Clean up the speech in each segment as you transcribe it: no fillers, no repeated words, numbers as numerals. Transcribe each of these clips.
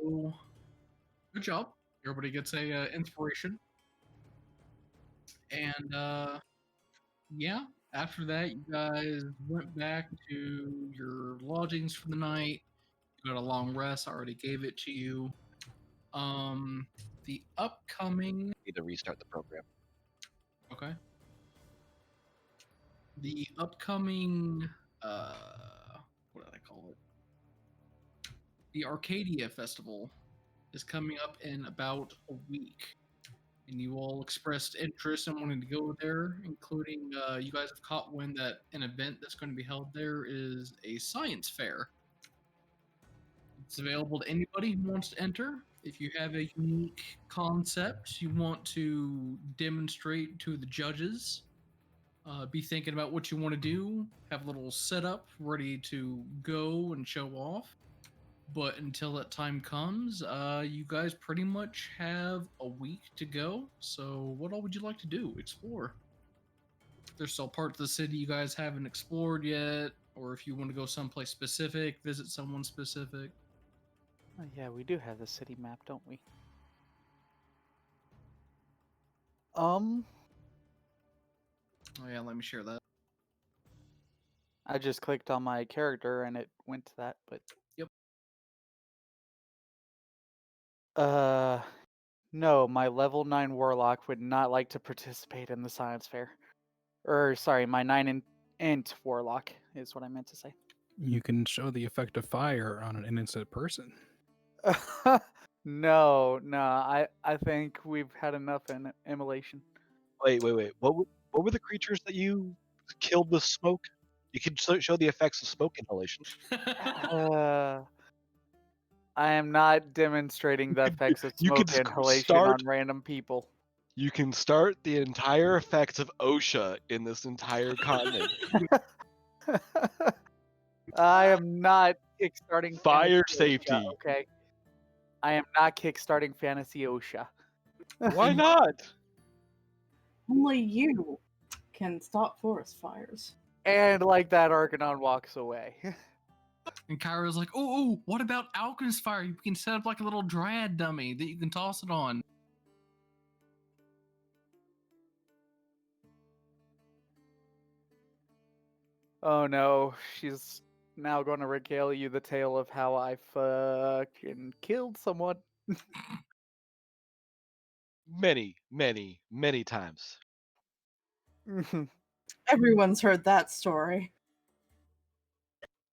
So, good job. Everybody gets a inspiration. And yeah, after that, you guys went back to your lodgings for the night. You got a long rest. I already gave it to you. Um, the upcoming. Need to restart the program. Okay. The upcoming. What did I call it? The Arcadia Festival is coming up in about a week. And you all expressed interest in wanting to go there, including you guys have caught wind that an event that's going to be held there is a science fair. It's available to anybody who wants to enter. If you have a unique concept you want to demonstrate to the judges, be thinking about what you want to do, have a little setup ready to go and show off. But until that time comes, you guys pretty much have a week to go. So, what all would you like to do? Explore. There's still parts of the city you guys haven't explored yet, or if you want to go someplace specific, visit someone specific. Oh, yeah, we do have the city map, don't we? Oh yeah, let me share that. I just clicked on my character and it went to that, but Yep. No, my level 9 warlock would not like to participate in the science fair. Or sorry, my 9 int warlock is what I meant to say. You can show the effect of fire on an innocent person. No, I think we've had enough immolation. Wait. What were the creatures that you killed with smoke? You could show the effects of smoke inhalation. I am not demonstrating the effects of You smoke could inhalation on random people. You can start the entire effects of OSHA in this entire continent. I am not kickstarting Fire Fantasy safety. OSHA, okay, I am not kickstarting Fantasy OSHA. Why not? Only you can stop forest fires. And like that, Arcanon walks away. And Kyra's like, oh, what about Alchemist Fire? You can set up like a little dryad dummy that you can toss it on. Oh no, she's now going to regale you the tale of how I fucking killed someone. Many times. Everyone's heard that story.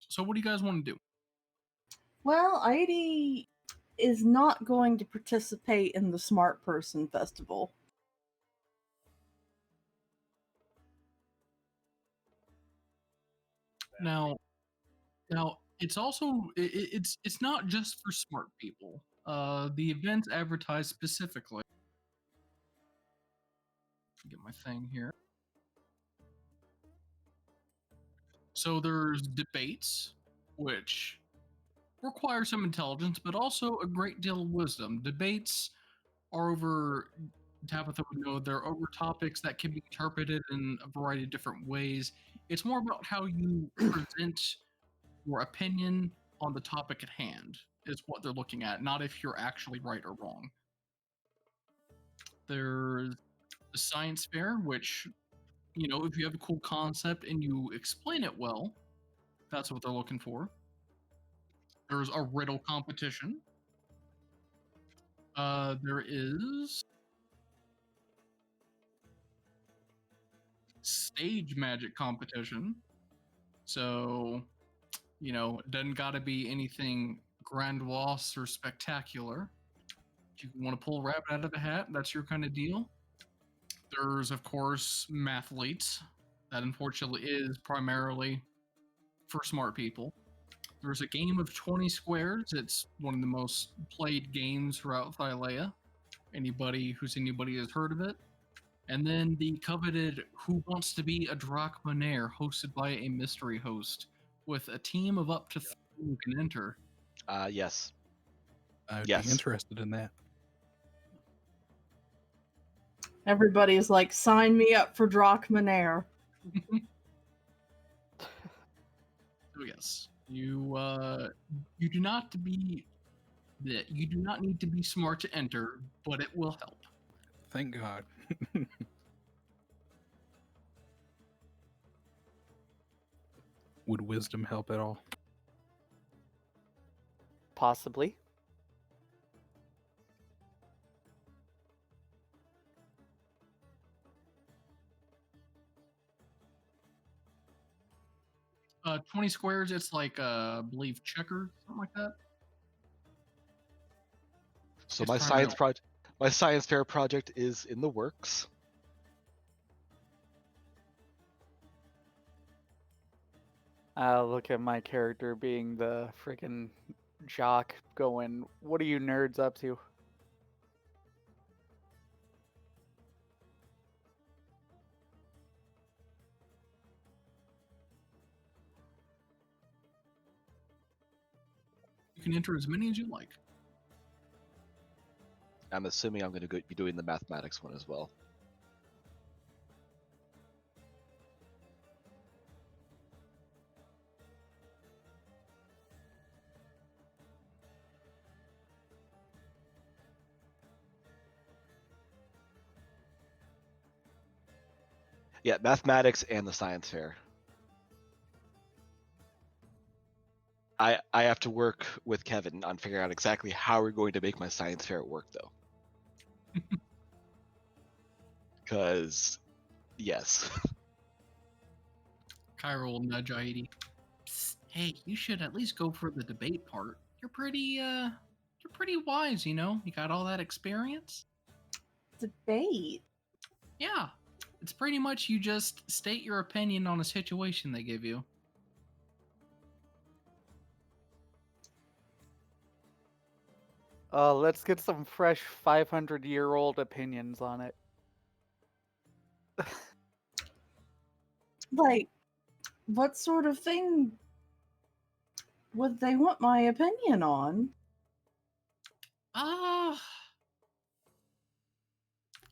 So what do you guys want to do? Well, Heidi is not going to participate in the Smart Person Festival. Now, it's also it's not just for smart people. The event's advertised specifically. Get my thing here. So there's debates, which require some intelligence, but also a great deal of wisdom. Debates are over, Tabitha would know, they're over topics that can be interpreted in a variety of different ways. It's more about how you present your opinion on the topic at hand, is what they're looking at, not if you're actually right or wrong. There's the science fair, which, you know, if you have a cool concept and you explain it well, that's what they're looking for. There's a riddle competition. There is stage magic competition. So, you know, it doesn't gotta be anything grandiose or spectacular. If you want to pull a rabbit out of the hat, that's your kind of deal. There's, of course, mathletes. That unfortunately is primarily for smart people. There's a game of 20 squares. It's one of the most played games throughout Thylea. Anybody has heard of it. And then the coveted Who Wants to Be a Drachmanair, hosted by a mystery host, with a team of up to 3 who can enter. Yes. I'd Yes. be interested in that. Everybody's like, sign me up for Drachmanair. So yes, you do not be that you do not need to be smart to enter, but it will help. Thank God. Would wisdom help at all? Possibly. Uh, 20 squares, it's like, I believe checker, something like that. So It's my primarily- my science fair project is in the works. I look at my character being the freaking jock going, what are you nerds up to? You can enter as many as you like. I'm assuming I'm going to be doing the mathematics one as well. Yeah, mathematics and the science fair. I have to work with Kevin on figuring out exactly how we're going to make my science fair work, though. Because, yes. Kyra will nudge Aidi. Psst, hey, you should at least go for the debate part. You're pretty wise, you know? You got all that experience? Debate. Yeah. It's pretty much you just state your opinion on a situation they give you. Let's get some fresh 500-year-old opinions on it. Like, what sort of thing would they want my opinion on? Kind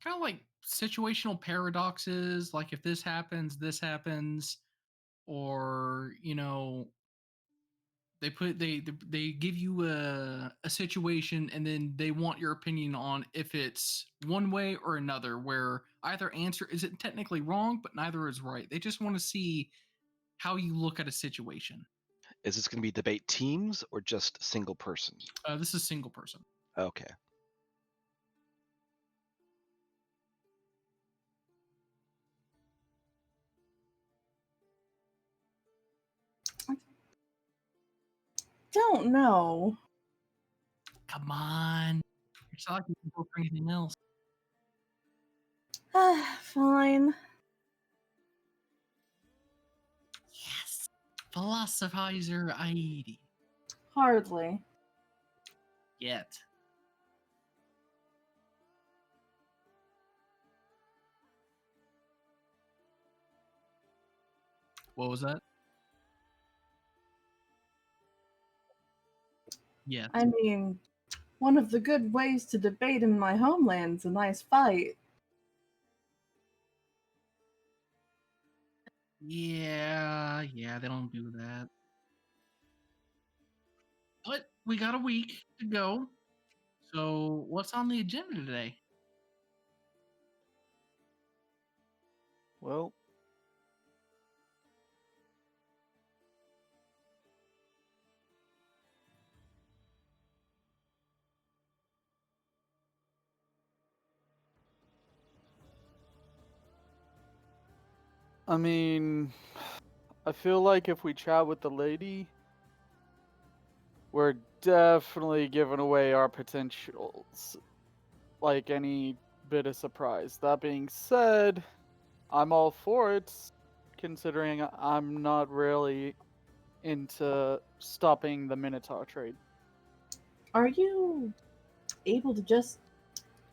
of like situational paradoxes, like if this happens, or you know, they give you a situation and then they want your opinion on if it's one way or another, where either answer isn't technically wrong but neither is right. They just want to see how you look at a situation. Is this going to be debate teams or just single person? This is single person. Okay. Don't know. Come on, it's not like you can go for anything else. Fine. Yes, philosophizer Aidi. Hardly. Yet. What was that? Yeah. I mean, one of the good ways to debate in my homeland's a nice fight. Yeah, they don't do that. But we got a week to go. So what's on the agenda today? Well, I mean, I feel like if we chat with the lady, we're definitely giving away our potentials, like any bit of surprise. That being said, I'm all for it, considering I'm not really into stopping the Minotaur trade. Are you able to just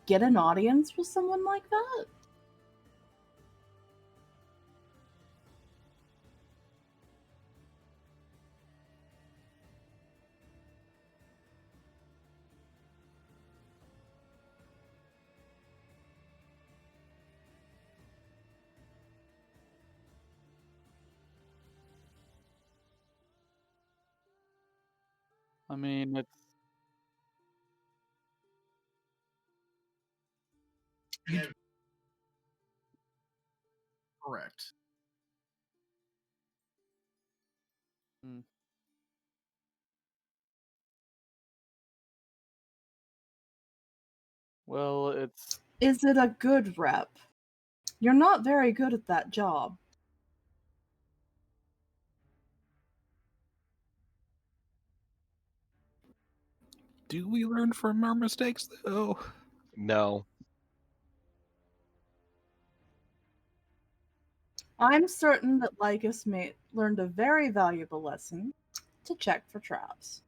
get an audience with someone like that? I mean, it's Correct. Well, it's Is it a good rep? You're not very good at that job. Do we learn from our mistakes, though? No. I'm certain that Lycus learned a very valuable lesson to check for traps.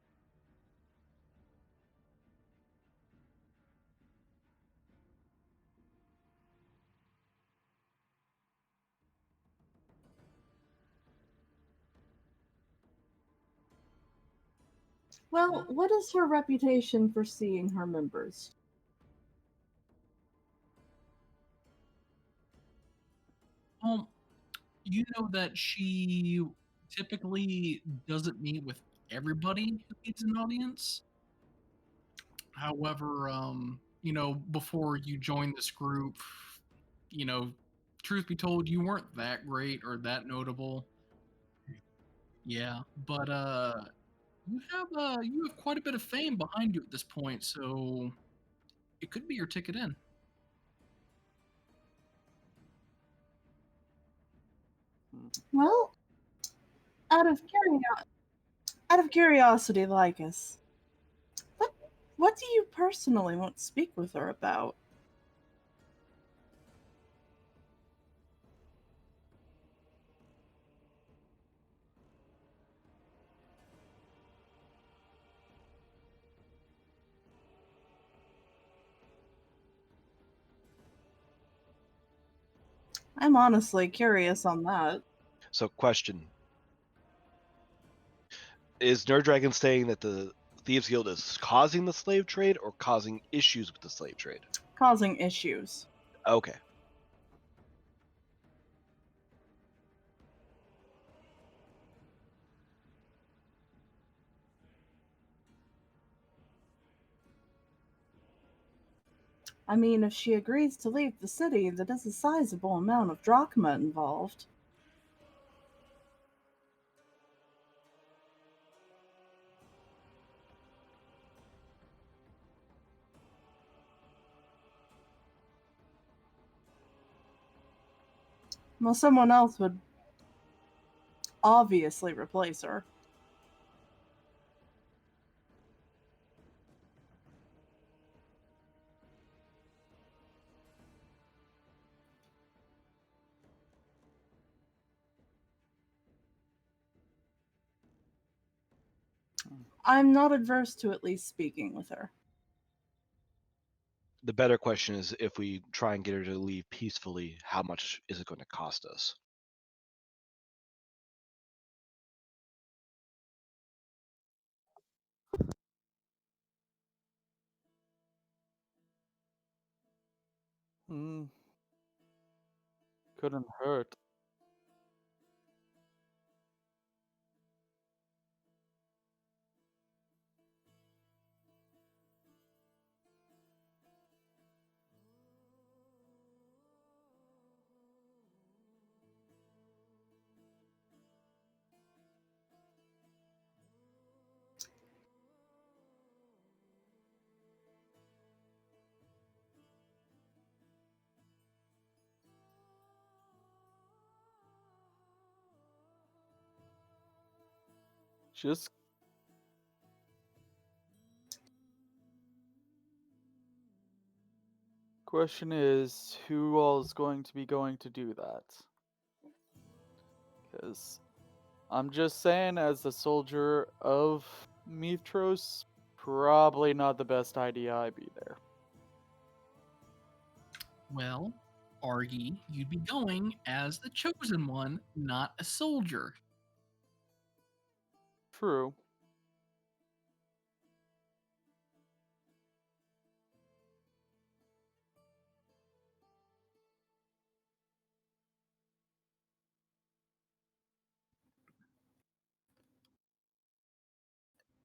Well, what is her reputation for seeing her members? Well, you know that she typically doesn't meet with everybody who needs an audience. However, before you joined this group, you know, truth be told, you weren't that great or that notable. Yeah, but you have quite a bit of fame behind you at this point, so it could be your ticket in. Well, out of curiosity, Lycus, what what do you personally want to speak with her about? I'm honestly curious on that. So, question: is Nerd Dragon saying that the Thieves Guild is causing the slave trade or causing issues with the slave trade? Causing issues. Okay. I mean, if she agrees to leave the city, that is a sizable amount of drachma involved. Well, someone else would obviously replace her. I'm not adverse to at least speaking with her. The better question is, if we try and get her to leave peacefully, how much is it going to cost us? couldn't hurt. Just question is, who all is going to be going to do that? Because I'm just saying, as a soldier of Mytros, probably not the best idea I be there. Well, Argy, you'd be going as the chosen one, not a soldier. True.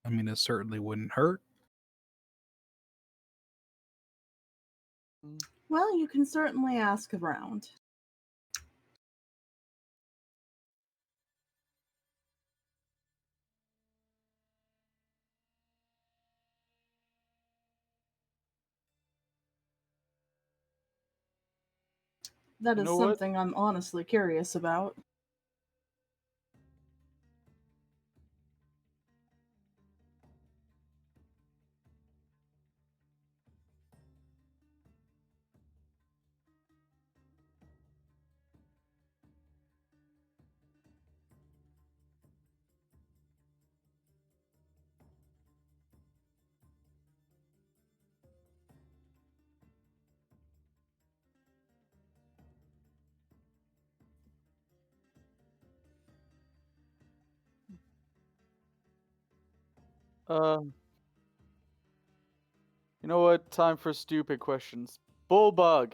I mean, it certainly wouldn't hurt. Well, you can certainly ask around. That You is know what? something I'm honestly curious about. You know what? Time for stupid questions. Bullbug.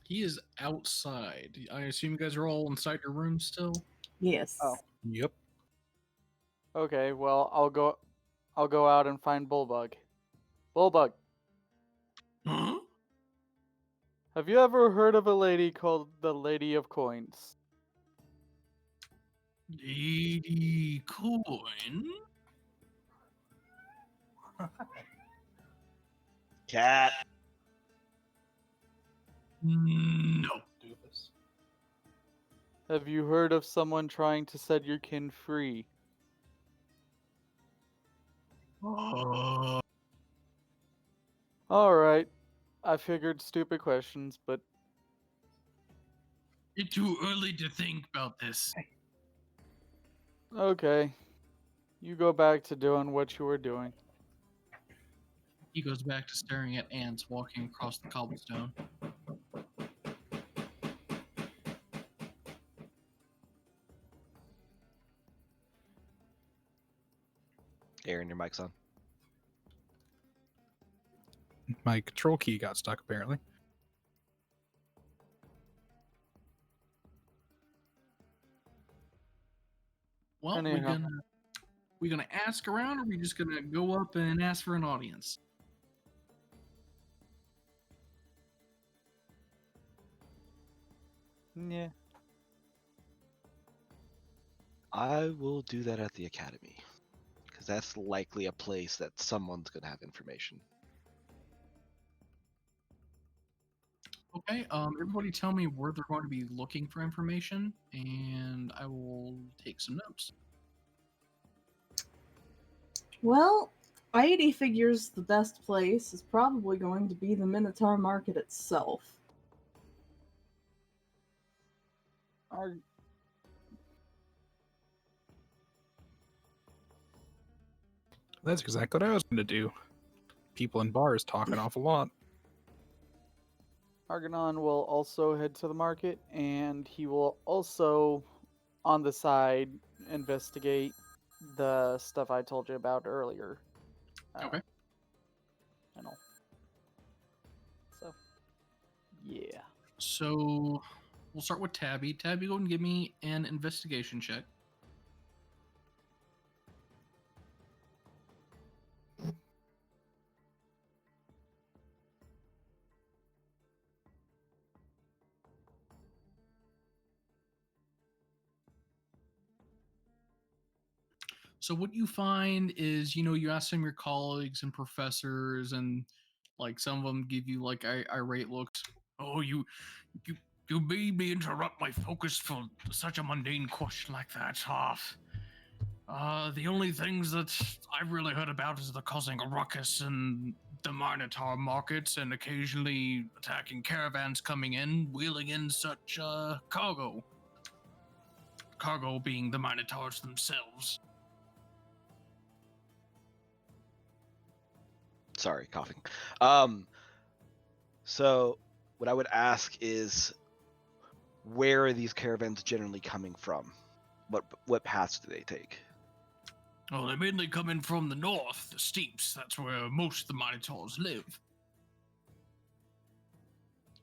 He is outside. I assume you guys are all inside your room still. Yes. Oh. Yep. Okay, well, I'll go out and find Bullbug. Bullbug, Huh? have you ever heard of a lady called the Lady of Coins? Lady Coin? Cat. No. Have you heard of someone trying to set your kin free? Uh, Alright, I figured stupid questions, but it's too early to think about this. okay. You go back to doing what you were doing. He goes back to staring at ants walking across the cobblestone. Aaron, your mic's on. My control key got stuck apparently. Well, Anyhow. we gonna ask around, or we just gonna go up and ask for an audience? Yeah. I will do that at the academy. Because that's likely a place that someone's going to have information. Okay, everybody tell me where they're going to be looking for information, and I will take some notes. Well, Aidi figures the best place is probably going to be the Minotaur Market itself. Ar- That's exactly what I was going to do. People in bars talk an awful lot. Argonon will also head to the market, and he will also, on the side, investigate the stuff I told you about earlier. Okay. And all. So, yeah. So we'll start with Tabby. Tabby, go and give me an investigation check. So what you find is, you ask some of your colleagues and professors, and like some of them give you like irate looks. Oh, you made me interrupt my focus for such a mundane question like that. The only things that I've really heard about is the causing a ruckus in the Minotaur markets and occasionally attacking caravans coming in, wheeling in such cargo. Cargo being the Minotaurs themselves. Sorry, coughing. So what I would ask is, where are these caravans generally coming from? What paths do they take? Oh, they mainly come in from the north, the steeps. That's where most of the Minotaurs live.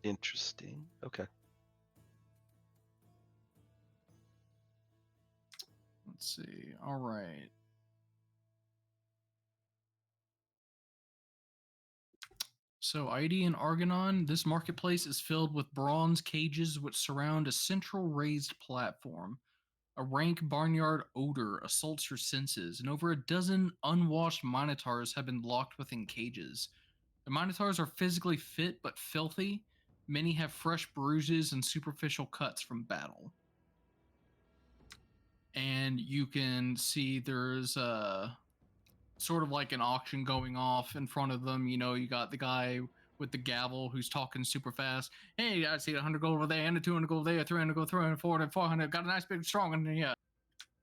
Interesting. Okay. Let's see. All right. So, ID and Argonon, this marketplace is filled with bronze cages which surround a central raised platform. A rank barnyard odor assaults your senses, and over a dozen unwashed minotaurs have been locked within cages. The minotaurs are physically fit but filthy. Many have fresh bruises and superficial cuts from battle. And you can see there's sort of like an auction going off in front of them. You know, you got the guy with the gavel who's talking super fast. Hey, I see 100 gold over there, and a 200 gold there, 300 gold, 300, 400, 400. Got a nice big strong one. Yeah.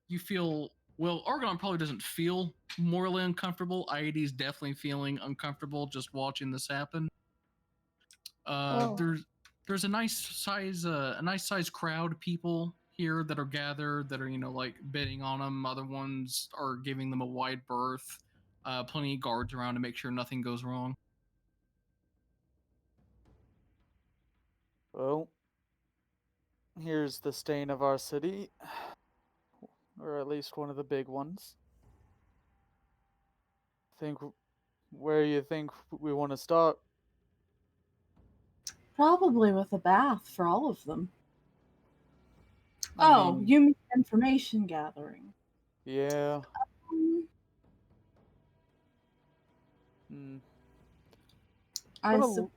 You feel, well, Argon probably doesn't feel morally uncomfortable. IED's definitely feeling uncomfortable just watching this happen. Oh. There's a nice size crowd of people here that are gathered that are, you know, like bidding on them. Other ones are giving them a wide berth. Plenty of guards around to make sure nothing goes wrong. Well, here's the stain of our city, or at least one of the big ones. Think where you think we want to start? Probably with a bath for all of them. I Oh, mean, you mean information gathering? yeah. Um, Hmm. I Gonna l-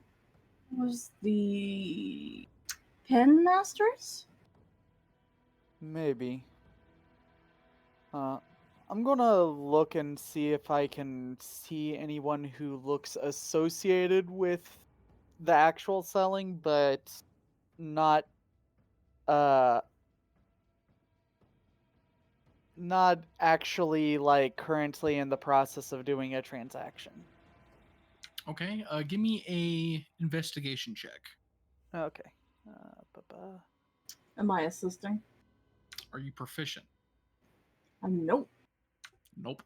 suppose the pen masters? Maybe. I'm gonna look and see if I can see anyone who looks associated with the actual selling, but not uh not actually like currently in the process of doing a transaction. Okay, give me a investigation check. Okay. Ba-ba. Am I assisting? Are you proficient? Nope. Nope.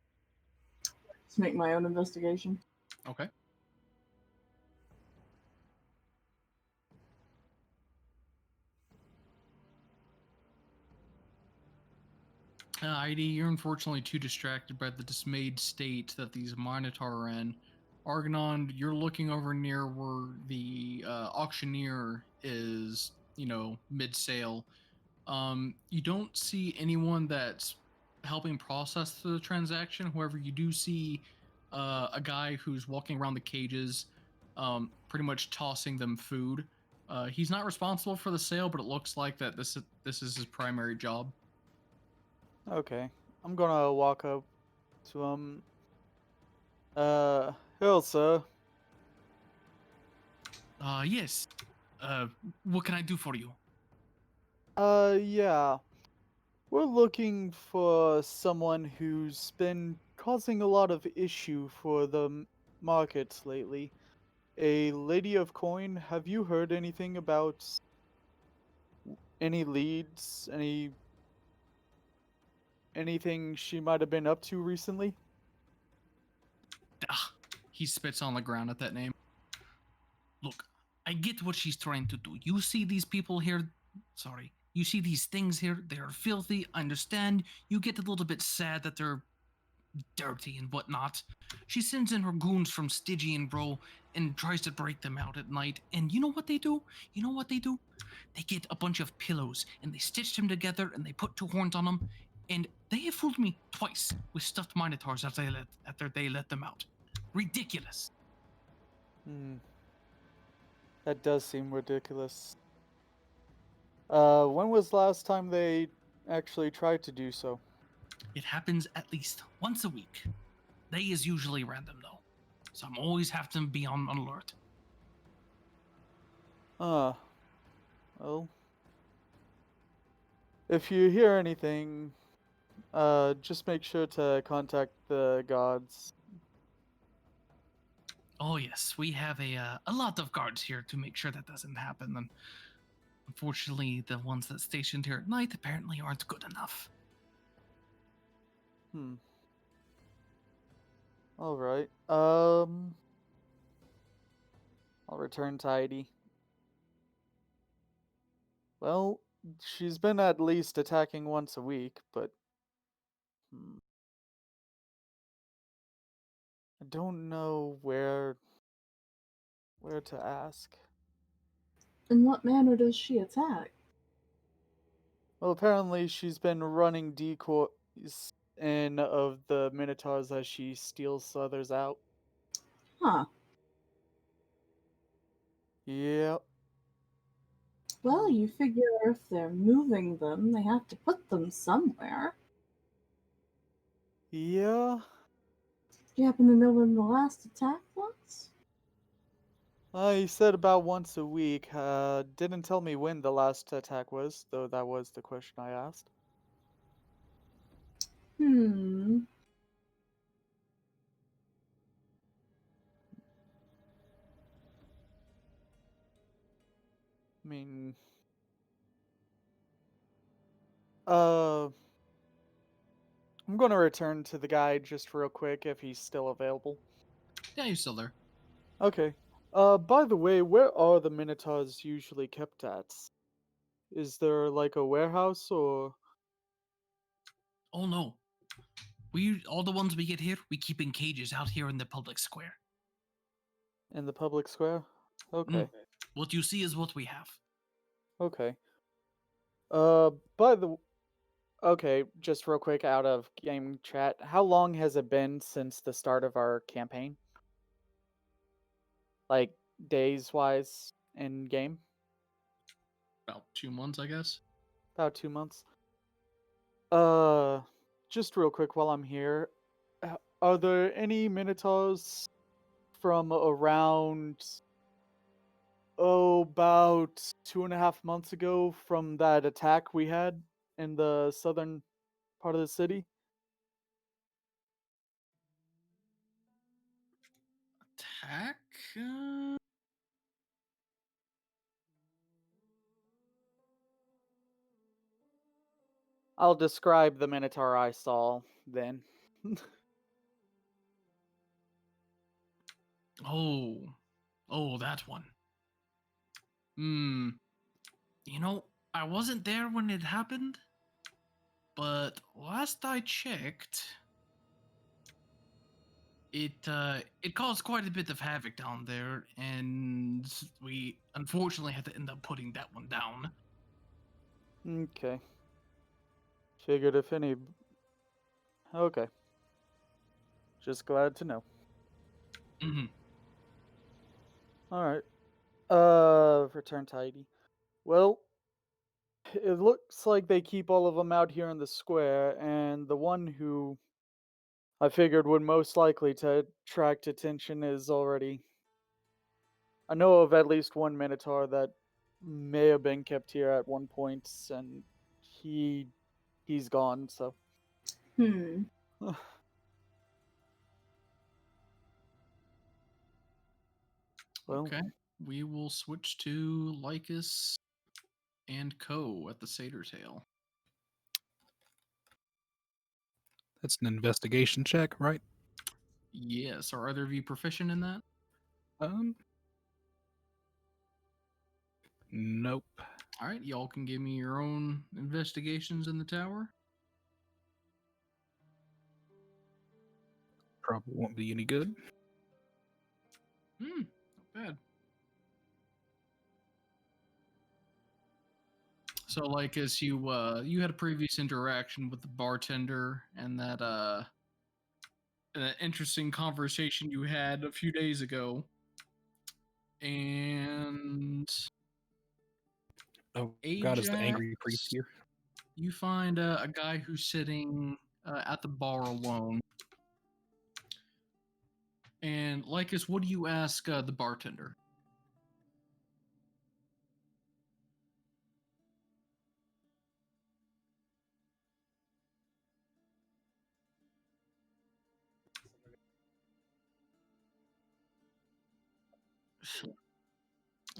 Just make my own investigation. Okay. ID, you're unfortunately too distracted by the dismayed state that these Minotaur are in. Argonon, you're looking over near where the auctioneer is, you know, mid-sale. You don't see anyone that's helping process the transaction. However, you do see a guy who's walking around the cages, pretty much tossing them food. He's not responsible for the sale, but it looks like that this is his primary job. Okay. I'm gonna walk up to him. Hello, sir. Yes. What can I do for you? Yeah. We're looking for someone who's been causing a lot of issue for the markets lately. A lady of coin. Have you heard anything about any leads? Anything she might have been up to recently? Ah, he spits on the ground at that name. Look, I get what she's trying to do. You see these people here? Sorry. You see these things here? They are filthy. I understand. You get a little bit sad that they're dirty and whatnot. She sends in her goons from Stygian, bro, and tries to break them out at night. And you know what they do? You know what they do? They get a bunch of pillows and they stitch them together and they put two horns on them. And they have fooled me twice with stuffed minotaurs after they let them out. Ridiculous. Hmm. That does seem ridiculous. When was the last time they actually tried to do so? It happens at least once a week. Day is usually random though, so I'm always have to be on alert. Well, if you hear anything, just make sure to contact the gods. Oh yes, we have a lot of guards here to make sure that doesn't happen. And unfortunately, the ones that stationed here at night apparently aren't good enough. Hmm. All right. I'll return tidy. Well, she's been at least attacking once a week, but I don't know where to ask. In what manner does she attack? Well, apparently she's been running decoys in of the Minotaurs as she steals others out. Huh. Yep. Well, you figure if they're moving them, they have to put them somewhere. Yeah. Do you happen to know when the last attack was? He said about once a week. Didn't tell me when the last attack was, though that was the question I asked. Hmm. I mean, uh, I'm going to return to the guy just real quick if he's still available. Yeah, he's still there. Okay. By the way, where are the Minotaurs usually kept at? Is there like a warehouse or Oh no, all the ones we get here, we keep in cages out here in the public square. in the public square? Okay. What you see is what we have. Okay. By the okay, just real quick out of game chat, how long has it been since the start of our campaign? Like days wise in game? About 2 months, I guess. About 2 months. Uh, just real quick while I'm here, are there any Minotaurs from around about 2.5 months ago from that attack we had in the southern part of the city? Attack? I'll describe the Minotaur I saw then. Oh, that one. You know, I wasn't there when it happened, but last I checked, it caused quite a bit of havoc down there, and we unfortunately had to end up putting that one down. Okay. Figured if any. Okay. Just glad to know. Mm-hmm. Alright. Return to ID. Well, it looks like they keep all of them out here in the square, and the one who I figured would most likely to attract attention is already. I know of at least one Minotaur that may have been kept here at one point, and he's gone. So, Hmm. well, Okay, we will switch to Lycus and Co. at the Satyr Tail. That's an investigation check, right? Yes, are either of you proficient in that? Um, nope. All right, y'all can give me your own investigations in the tower. Probably won't be any good. Not bad. So, like, as you had a previous interaction with the bartender, and that an interesting conversation you had a few days ago, and Oh God, is the Ajax, angry priest here? you find a guy who's sitting at the bar alone. And Lycus, what do you ask the bartender?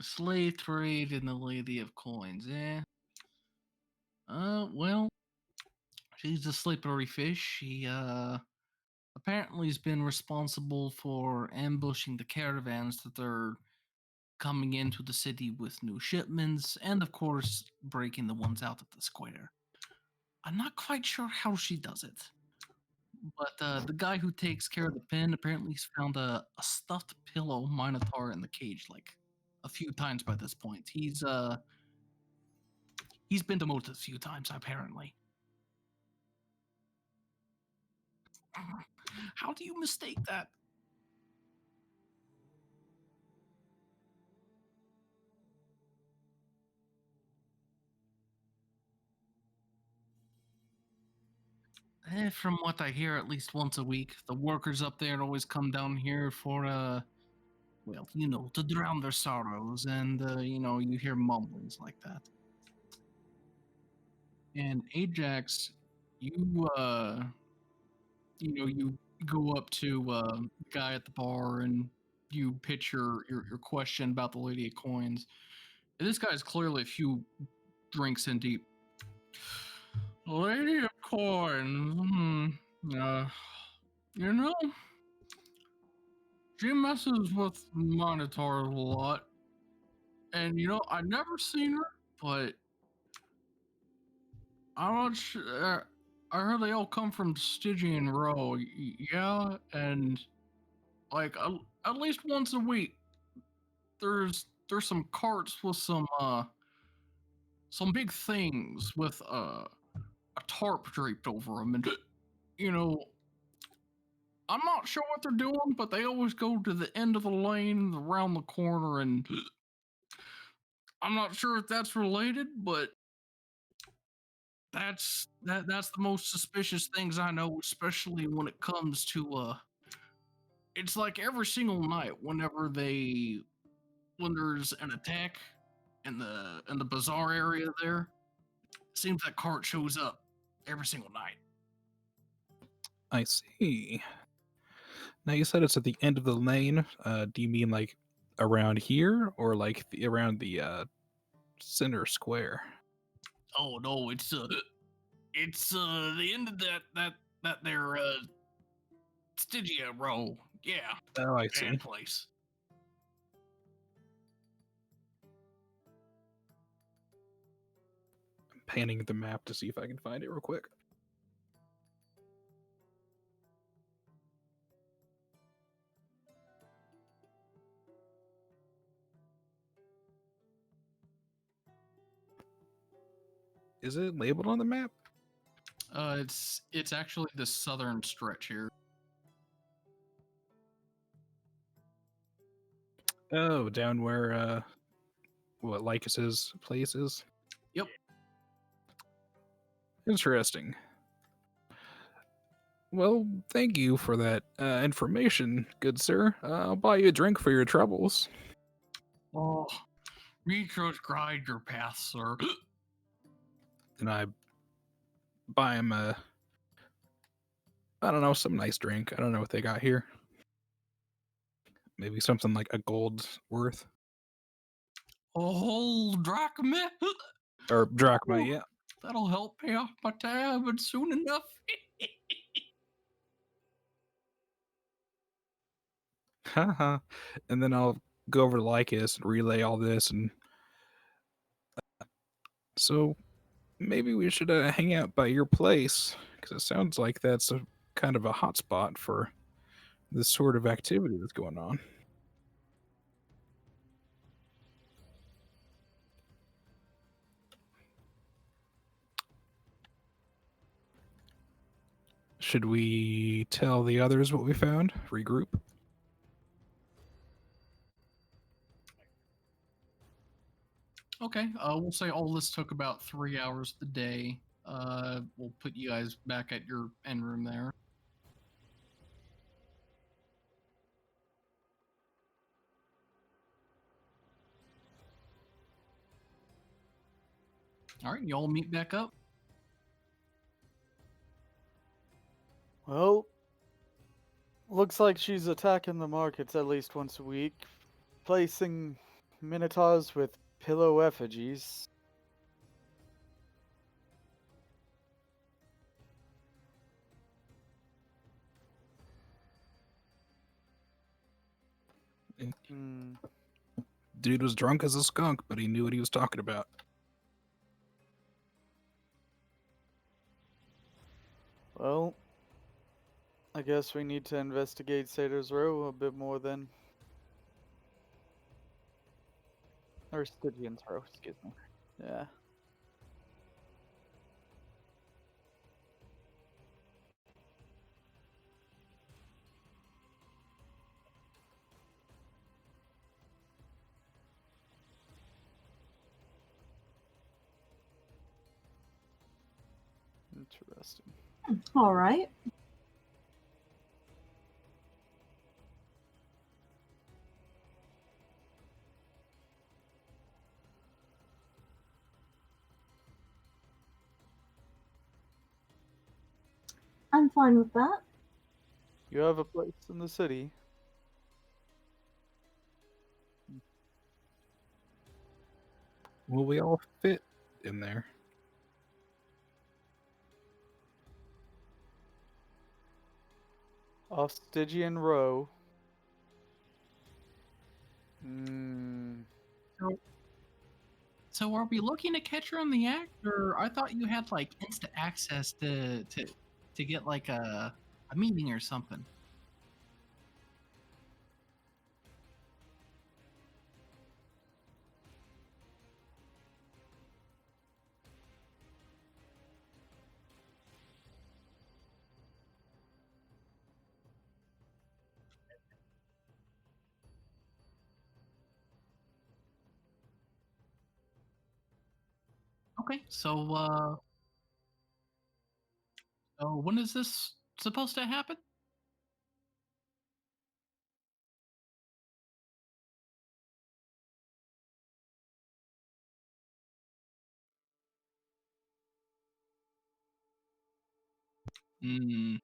Slave trade and the Lady of Coins, eh? Well, she's a slippery fish. She, apparently has been responsible for ambushing the caravans that are coming into the city with new shipments, and of course, breaking the ones out at the square. I'm not quite sure how she does it, but the guy who takes care of the pen apparently he's found a stuffed pillow minotaur in the cage like a few times by this point. He's been demoted a few times apparently. How do you mistake that? From what I hear, at least once a week, the workers up there always come down here for, well, to drown their sorrows, and, you hear mumblings like that. And Ajax, you, you go up to the guy at the bar and you pitch your question about the Lady of Coins. And this guy's clearly a few drinks in deep. Lady of Coins, you know, she messes with Minotaurs a lot. And, I've never seen her, but I'm not sure. I heard they all come from Stygian Row. Yeah, and, like, at least once a week, there's some carts with some big things with a tarp draped over them, and I'm not sure what they're doing, but they always go to the end of the lane around the corner, and I'm not sure if that's related, but that's the most suspicious things I know, especially when it comes to it's like every single night when there's an attack in the bazaar area there, seems that cart shows up every single night. I see. Now you said it's at the end of the lane. Do you mean like around here or like around the center square? Oh no, it's the end of that there Stygia Row. Yeah. Oh, I see. Bad place. I'm panning the map to see if I can find it real quick. Is it labeled on the map? It's actually the southern stretch here. Oh, down where what Lycus's place is? Yep. Interesting. Well, thank you for that information, good sir. I'll buy you a drink for your troubles. Oh, Mytros guide your path, sir. And I buy him I don't know, some nice drink. I don't know what they got here. Maybe something like a gold's worth. A whole drachma? Or drachma, Oh, yeah. that'll help pay off my tab, and soon enough. Haha. And then I'll go over to Lycus and relay all this. And so maybe we should hang out by your place, because it sounds like that's a kind of a hot spot for this sort of activity that's going on. Should we tell the others what we found? Regroup? Okay, we'll say all this took about 3 hours a day. We'll put you guys back at your end room there. All right, you all meet back up. Well, looks like she's attacking the markets at least once a week, placing minotaurs with pillow effigies. Dude was drunk as a skunk, but he knew what he was talking about. Well, guess we need to investigate Satyr's Row a bit more then. Or Stygian's Row, excuse me. Yeah. Interesting. All right. I'm fine with that. You have a place in the city. Will we all fit in there? Off Stygian Row. Hmm. So are we looking to catch her on the act, or I thought you had like instant access to get like a meeting or something? Okay, so when is this supposed to happen? Hmm.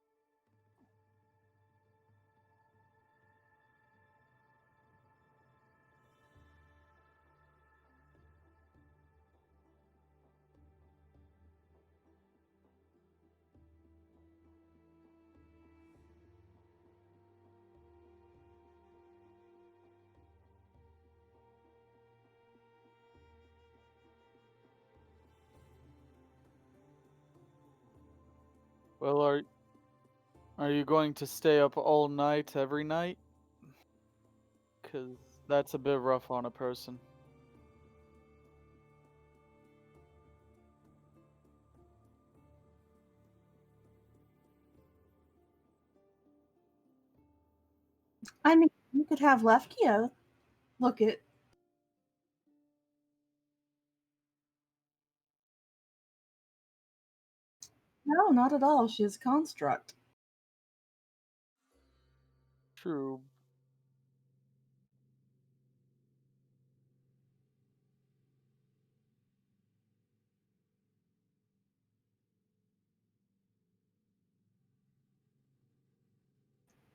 Well, are you going to stay up all night every night? 'Cause that's a bit rough on a person. I mean, you could have Lefkia look at. No, not at all. She is a construct. True.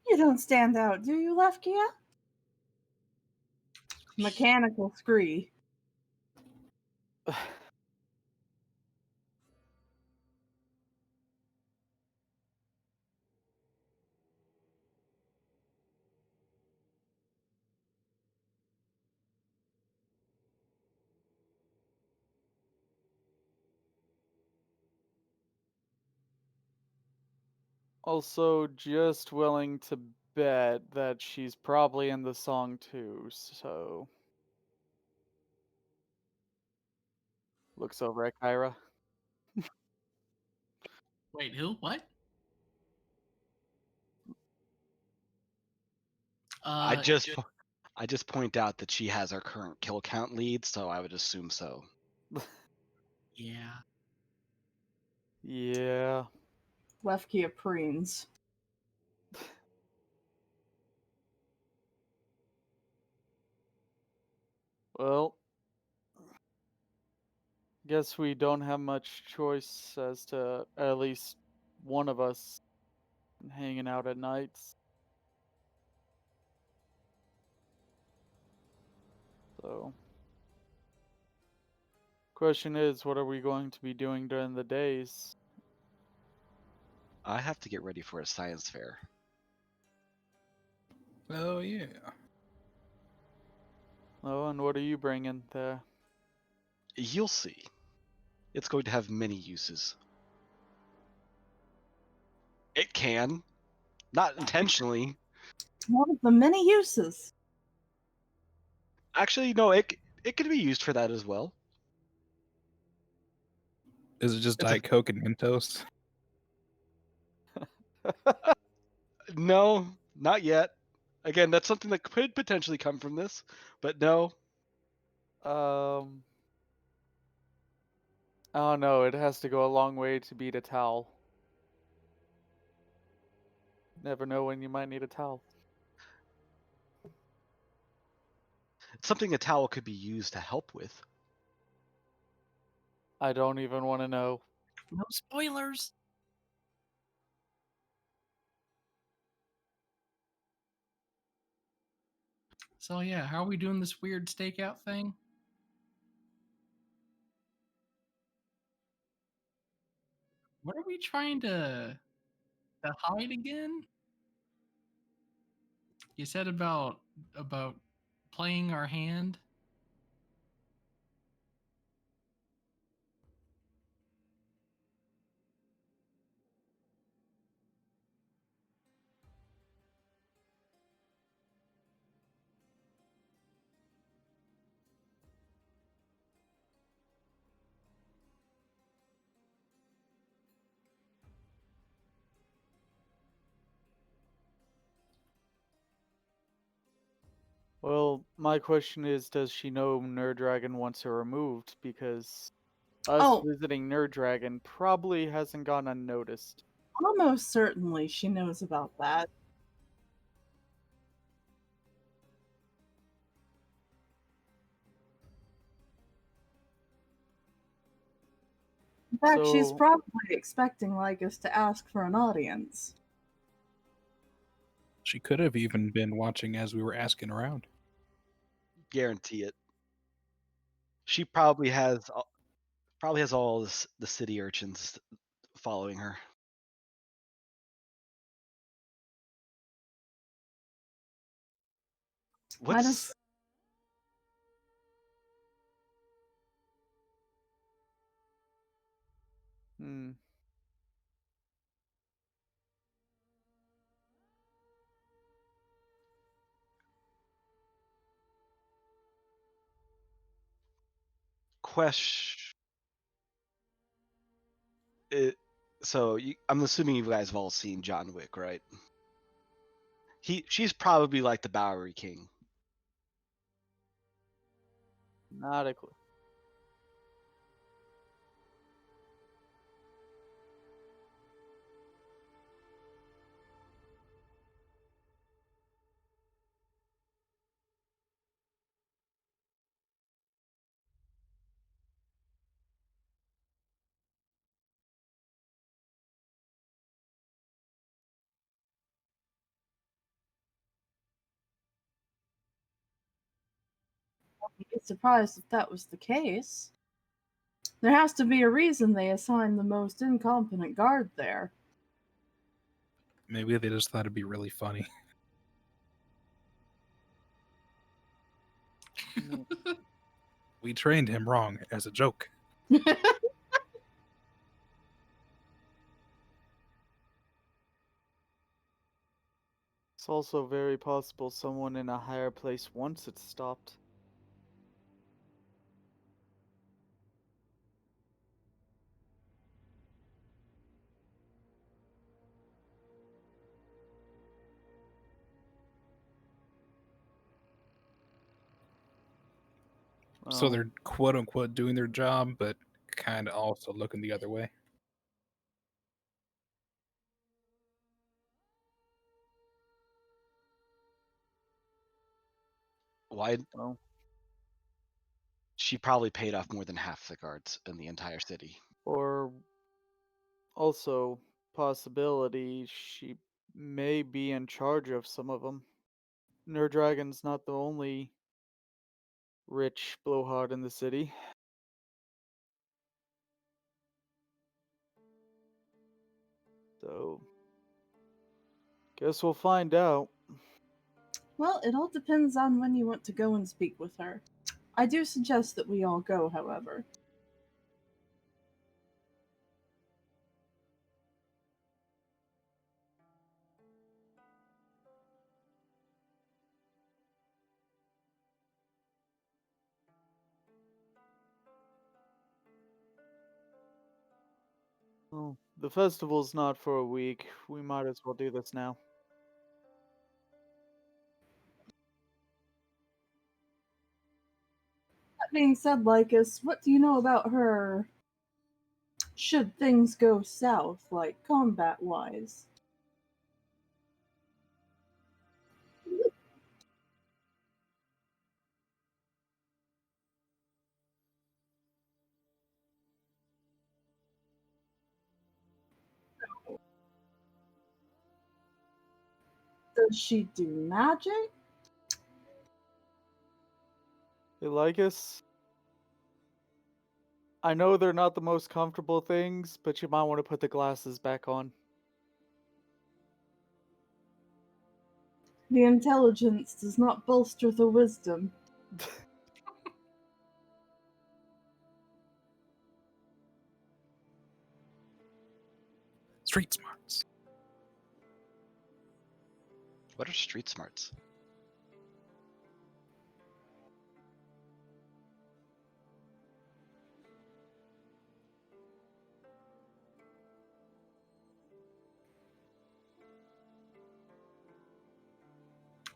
You don't stand out, do you, Lefkia? Mechanical scree. Also, just willing to bet that she's probably in the song too, so. Looks over at Kyra. Wait, who? What? I Uh, just point out that she has our current kill count lead, so I would assume so. yeah. Yeah. Lefkia preens. Well, guess we don't have much choice as to at least one of us hanging out at nights. So, question is, what are we going to be doing during the days? I have to get ready for a science fair. Oh yeah. Oh, and what are you bringing there? You'll see. It's going to have many uses. It can. Not intentionally. One of the many uses. Actually, no, it could be used for that as well. Is it just It's a- Diet Coke and Mentos? No, not yet. Again, that's something that could potentially come from this, but no. Oh no, it has to go a long way to beat a towel. Never know when you might need a towel. It's something a towel could be used to help with. I don't even want to know. No spoilers. So yeah, how are we doing this weird stakeout thing? What are we trying to hide again? You said about playing our hand. Well, my question is, does she know Nerd Dragon wants her removed? Because us Oh. visiting Nerd Dragon probably hasn't gone unnoticed. Almost certainly she knows about that. In fact, she's So- probably expecting Lycus to ask for an audience. She could have even been watching as we were asking around. Guarantee it. She probably has all the city urchins following her. Might What's have- Hmm. question? So I'm assuming you guys have all seen John Wick, right? She's probably like the Bowery King. Not a clue. I'd be surprised if that was the case. There has to be a reason they assigned the most incompetent guard there. Maybe they just thought it'd be really funny. We trained him wrong as a joke. It's also very possible someone in a higher place wants it stopped. So Oh, they're quote unquote doing their job, but kind of also looking the other way. Why? well, She probably paid off more than half the guards in the entire city. or also possibility she may be in charge of some of them. Nerd Dragon's not the only rich blowhard in the city. So, guess we'll find out. Well, it all depends on when you want to go and speak with her. I do suggest that we all go, however. Well, the festival's not for a week. We might as well do this now. That being said, Lycus, what do you know about her should things go south, like combat-wise? Does she do magic? Hey, Lycus, I know they're not the most comfortable things, but you might want to put the glasses back on. The intelligence does not bolster the wisdom. Street smarts. What are street smarts?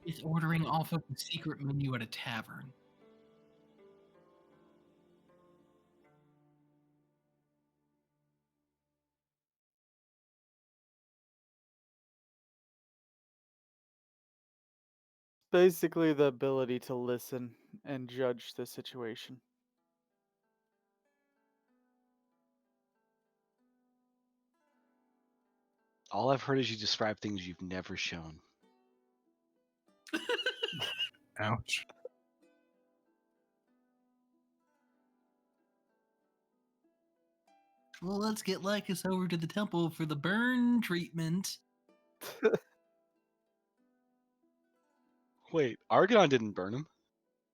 It's ordering off of the secret menu at a tavern. Basically, the ability to listen and judge the situation. All I've heard is you describe things you've never shown. Ouch. Well, let's get Lycus over to the temple for the burn treatment. Wait, Argon didn't burn him.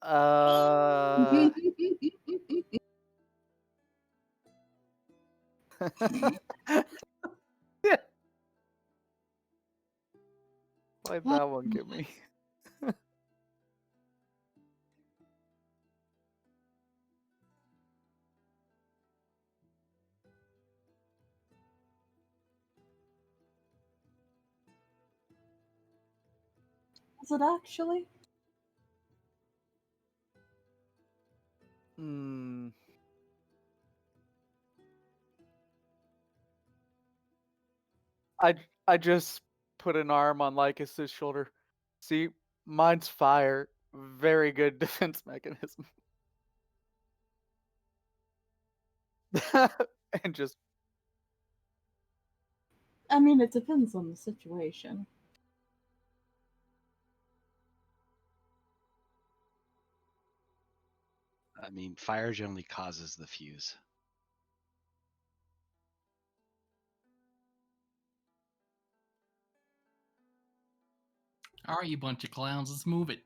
Uh, why'd that one get me? Is it actually? Hmm. I just put an arm on Lycus's shoulder. See, mine's fire. Very good defense mechanism. And just I mean, it depends on the situation. I mean, fire generally causes the fuse. All right, you bunch of clowns, let's move it.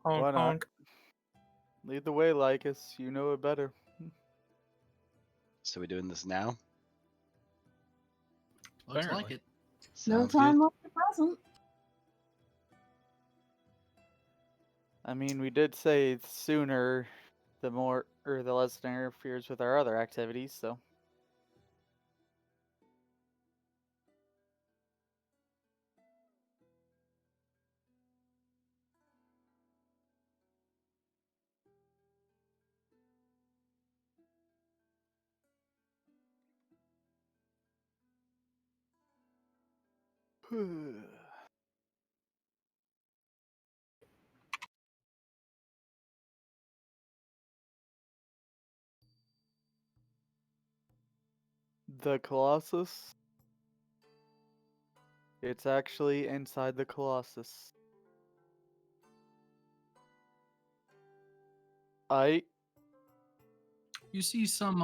Honk, Why not? honk. Lead the way, Lycus. You know it better. So we doing this now? Looks like Apparently. it. No Sounds time good. like the present. I mean, we did say sooner, the more or the less it interferes with our other activities. So the Colossus. It's actually inside the Colossus. I You see some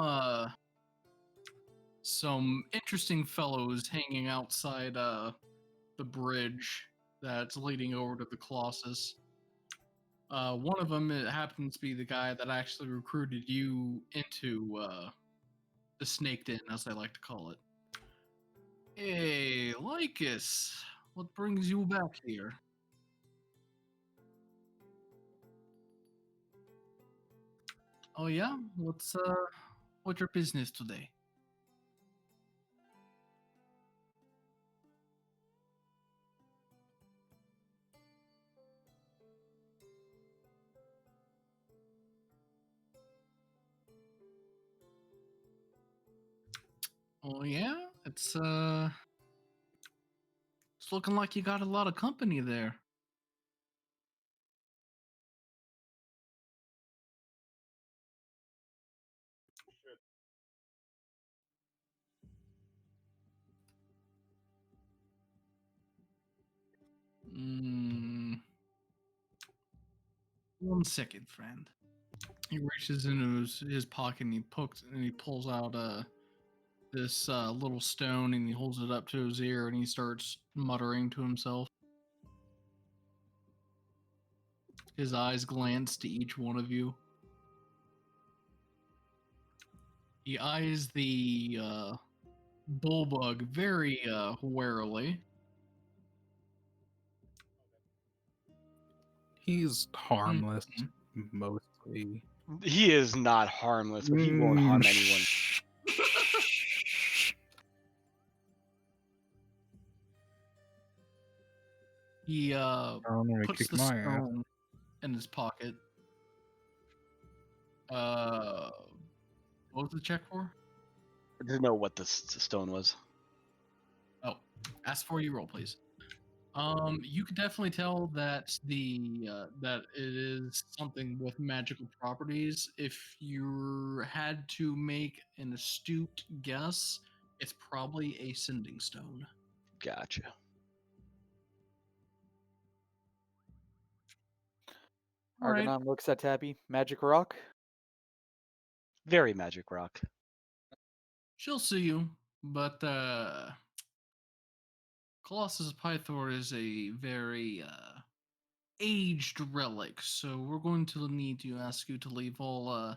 interesting fellows hanging outside the bridge that's leading over to the Colossus. One of them, it happens to be the guy that actually recruited you into the Snake Den, as they like to call it. Hey, Lycus, what brings you back here? Oh yeah, what's your business today? Oh yeah, it's looking like you got a lot of company there. Mm, 1 second, friend. He reaches into his pocket and he pulls out this little stone and he holds it up to his ear and he starts muttering to himself. His eyes glance to each one of you. He eyes the bullbug very warily. He's harmless, Mhm. mostly. He is not harmless, but he won't harm anyone. He I don't want to puts kick the my ass. stone in his pocket. What was the check for? I didn't know what this stone was. Oh, ask for you roll, please. You could definitely tell that that it is something with magical properties. If you had to make an astute guess, it's probably a sending stone. Gotcha. All right. Argonon looks at Tabby. Magic rock? Very magic rock. She'll see you, but Colossus Pythor is a very aged relic, so we're going to need to ask you to leave all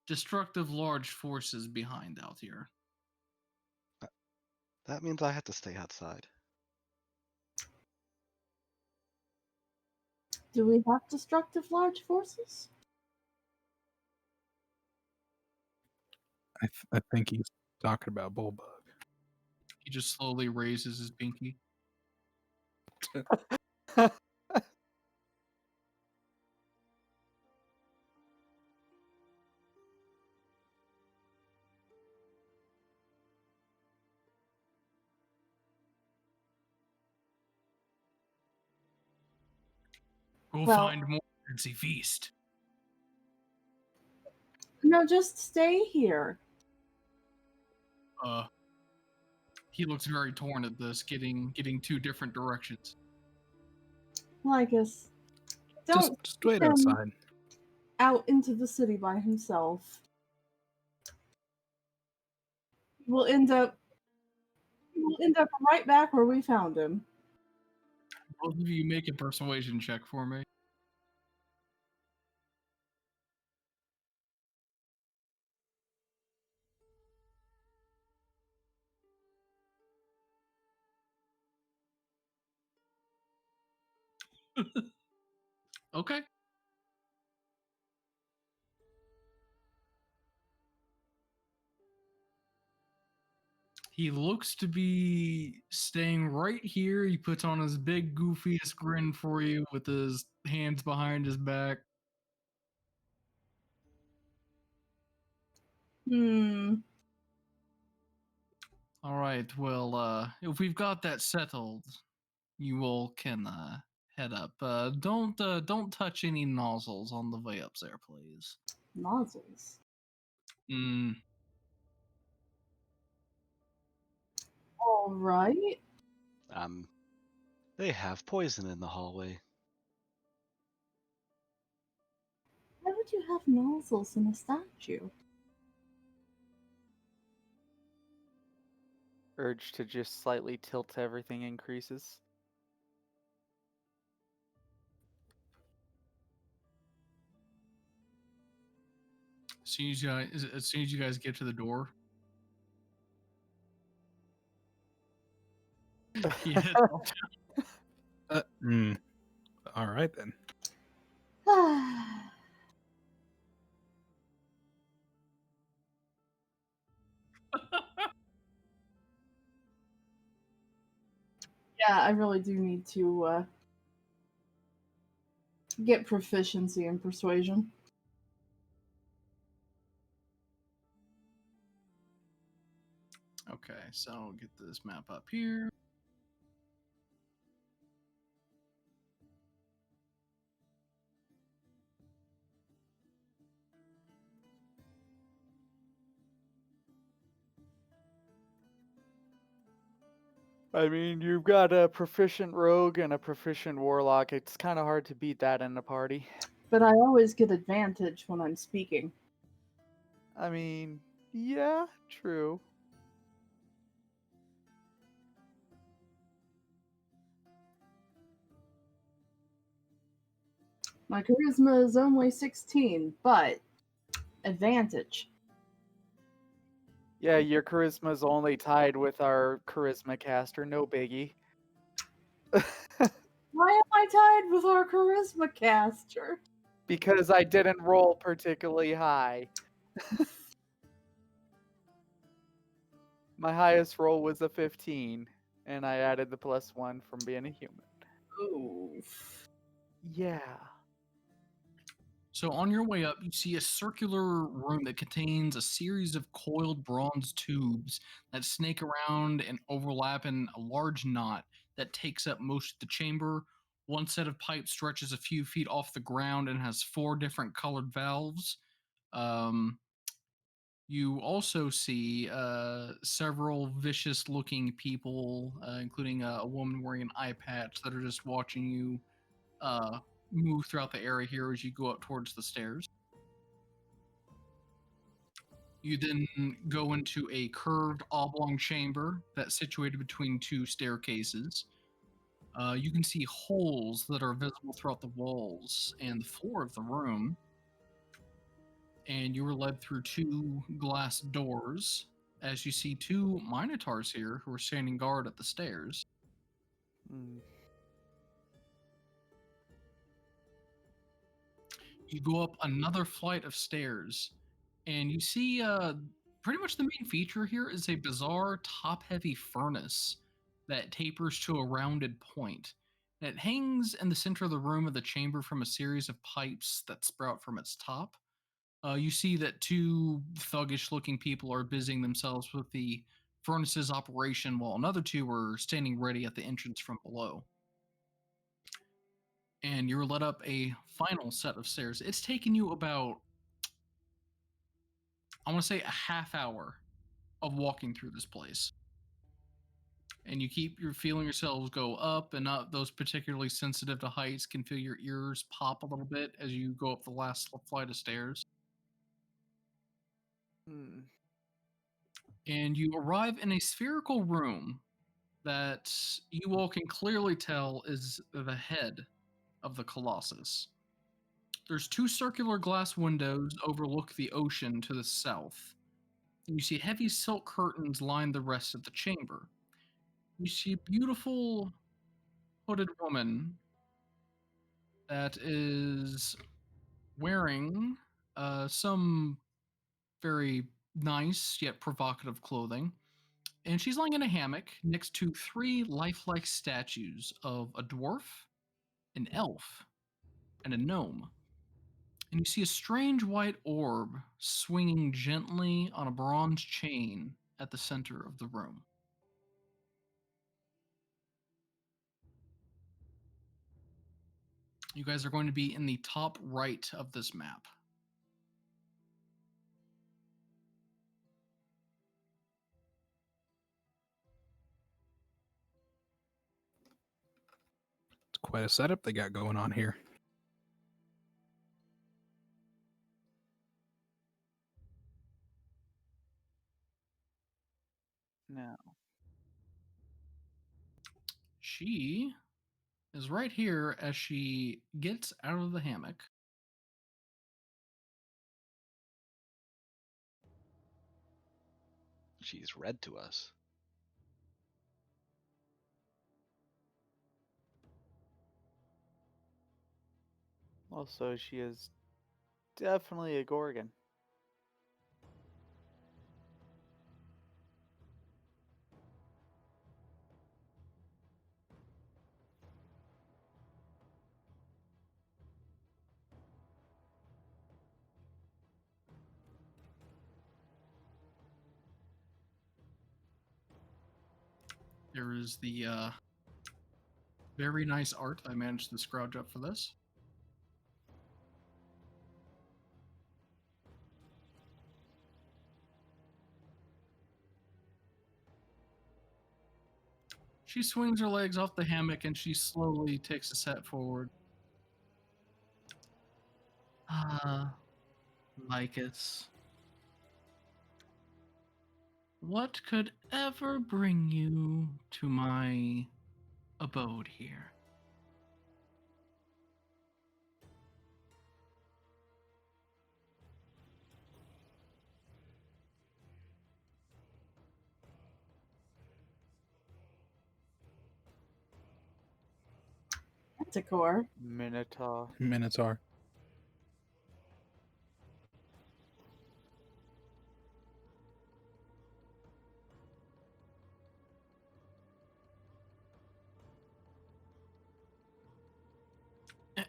destructive large forces behind out here. That means I have to stay outside. Do we have destructive large forces? I think he's talking about Bullbug. He just slowly raises his pinky. Go Well- find more fancy feast. No, just stay here. He looks very torn at this, getting 2 different directions. Lycus, don't Just wait him outside. out into the city by himself. We'll end up right back where we found him. Both of you make a persuasion check for me. Okay. He looks to be staying right here. He puts on his big goofiest grin for you with his hands behind his back. All right. Well, if we've got that settled, you all can head up. Don't touch any nozzles on the way up there, please. Nozzles. All right. They have poison in the hallway. Why would you have nozzles in a statue? Urge to just slightly tilt everything increases. As soon as you guys get to the door, he heads off. All right then. Yeah, I really do need to get proficiency in persuasion. Okay, so I'll get this map up here. I mean, you've got a proficient rogue and a proficient warlock. It's kind of hard to beat that in a party. But I always get advantage when I'm speaking. I mean, yeah, true. My charisma is only 16, but advantage. Yeah, your charisma's only tied with our charisma caster. No biggie. Why am I tied with our charisma caster? Because I didn't roll particularly high. My highest roll was a 15, and I added the +1 from being a human. Oof. Yeah. So on your way up, you see a circular room that contains a series of coiled bronze tubes that snake around and overlap in a large knot that takes up most of the chamber. One set of pipes stretches a few feet off the ground and has 4 different colored valves. You also see several vicious-looking people, including a woman wearing an eye patch, that are just watching you move throughout the area here as you go up towards the stairs. You then go into a curved oblong chamber that's situated between 2 staircases. You can see holes that are visible throughout the walls and the floor of the room. And you are led through 2 glass doors as you see 2 Minotaurs here who are standing guard at the stairs. Mm. You go up another flight of stairs and you see pretty much the main feature here is a bizarre top-heavy furnace that tapers to a rounded point. And it hangs in the center of the room of the chamber from a series of pipes that sprout from its top. You see that 2 thuggish-looking people are busying themselves with the furnace's operation, while another 2 are standing ready at the entrance from below. And you're led up a final set of stairs. It's taken you about, I want to say, a half hour of walking through this place. And you're feeling yourselves go up and up. Those particularly sensitive to heights can feel your ears pop a little bit as you go up the last flight of stairs. Mm. And you arrive in a spherical room that you all can clearly tell is the head of the Colossus. There's 2 circular glass windows overlook the ocean to the south. And you see heavy silk curtains line the rest of the chamber. You see a beautiful hooded woman that is wearing some very nice yet provocative clothing. And she's lying in a hammock next to 3 lifelike statues of a dwarf, an elf, and a gnome. And you see a strange white orb swinging gently on a bronze chain at the center of the room. You guys are going to be in the top right of this map. It's quite a setup they got going on here. No. She is right here as she gets out of the hammock. She's read to us. Also, she is definitely a Gorgon. There is the very nice art I managed to scrounge up for this. She swings her legs off the hammock and she slowly takes a step forward. Ah, Lycus. What could ever bring you to my abode here? Manticore. Minotaur. Minotaur.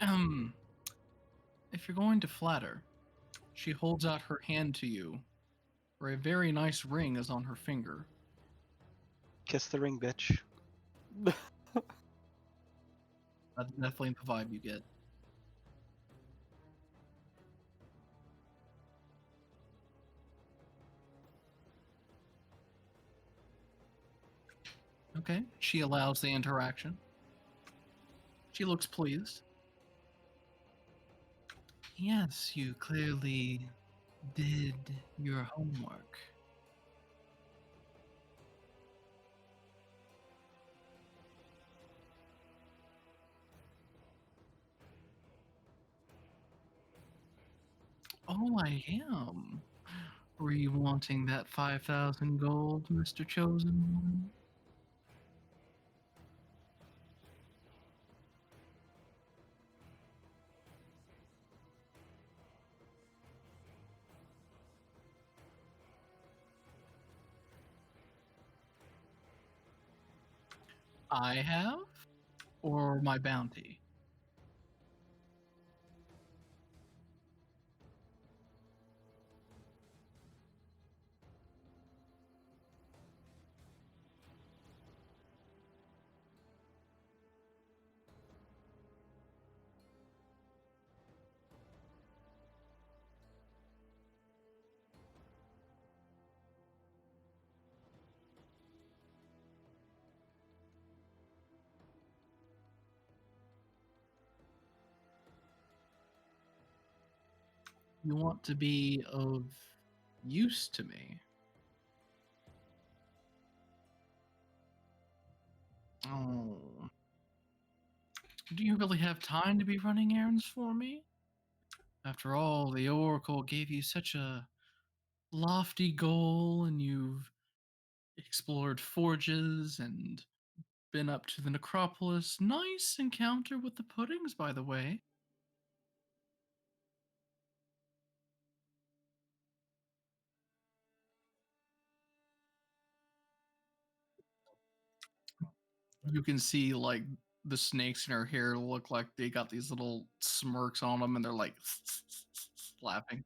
Ahem. If you're going to flatter, she holds out her hand to you, where a very nice ring is on her finger. Kiss the ring, bitch. That's definitely the vibe you get. Okay, she allows the interaction. She looks pleased. Yes, you clearly did your homework. Oh, I am. Were you wanting that 5,000 gold, Mr. Chosen One? I have? Or my bounty? You want to be of use to me? Oh. Do you really have time to be running errands for me? After all, the Oracle gave you such a lofty goal, and you've explored forges and been up to the necropolis. Nice encounter with the puddings, by the way. You can see like the snakes in her hair look like they got these little smirks on them, and they're like laughing.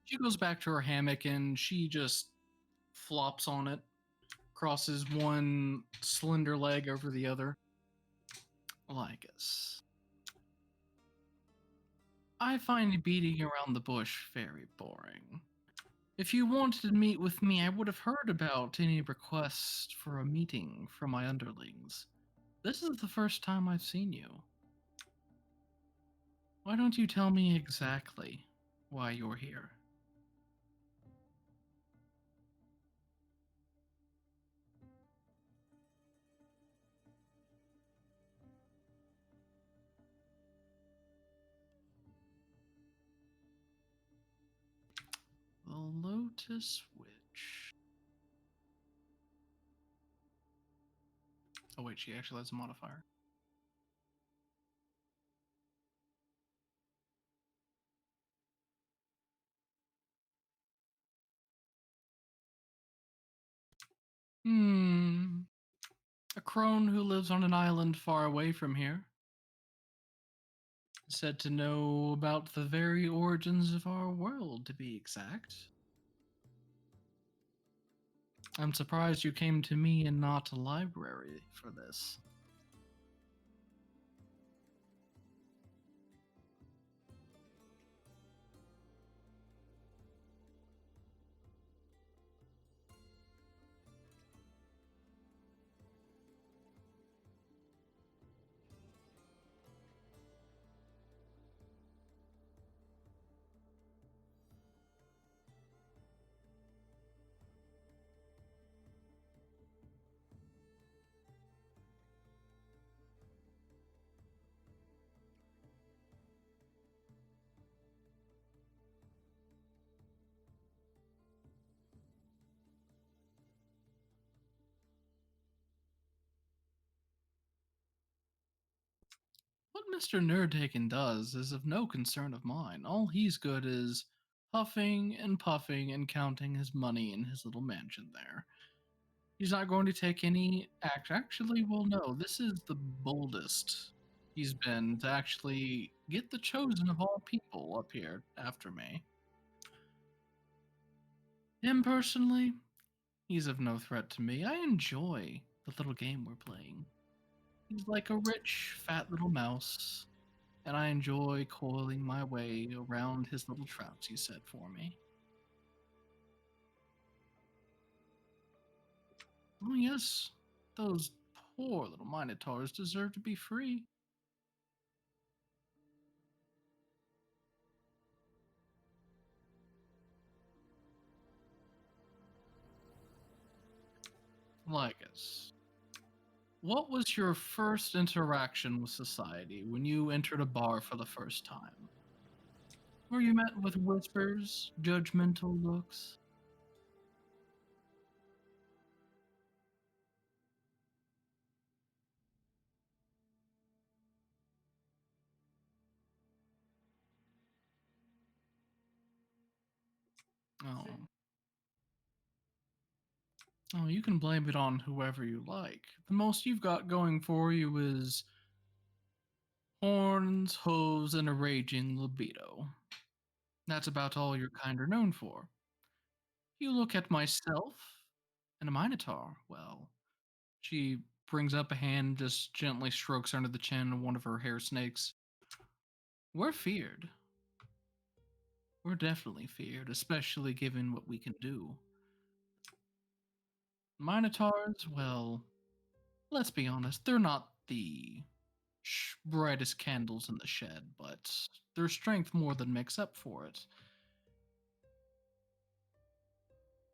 She goes back to her hammock and she just flops on it, crosses one slender leg over the other. Lycus. I find beating around the bush very boring. If you wanted to meet with me, I would have heard about any requests for a meeting from my underlings. This is the first time I've seen you. Why don't you tell me exactly why you're here? The Lotus Witch. Oh wait, she actually has a modifier. Hmm. A crone who lives on an island far away from here. Said to know about the very origins of our world, to be exact. I'm surprised you came to me and not a library for this. What Mr. Nerdhaken does is of no concern of mine. All he's good is puffing and puffing and counting his money in his little mansion there. He's not going to take any act. Actually, well, no, this is the boldest he's been to actually get the chosen of all people up here after me. Him personally, he's of no threat to me. I enjoy the little game we're playing. He's like a rich, fat little mouse, and I enjoy coiling my way around his little traps he set for me. Oh, yes, those poor little Minotaurs deserve to be free. Lycus, what was your first interaction with society when you entered a bar for the first time? Were you met with whispers, judgmental looks? Oh. Oh, you can blame it on whoever you like. The most you've got going for you is horns, hooves, and a raging libido. That's about all you're kind of known for. You look at myself and a Minotaur, well, she brings up a hand, just gently strokes under the chin of one of her hair snakes. We're feared. We're definitely feared, especially given what we can do. Minotaurs, well, let's be honest, they're not the brightest candles in the shed, but their strength more than makes up for it.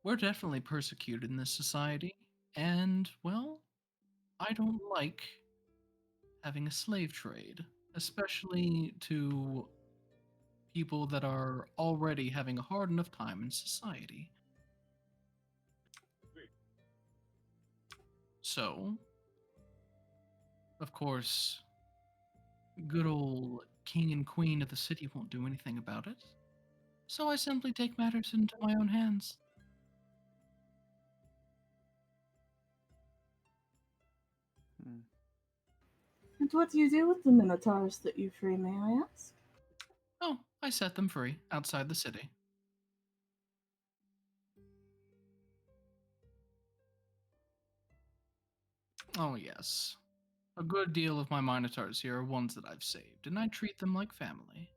We're definitely persecuted in this society, and, well, I don't like having a slave trade, especially to people that are already having a hard enough time in society. So, of course, good old king and queen of the city won't do anything about it. So I simply take matters into my own hands. Hmm. And what do you do with the minotaurs that you free, may I ask? Oh, I set them free outside the city. Oh, yes. A good deal of my Minotaurs here are ones that I've saved, and I treat them like family.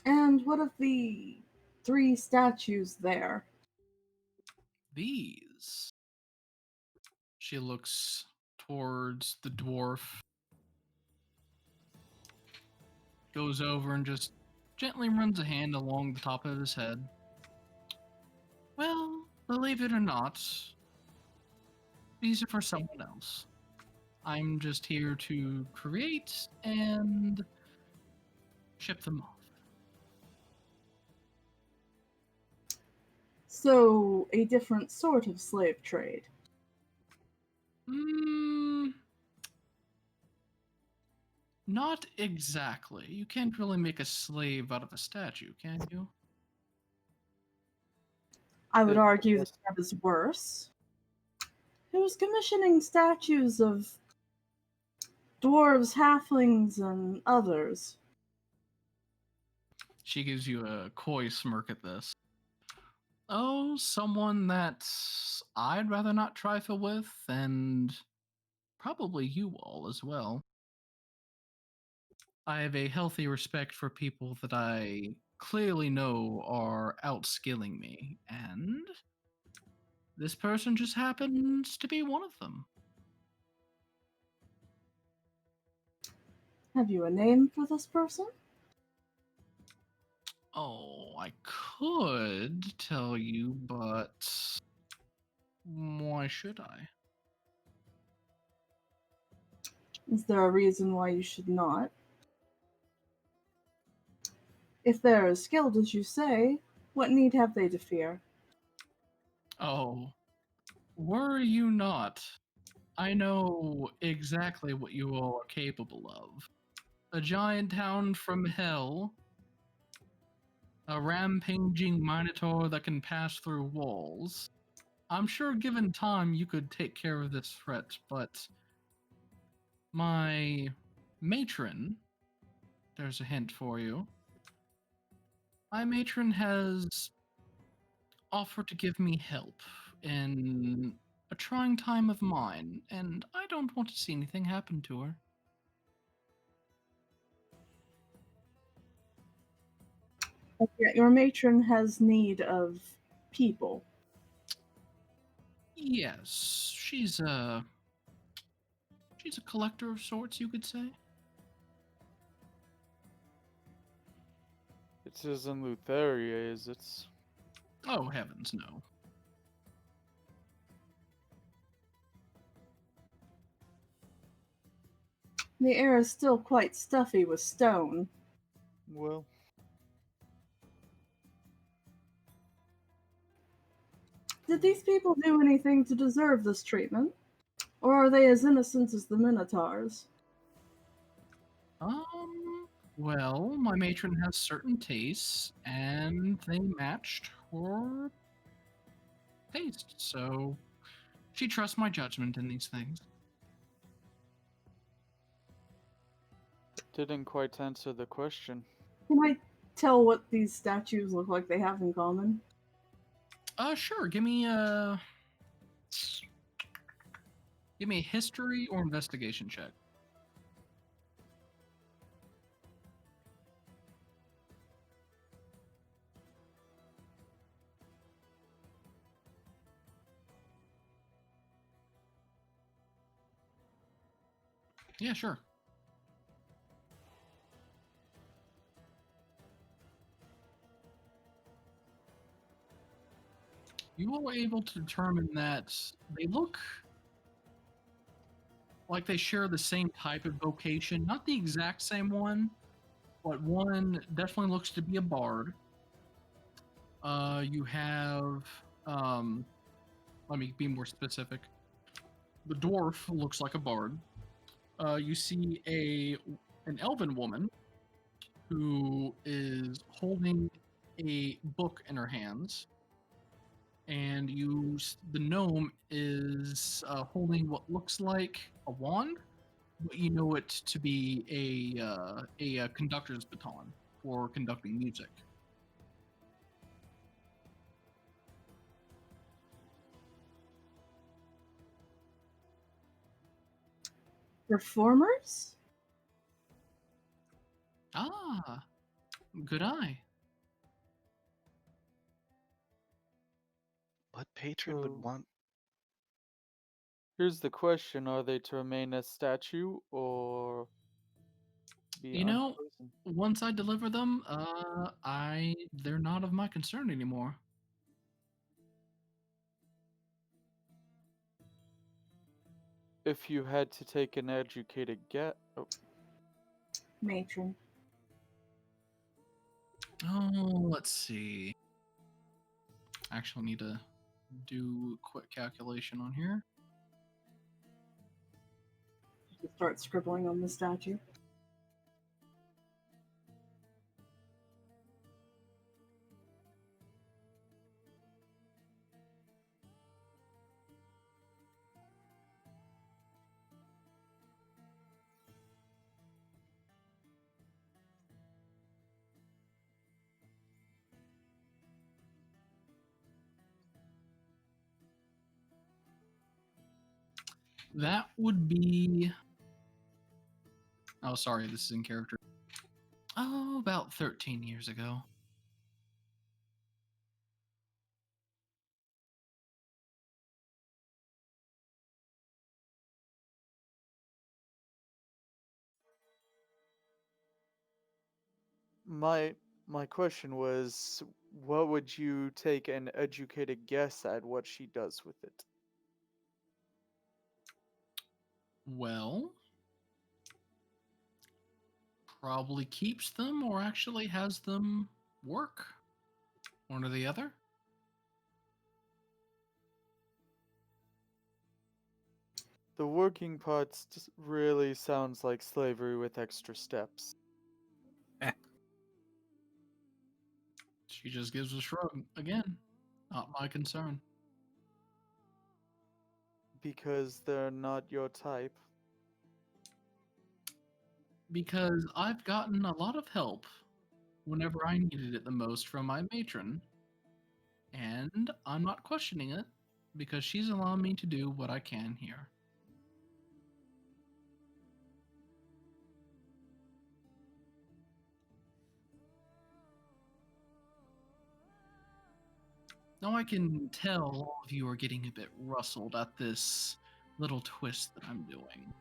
And what of the 3 statues there? These. She looks towards the dwarf, goes over and just gently runs a hand along the top of his head. Well, believe it or not, these are for someone else. I'm just here to create and ship them off. So, a different sort of slave trade. Not exactly. You can't really make a slave out of a statue, can you? I would It- argue that that is worse. Who's commissioning statues of dwarves, halflings, and others? She gives you a coy smirk at this. Oh, someone that I'd rather not trifle with, and probably you all as well. I have a healthy respect for people that I clearly know are outskilling me, and this person just happens to be one of them. Have you a name for this person? Oh, I could tell you, but why should I? Is there a reason why you should not? If they're as skilled as you say, what need have they to fear? Oh, worry you not. I know exactly what you all are capable of. A giant hound from hell, a rampaging minotaur that can pass through walls. I'm sure given time you could take care of this threat, but my matron, there's a hint for you. My matron has offered to give me help in a trying time of mine, and I don't want to see anything happen to her. Yet your matron has need of people. Yes, she's a collector of sorts, you could say. It isn't Lutheria, is it? Oh heavens, no. The air is still quite stuffy with stone. Well, Did these people do anything to deserve this treatment? Or are they as innocent as the Minotaurs? Well, my matron has certain tastes, and they matched her taste, so she trusts my judgment in these things. didn't quite answer the question. Can I tell what these statues look like they have in common? Sure, give me a history or investigation check. Yeah, sure. You were able to determine that they look like they share the same type of vocation, not the exact same one, but one definitely looks to be a bard. You have, let me be more specific. The dwarf looks like a bard. You see an elven woman who is holding a book in her hands, and the gnome is holding what looks like a wand, but you know it to be a conductor's baton for conducting music. Performers? Ah, good eye. What patron would So- want? Here's the question: are they to remain a statue or be You know, unfrozen? once I deliver them, they're not of my concern anymore. If you had to take an educated guess, Matron. Oh, let's see. Actually, need to do a quick calculation on here. Just start scribbling on the statue. That would be. Oh, sorry, this is in character. Oh, about 13 years ago. My question was, what would you take an educated guess at what she does with it? Well, probably keeps them or actually has them work. One or the other. The working part really sounds like slavery with extra steps. She just gives a shrug. Again, not my concern. Because they're not your type. Because I've gotten a lot of help whenever I needed it the most from my matron. And I'm not questioning it because she's allowing me to do what I can here. Now I can tell all of you are getting a bit rustled at this little twist that I'm doing.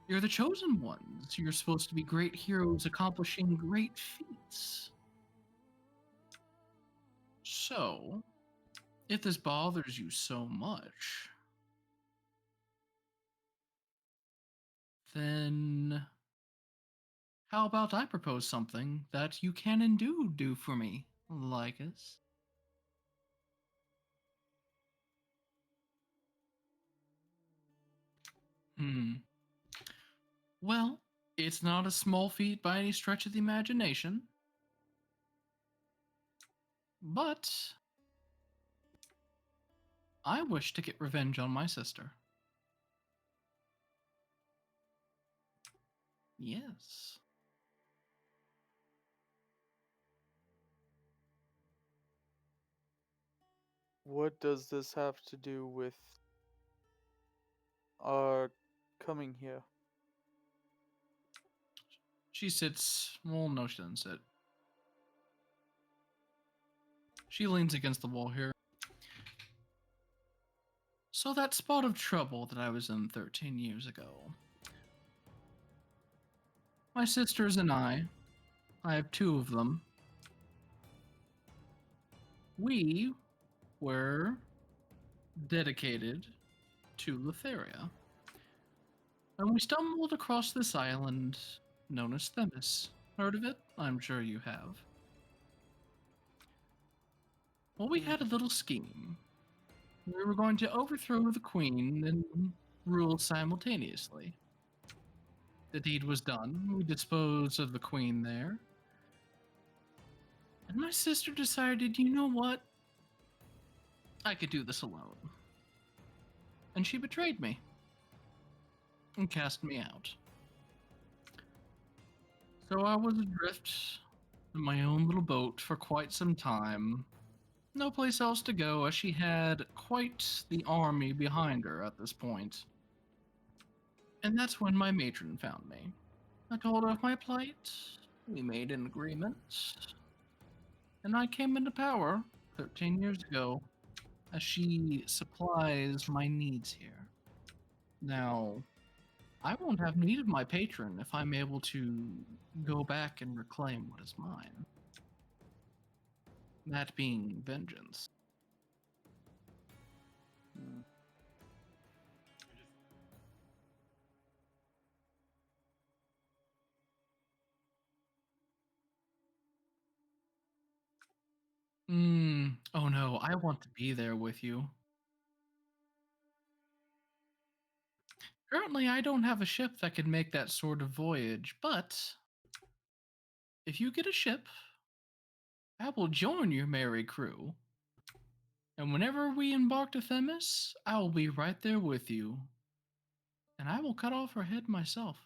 You're the chosen ones. You're supposed to be great heroes accomplishing great feats. So, if this bothers you so much, then how about I propose something that you can and do for me, Lycus? Well, it's not a small feat by any stretch of the imagination, but I wish to get revenge on my sister. Yes. What does this have to do with our coming here? She sits. Well, no, she doesn't sit. She leans against the wall here. So that spot of trouble that I was in 13 years ago. My sisters and I have two of them. We were dedicated to Letheria. And we stumbled across this island known as Themis. Heard of it? I'm sure you have. Well, we had a little scheme. We were going to overthrow the queen and rule simultaneously. The deed was done. We disposed of the queen there. And my sister decided, you know what? I could do this alone. And she betrayed me. And cast me out. So I was adrift in my own little boat for quite some time. No place else to go, as she had quite the army behind her at this point. And that's when my matron found me. I told her of my plight. We made an agreement. And I came into power 13 years ago, as she supplies my needs here. Now, I won't have need of my patron if I'm able to go back and reclaim what is mine. That being vengeance. Hmm. Oh no, I want to be there with you. Currently, I don't have a ship that could make that sort of voyage, but if you get a ship, I will join your merry crew. And whenever we embark to Themis, I will be right there with you. And I will cut off her head myself.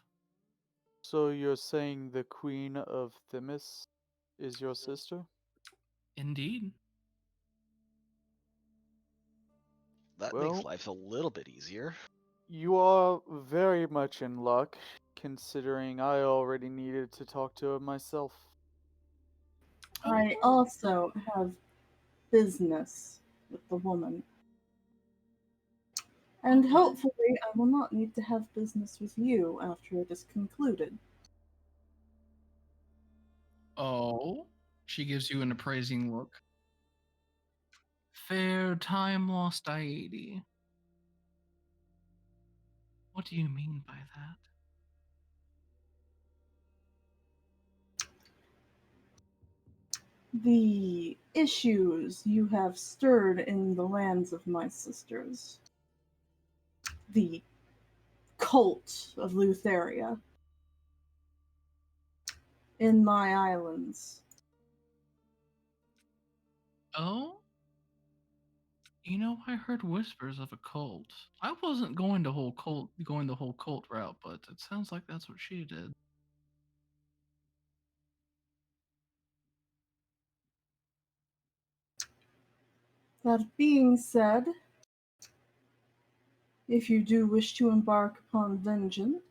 So you're saying the Queen of Themis is your sister? Indeed. That Well- makes life a little bit easier. You are very much in luck, considering I already needed to talk to her myself. I also have business with the woman. And hopefully, I will not need to have business with you after it is concluded. Oh, she gives you an appraising look. Fair time lost, I-80. What do you mean by that? The issues you have stirred in the lands of my sisters. The cult of Lutheria. In my islands. Oh? You know, I heard whispers of a cult. I wasn't going the whole cult route, but it sounds like that's what she did. That being said, if you do wish to embark upon vengeance,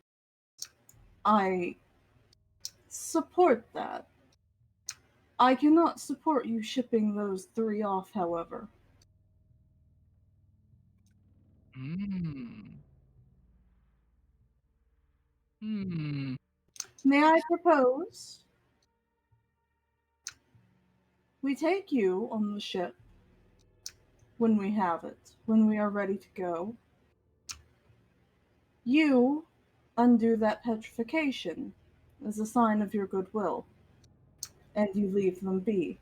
I support that. I cannot support you shipping those 3 off, however. Hmm. Hmm. May I propose we take you on the ship when we have it, when we are ready to go. You undo that petrification as a sign of your goodwill, and you leave them be.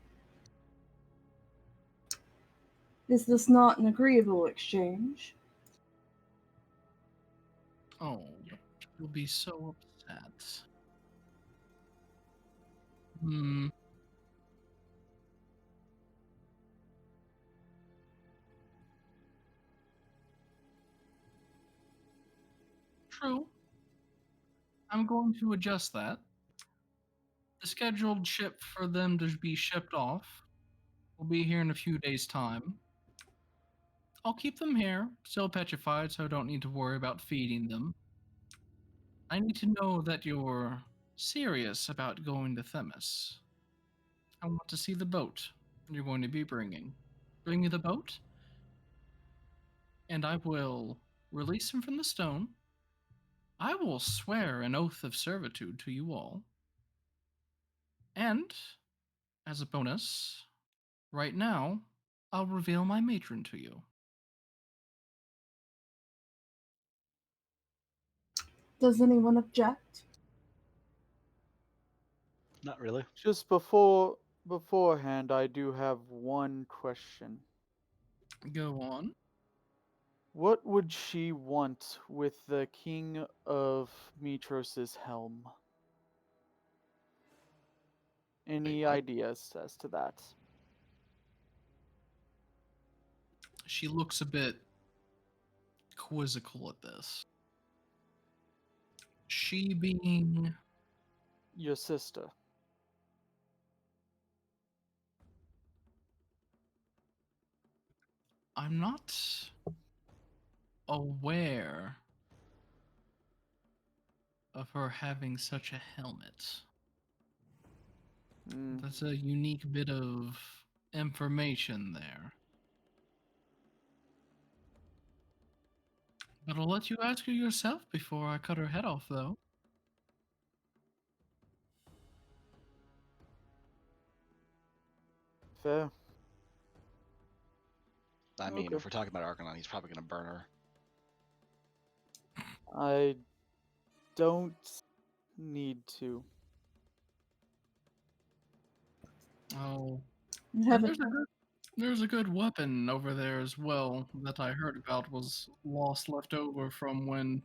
Is this not an agreeable exchange? Oh, you'll be so upset. Hmm. True. I'm going to adjust that. The scheduled ship for them to be shipped off will be here in a few days' time. I'll keep them here, still petrified, so I don't need to worry about feeding them. I need to know that you're serious about going to Themis. I want to see the boat you're going to be bringing. Bring me the boat, and I will release him from the stone. I will swear an oath of servitude to you all. And, as a bonus, right now, I'll reveal my matron to you. Does anyone object? Not really. Just beforehand, I do have one question. Go on. What would she want with the King of Mytros' helm? Any what? ideas as to that? She looks a bit quizzical at this. She being Your sister. I'm not aware of her having such a helmet. Mm, That's a unique bit of information there. But I'll let you ask her yourself before I cut her head off, though. fair. I mean, Okay. if we're talking about Arcanon, he's probably going to burn her. I don't need to. Oh, You and have there's a good weapon over there as well that I heard about was lost left over from when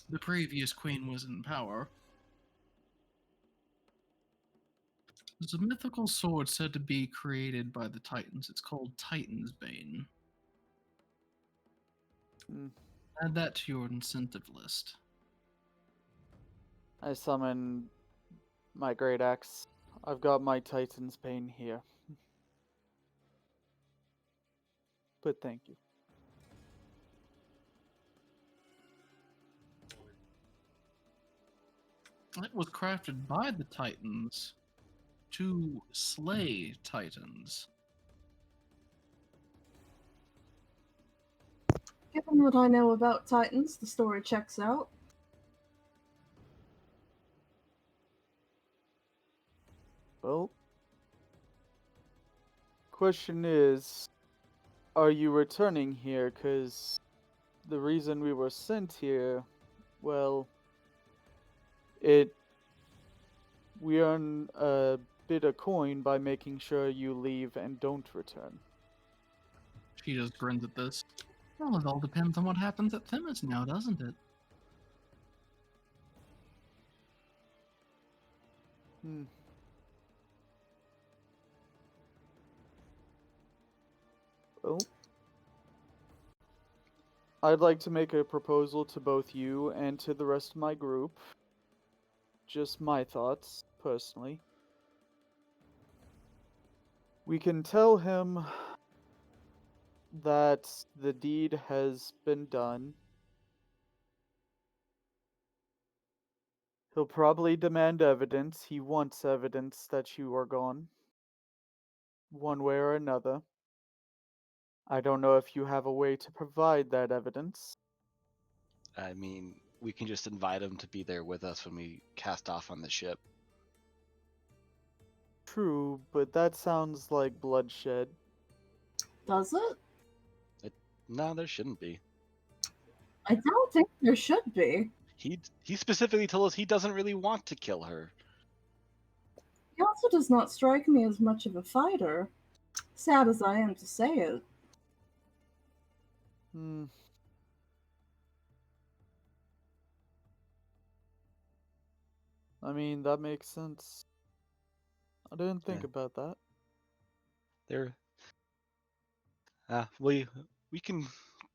the previous queen was in power. There's a mythical sword said to be created by the Titans. It's called Titan's Bane. Mm. Add that to your incentive list. I summon my great axe. I've got my Titan's Bane here. But thank you. It was crafted by the Titans to slay Titans. Given what I know about Titans, the story checks out. Well, question is, are you returning here? Because the reason we were sent here, well, we earn a bit of coin by making sure you leave and don't return. She just grins at this. Well, it all depends on what happens at Themis now, doesn't it? Hmm. Well, I'd like to make a proposal to both you and to the rest of my group. Just my thoughts, personally. We can tell him that the deed has been done. He'll probably demand evidence. He wants evidence that you are gone. One way or another. I don't know if you have a way to provide that evidence. I mean, we can just invite him to be there with us when we cast off on the ship. True, but that sounds like bloodshed. Does it? No, there shouldn't be. I don't think there should be. He specifically told us he doesn't really want to kill her. He also does not strike me as much of a fighter, sad as I am to say it. Hmm. I mean, that makes sense. I didn't think Yeah. about that. There. We can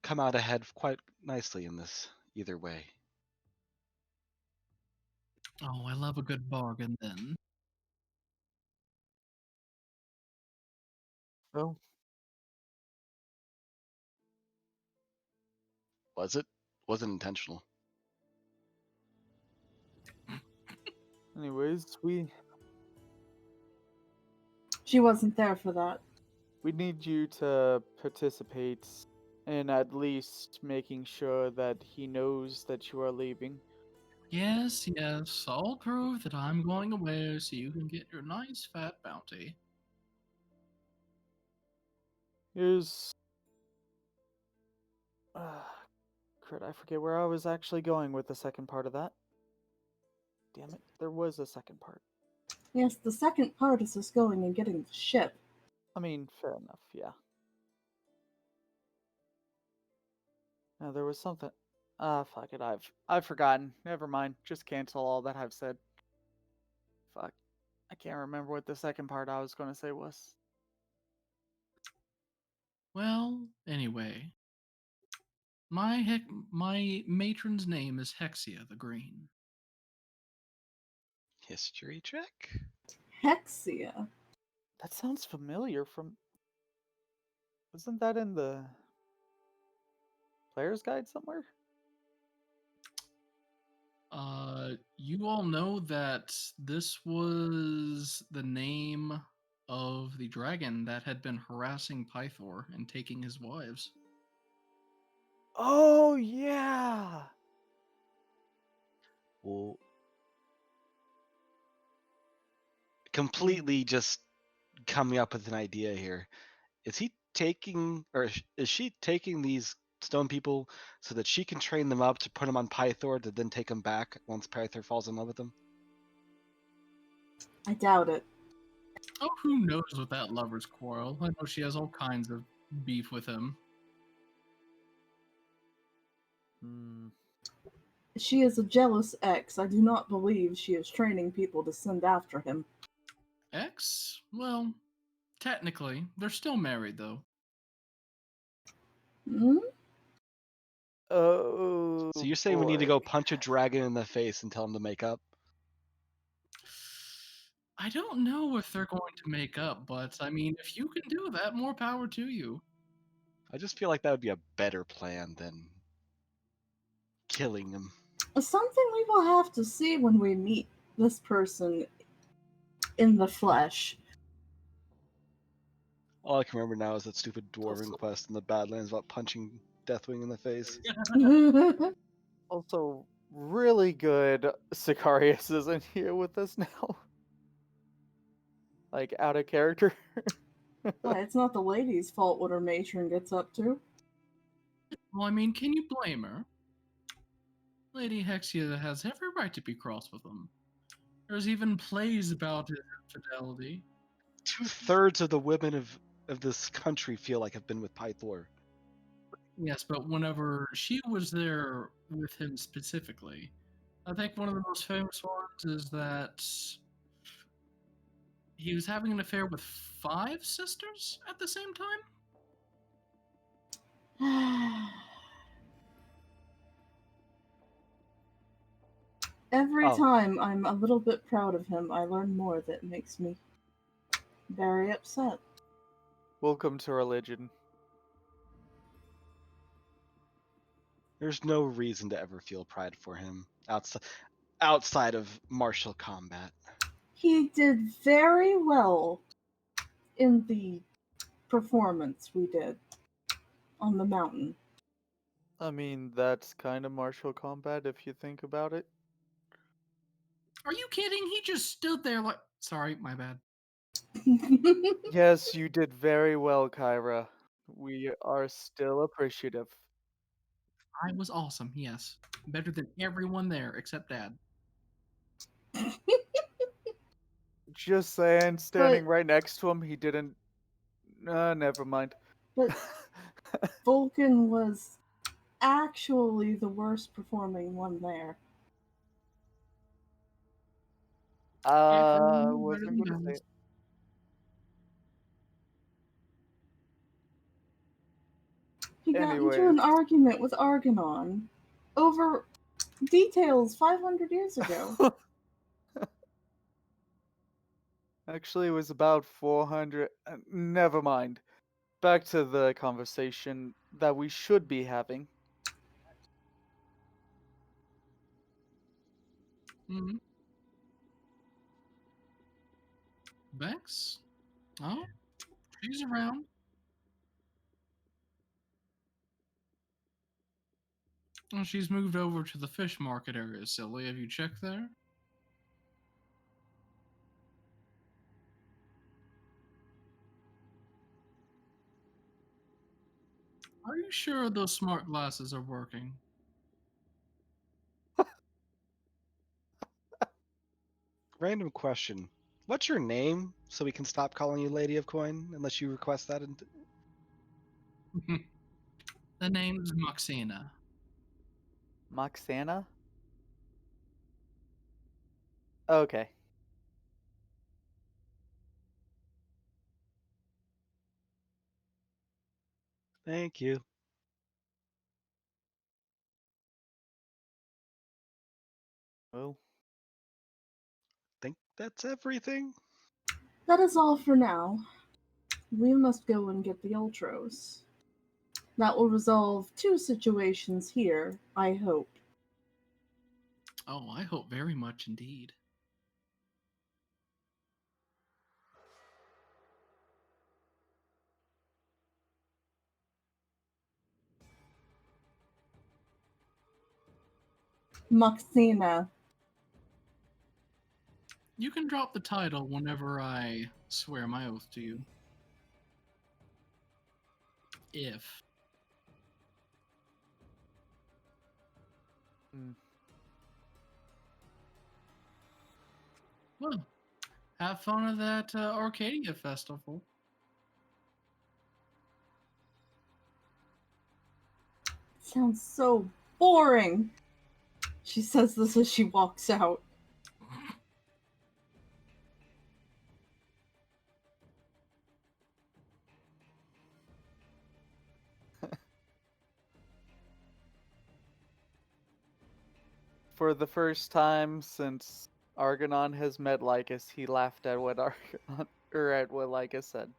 come out ahead quite nicely in this either way. Oh, I love a good bargain then. Well, Was it? Wasn't intentional. anyways, She wasn't there for that. we need you to participate in at least making sure that he knows that you are leaving. Yes, yes, I'll prove that I'm going away so you can get your nice fat bounty. Here's crud, I forget where I was actually going with the second part of that. Damn it, there was a second part. Yes, the second part is us going and getting the ship. I mean, fair enough, yeah. No, there was something. Fuck it, I've forgotten. Never mind. Just cancel all that I've said. Fuck. I can't remember what the second part I was gonna say was. Well, anyway, my matron's name is Hexia the Green. History check? Hexia. That sounds familiar from. Wasn't that in the player's guide somewhere? You all know that this was the name of the dragon that had been harassing Pythor and taking his wives. Oh yeah. Well, completely just coming up with an idea here. Is he taking, or is she taking these stone people so that she can train them up to put them on Pythor to then take them back once Pythor falls in love with them? I doubt it. Oh, who knows with that lover's quarrel? I know she has all kinds of beef with him. Hmm. She is a jealous ex. I do not believe she is training people to send after him. Ex? Well, technically, they're still married though. Hmm? Oh. So you're saying we need to go punch a dragon in the face and tell him to make up? I don't know if they're going to make up, but I mean, if you can do that, more power to you. I just feel like that would be a better plan than killing him. Something we will have to see when we meet this person in the flesh. All I can remember now is that stupid dwarven Also- quest in the Badlands about punching Deathwing in the face. Also, really good Sicarius isn't here with us now. Like, out of character. Why, it's not the lady's fault what her matron gets up to. Well, I mean, can you blame her? Lady Hexia has every right to be cross with him. There's even plays about his infidelity. 2/3 of the women of this country feel like have been with Pythor. Yes, but whenever she was there with him specifically, I think one of the most famous ones is that he was having an affair with 5 sisters at the same time? Every Oh. time I'm a little bit proud of him, I learn more that makes me very upset. Welcome to religion. There's no reason to ever feel pride for him outside of martial combat. He did very well in the performance we did on the mountain. I mean, that's kind of martial combat if you think about it. Are you kidding? He just stood there like. Sorry, my bad. Yes, you did very well, Kyra. We are still appreciative. I was awesome, yes. Better than everyone there except Dad. Just saying, standing But- right next to him, he didn't. Never mind. But Vulcan was actually the worst performing one there. Everyone Wasn't better gonna than say Dad. it. He got into Anyways. an argument with Argonon over details 500 years ago. Actually, it was about 400. Never mind. Back to the conversation that we should be having. Mm-hmm. Vex? Oh, she's around. Oh, she's moved over to the fish market area, silly. Have you checked there? Are you sure those smart glasses are working? Random question. What's your name so we can stop calling you Lady of Coin unless you request that? The name's Moxina. Moxana? Okay. Thank you. Well, Think that's everything. That is all for now. We must go and get the Ultros. That will resolve 2 situations here, I hope. Oh, I hope very much indeed. Moxina. You can drop the title whenever I swear my oath to you. If. Hmm. Well, have fun at that Arcadia Festival. Sounds so boring. She says this as she walks out. For the first time since Argonon has met Lycus, he laughed at what Argonon or at what Lycus said.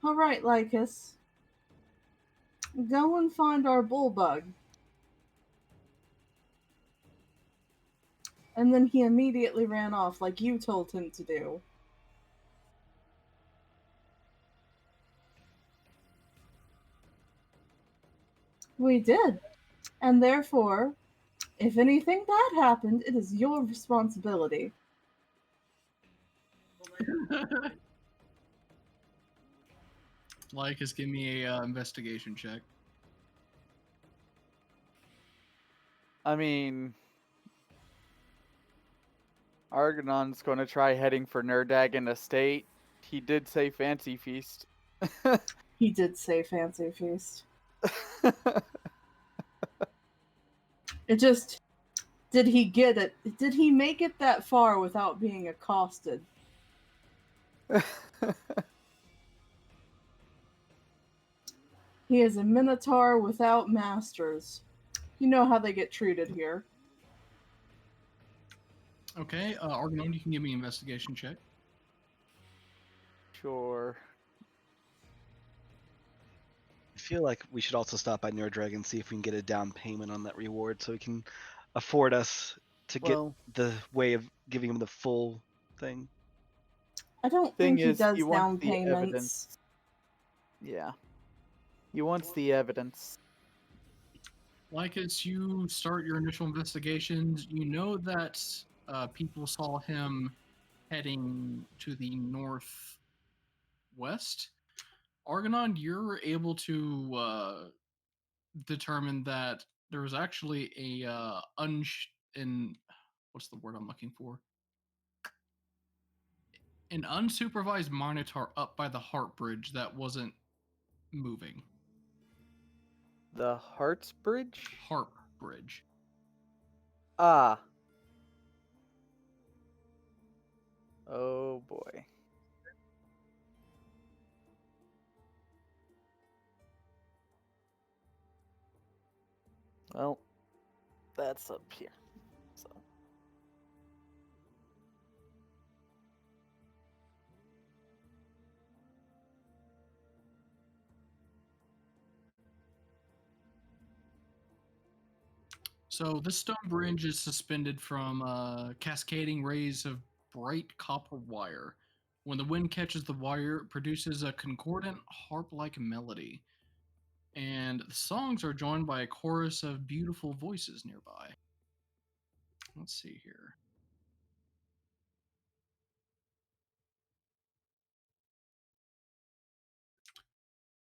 Alright, Lycus. Go and find our bullbug. And then he immediately ran off like you told him to do. We did. And therefore, if anything bad happened, it is your responsibility. Lycus, give me a investigation check. I mean, Argonon's going to try heading for Nerdagon Estate. He did say Fancy Feast. He did say Fancy Feast. It just... Did he get it? Did he make it that far without being accosted? He is a minotaur without masters. You know how they get treated here. Okay, Argonon, you can give me an investigation check. Sure. I feel like we should also stop by Nerdragon and see if we can get a down payment on that reward so he can afford us to get Well, the way of giving him the full thing. I don't thing think he is, does he wants down the payments. evidence. Yeah. He wants the evidence. Lycus, you start your initial investigations. You know that people saw him heading to the northwest. Argonon, you're able to determine that there was actually a what's the word I'm looking for? An unsupervised monitor up by the Heart Bridge that wasn't moving. The Hearts Bridge? Heart Bridge. Ah. Oh boy. Well, that's up here. So. So this stone bridge is suspended from cascading rays of bright copper wire. When the wind catches the wire, it produces a concordant harp-like melody. And the songs are joined by a chorus of beautiful voices nearby. Let's see here.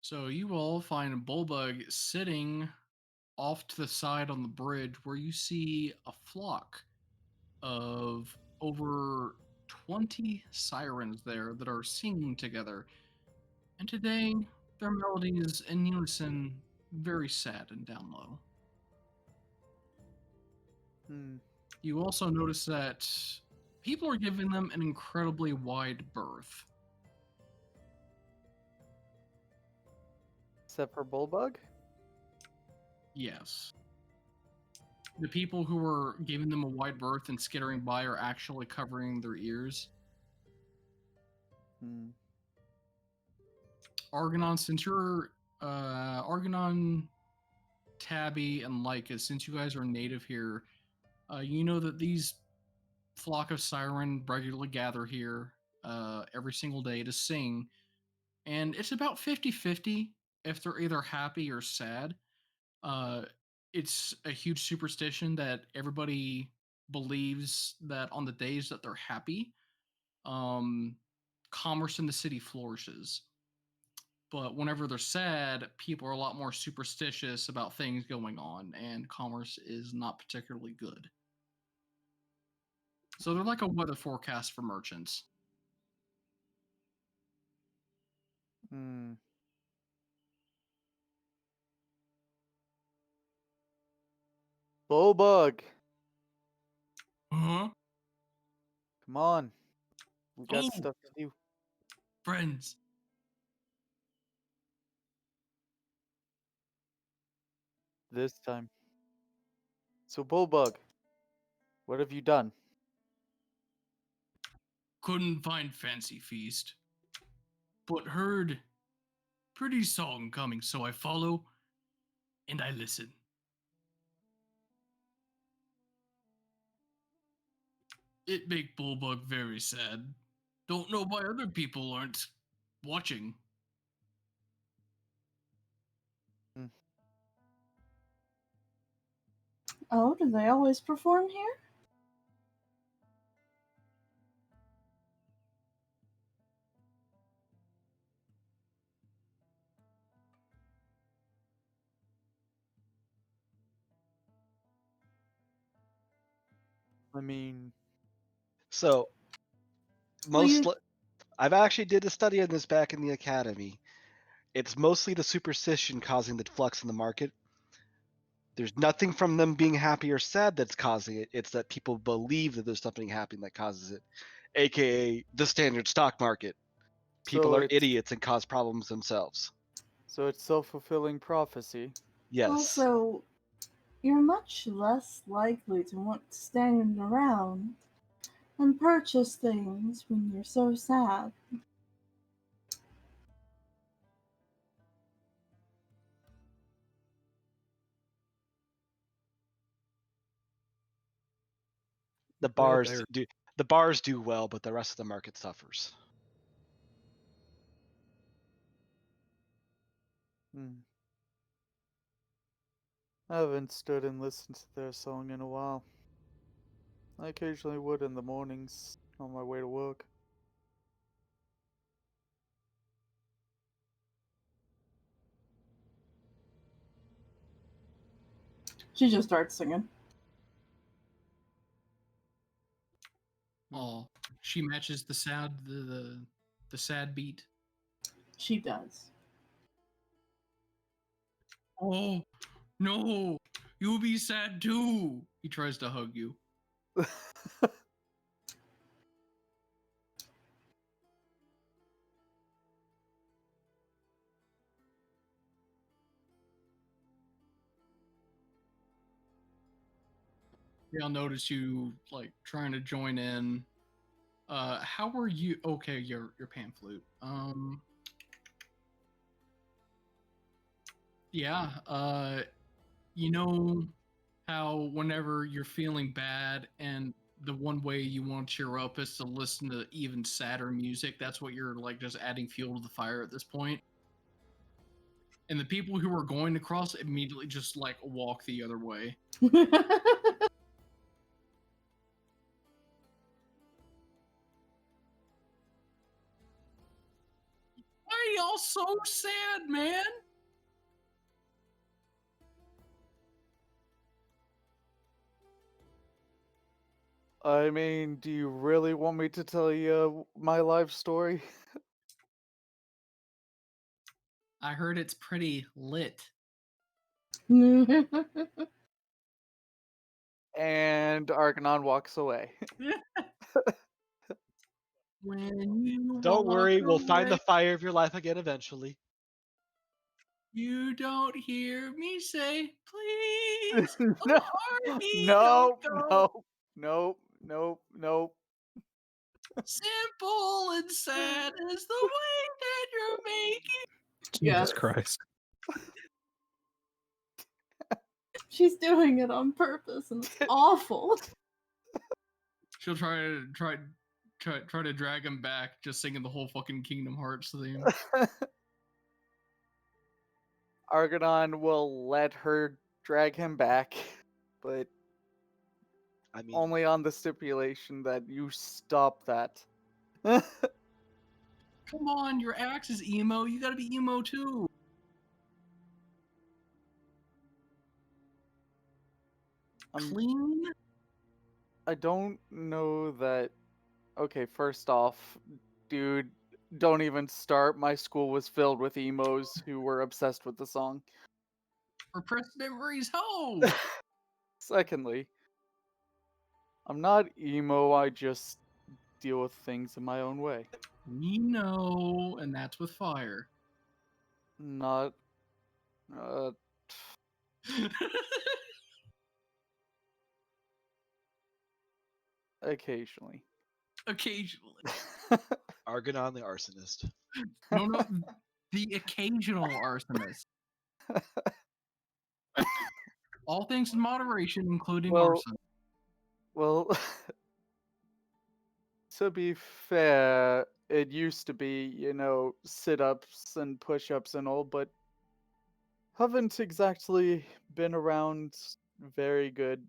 So you all find a bullbug sitting off to the side on the bridge where you see a flock of over 20 sirens there that are singing together. And today, their melody is in unison, very sad and down low. You also notice that people are giving them an incredibly wide berth. Except for Bullbug? Yes. The people who are giving them a wide berth and skittering by are actually covering their ears. Argonon, since you're Argonon, Tabby, and Lycus, since you guys are native here, you know that these flock of siren regularly gather here every single day to sing, and it's about 50-50 if they're either happy or sad. It's a huge superstition that everybody believes that on the days that they're happy, commerce in the city flourishes. But whenever they're sad, people are a lot more superstitious about things going on, and commerce is not particularly good. So they're like a weather forecast for merchants. Bullbug! Huh? Come on. We got Oh. stuff to do. Friends. This time. So, Bullbug, what have you done? Couldn't find Fancy Feast, but heard pretty song coming, so I follow and I listen. It make Bullbug very sad. Don't know why other people aren't watching. Oh, do they always perform here? I mean, So Well, you- I've actually did a study on this back in the academy. It's mostly the superstition causing the flux in the market. There's nothing from them being happy or sad that's causing it. It's that people believe that there's something happening that causes it, aka the standard stock market. People so are it's idiots and cause problems themselves. so it's self-fulfilling prophecy. Yes. Also, you're much less likely to want to stand around and purchase things when you're so sad. The Well, bars there. do well, but the rest of the market suffers. Hmm. I haven't stood and listened to their song in a while. I occasionally would in the mornings on my way to work. She just starts singing. Oh, she matches the sad beat. She does. Oh no, you'll be sad too. He tries to hug you. They'll notice you like trying to join in. How are you? Okay, your pan flute. Yeah. You know how whenever you're feeling bad and the one way you want to cheer up is to listen to even sadder music. That's what you're like, just adding fuel to the fire at this point. And the people who are going to cross immediately just like walk the other way. Why are y'all so sad, man? I mean, do you really want me to tell you my life story? I heard it's pretty lit. And Argonon walks away. When you Don't walk worry, we'll find the away, fire of your life again eventually. you don't hear me say, please, No, oh, Arnie, no, don't go. no, no, no, no. Simple and sad is the way that you're making. Jesus Yes. Christ. She's doing it on purpose and it's awful. She'll try to drag him back, just singing the whole fucking Kingdom Hearts theme. Argonon will let her drag him back, but I mean, only on the stipulation that you stop that. Come on, your axe is emo. You gotta be emo too. Clean? I don't know that. Okay, first off, dude, don't even start. My school was filled with emos who were obsessed with the song. Repressed memories, ho! Secondly, I'm not emo, I just deal with things in my own way. We know, and that's with fire. Not. Occasionally. Occasionally. Argonon the arsonist. No, The occasional arsonist. All things in moderation, including Well- arson. Well, to be fair, it used to be, sit-ups and push-ups and all, but haven't exactly been around very good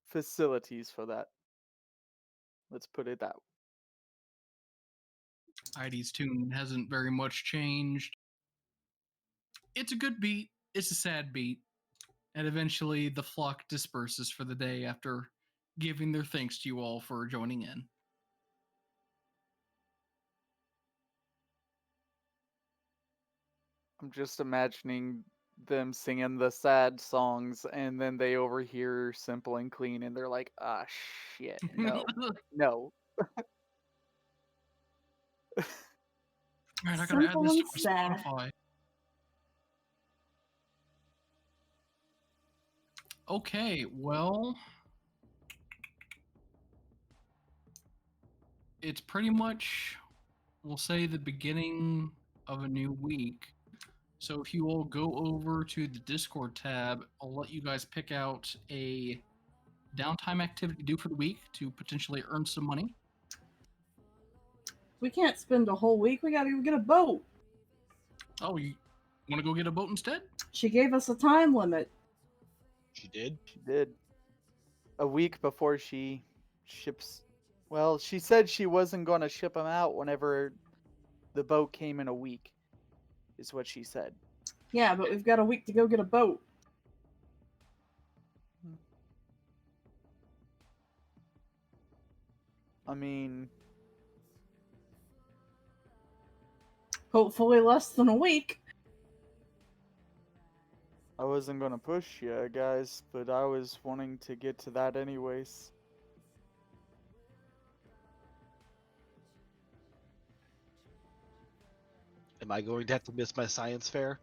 facilities for that. Let's put it that way. Heidi's tune hasn't very much changed. It's a good beat. It's a sad beat. And eventually the flock disperses for the day after giving their thanks to you all for joining in. I'm just imagining them singing the sad songs and then they overhear Simple and Clean and they're like, ah, shit, no, no. Alright, I gotta add Simple this and to my sad. Spotify. Okay, well, it's pretty much, we'll say, the beginning of a new week. So if you all go over to the Discord tab, I'll let you guys pick out a downtime activity to do for the week to potentially earn some money. We can't spend a whole week. We gotta go get a boat. Oh, you want to go get a boat instead? She gave us a time limit. She did. She did. A week before she ships. Well, she said she wasn't going to ship them out whenever the boat came in a week, is what she said. Yeah, but we've got a week to go get a boat. I mean, Hopefully less than a week. I wasn't going to push you guys, but I was wanting to get to that anyways. Am I going to have to miss my science fair?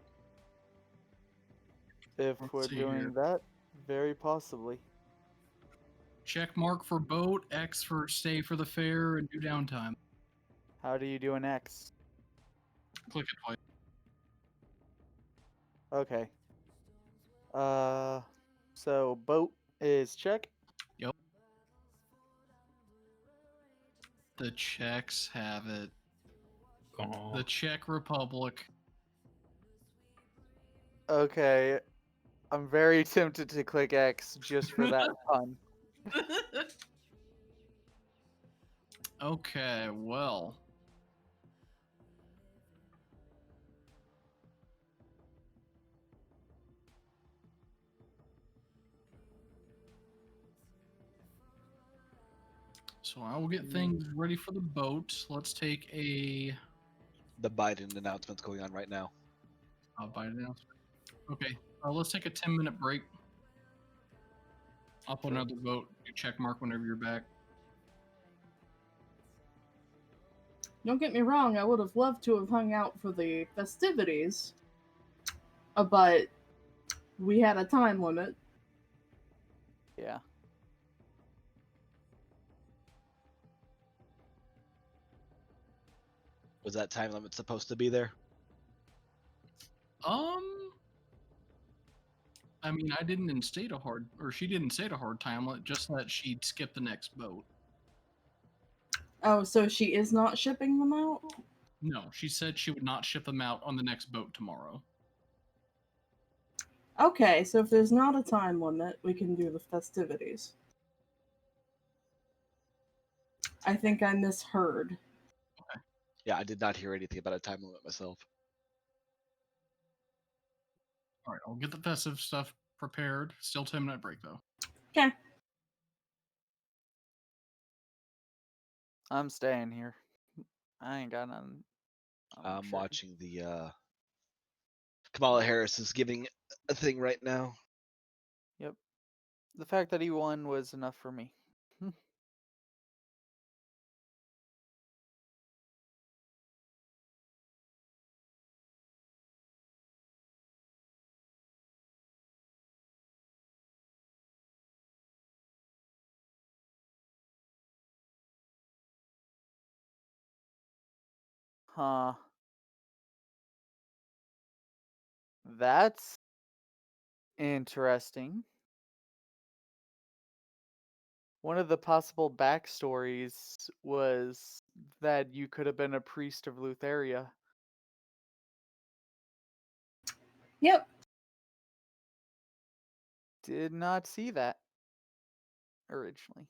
If Let's we're see doing here. that, very possibly. Check mark for boat, X for stay for the fair, and do downtime. How do you do an X? Click it twice. Okay. So boat is check. Yep. The Czechs have it. Aw. The Czech Republic. Okay. I'm very tempted to click X just for that fun. Okay, well. So I will get things ready for the boat. Let's take a The Biden announcement's going on right now. bite announcement. Okay, let's take a 10-minute break. I'll put Sure. another vote. You check mark whenever you're back. Don't get me wrong, I would have loved to have hung out for the festivities. But we had a time limit. Yeah. Was that time limit supposed to be there? I mean, I didn't instate a hard, or she didn't state a hard time limit, just that she'd skip the next boat. Oh, so she is not shipping them out? No, she said she would not ship them out on the next boat tomorrow. Okay, so if there's not a time limit, we can do the festivities. I think I misheard. Yeah, I did not hear anything about a time limit myself. All right, I'll get the festive stuff prepared. Still 10-minute break though. Okay. I'm staying here. I ain't got nothing. I'm sure. watching the Kamala Harris is giving a thing right now. Yep. The fact that he won was enough for me. Huh. That's interesting. One of the possible backstories was that you could have been a priest of Lutheria. Yep. Did not see that originally.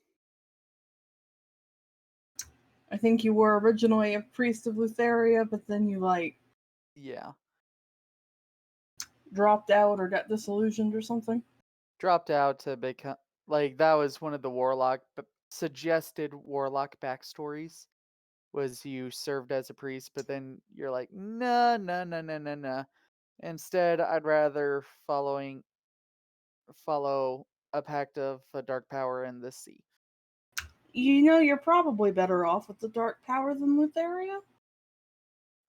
I think you were originally a priest of Lutheria, but then you, like, Yeah. dropped out or got disillusioned or something. Dropped out to become like that was one of the suggested warlock backstories was you served as a priest, but then you're like, nah, nah, nah, nah, nah, nah. Instead, I'd rather follow a pact of a dark power in the sea. You know, you're probably better off with the dark power than Lutheria.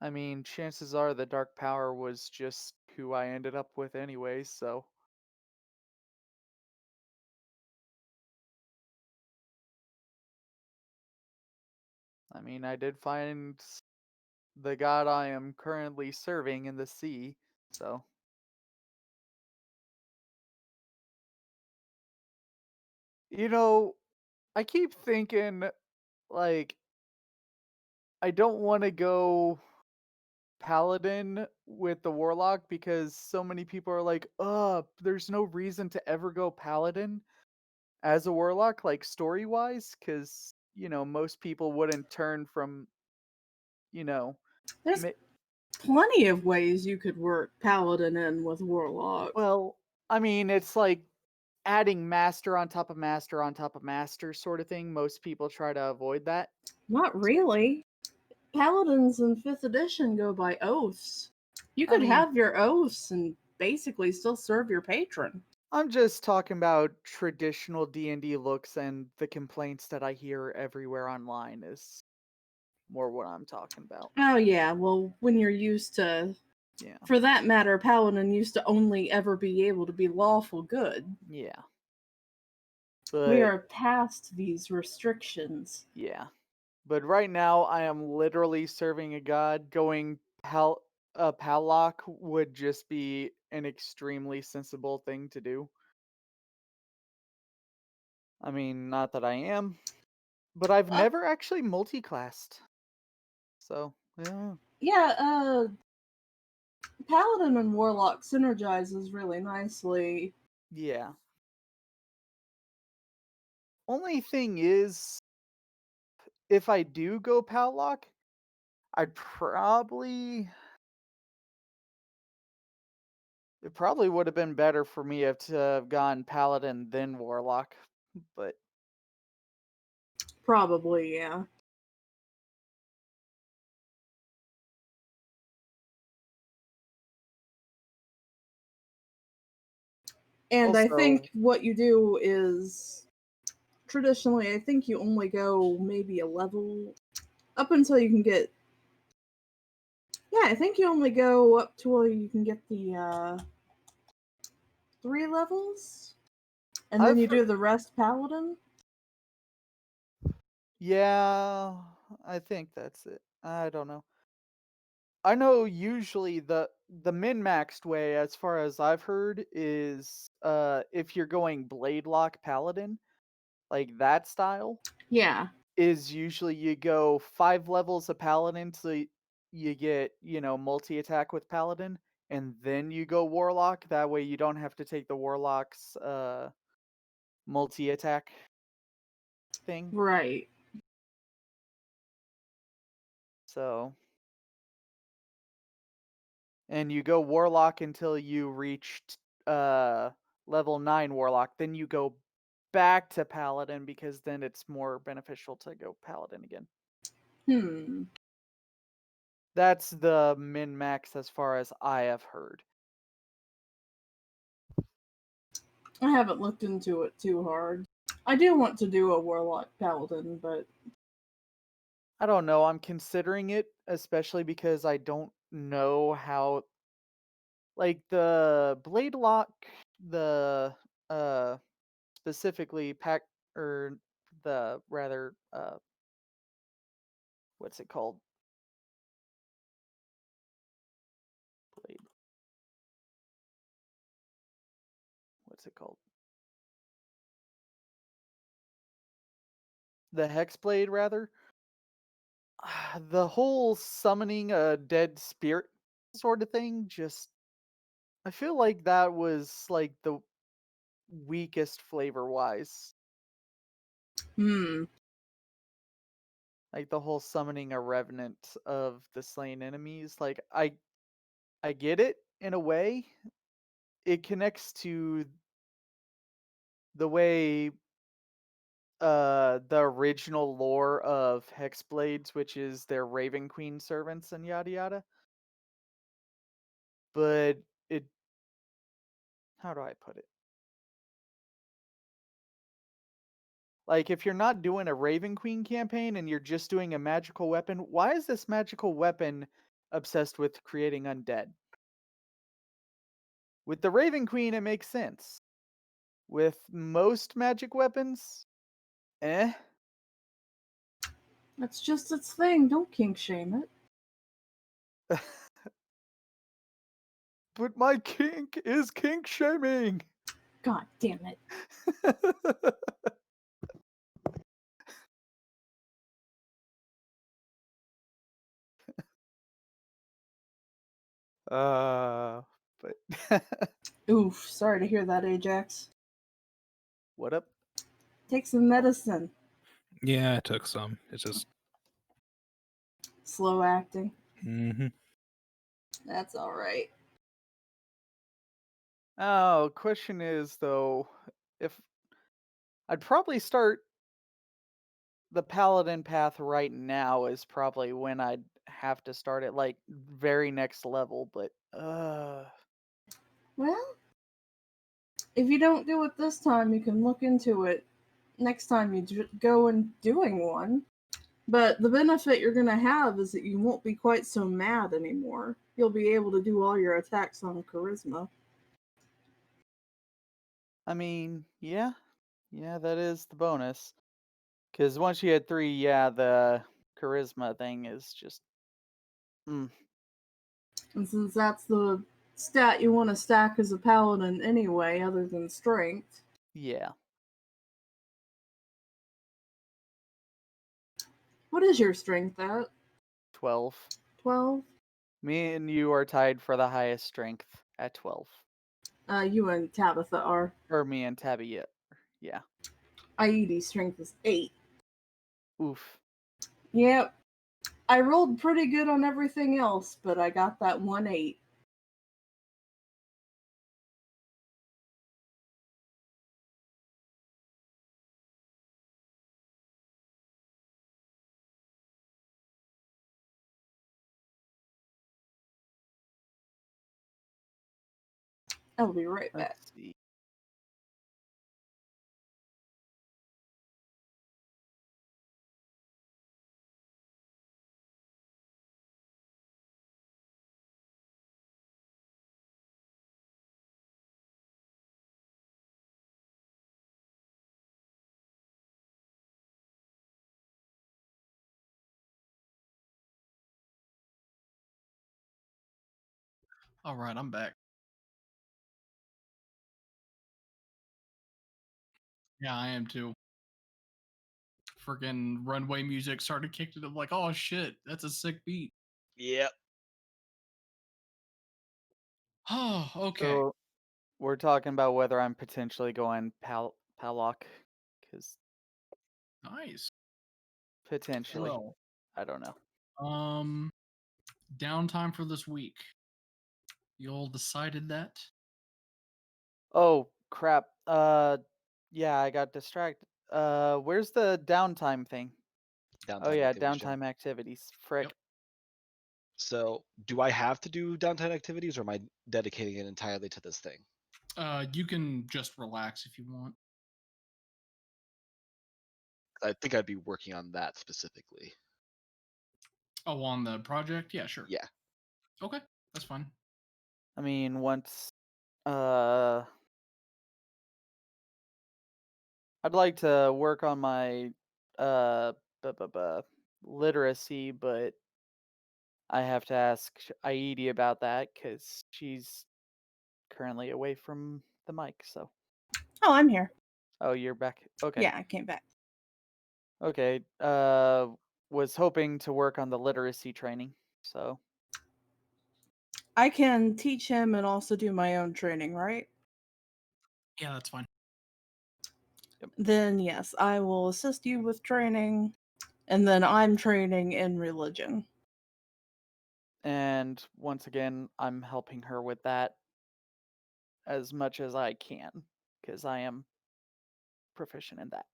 I mean, chances are the dark power was just who I ended up with anyway, so I mean, I did find the god I am currently serving in the sea, so you know, I keep thinking like I don't want to go paladin with the warlock because so many people are like, there's no reason to ever go paladin as a warlock, like story wise, because most people wouldn't turn from you know, There's ma- plenty of ways you could work paladin in with warlock. well, I mean, it's like adding master on top of master on top of master sort of thing. Most people try to avoid that. Not really. Paladins in 5th edition go by oaths. You I could mean, have your oaths and basically still serve your patron. I'm just talking about traditional D&D looks and the complaints that I hear everywhere online is more what I'm talking about. Oh, yeah, well, when you're used to. Yeah. For that matter, paladin used to only ever be able to be lawful good. Yeah. We But are past these restrictions. yeah. But right now I am literally serving a god. Going Pallock would just be an extremely sensible thing to do. I mean, not that I am, but I've Uh, never actually multi-classed. So, yeah. yeah, paladin and warlock synergizes really nicely. Yeah. Only thing is, if I do go Pallock, I'd probably it probably would have been better for me if to have gone Paladin then Warlock. But Probably, yeah. And I also, think what you do is traditionally, I think you only go maybe a level up until you can get. Yeah, I think you only go up to where you can get the 3 levels, and then I've you heard, do the rest paladin. yeah, I think that's it. I don't know. I know usually the min-maxed way, as far as I've heard, is if you're going Blade Lock Paladin, like that style, Yeah, is usually you go 5 levels of Paladin so you get, multi attack with Paladin, and then you go Warlock. That way you don't have to take the Warlock's multi attack thing. right. So, and you go Warlock until you reached level 9 Warlock, then you go back to Paladin because then it's more beneficial to go Paladin again. Hmm. That's the min max as far as I have heard. I haven't looked into it too hard. I do want to do a warlock paladin, but I don't know. I'm considering it, especially because I don't know how, like the blade lock, the uh specifically pack or the rather what's it called? what's it called? The Hexblade, rather. The whole summoning a dead spirit sort of thing, just I feel like that was like the weakest flavor wise. Hmm. Like the whole summoning a revenant of the slain enemies. Like I get it in a way. It connects to the way the original lore of Hexblades, which is their Raven Queen servants and yada yada. But it how do I put it? Like, if you're not doing a Raven Queen campaign and you're just doing a magical weapon, why is this magical weapon obsessed with creating undead? With the Raven Queen, it makes sense. With most magic weapons, eh? That's just its thing. Don't kink shame it. But my kink is kink shaming. God damn it. But Oof. Sorry to hear that, Ajax. what up? Take some medicine. Yeah, I took some. It's just. Slow acting. Mm-hmm. That's alright. Oh, question is though, if I'd probably start the paladin path right now is probably when I'd have to start it, like very next level, but Well, if you don't do it this time, you can look into it next time you go and doing one. But the benefit you're going to have is that you won't be quite so mad anymore. You'll be able to do all your attacks on charisma. I mean, yeah, that is the bonus. Because once you hit 3, yeah, the charisma thing is just, And since that's the stat you want to stack as a paladin anyway, other than strength. yeah. What is your strength at? 12. 12? Me and you are tied for the highest strength at 12. You and Tabitha are. Or me and Tabby, yeah. Aedes strength is 8. Oof. Yep. I rolled pretty good on everything else, but I got that 1-8. I'll be right back. Let's see. Alright, I'm back. Yeah, I am too. Freaking runway music started kicking. I'm like, oh shit, that's a sick beat. Yep. Oh, okay. So, we're talking about whether I'm potentially going Palok. Because Nice. potentially. Well, I don't know. downtime for this week. You all decided that? Oh, crap. Yeah, I got distracted. Where's the downtime thing? Downtime Oh, yeah, activities, Jim. downtime activities. Frick. Yep. So, do I have to do downtime activities, or am I dedicating it entirely to this thing? You can just relax if you want. I think I'd be working on that specifically. Oh, on the project? Yeah, sure. Yeah. Okay, that's fine. I mean, once, I'd like to work on my, uh, literacy, but I have to ask Aidi about that because she's currently away from the mic, so. Oh, I'm here. Oh, you're back. Okay. Yeah, I came back. Okay. Was hoping to work on the literacy training. So I can teach him and also do my own training, right? Yeah, that's fine. Then yes, I will assist you with training, and then I'm training in religion. and once again, I'm helping her with that as much as I can because I am proficient in that.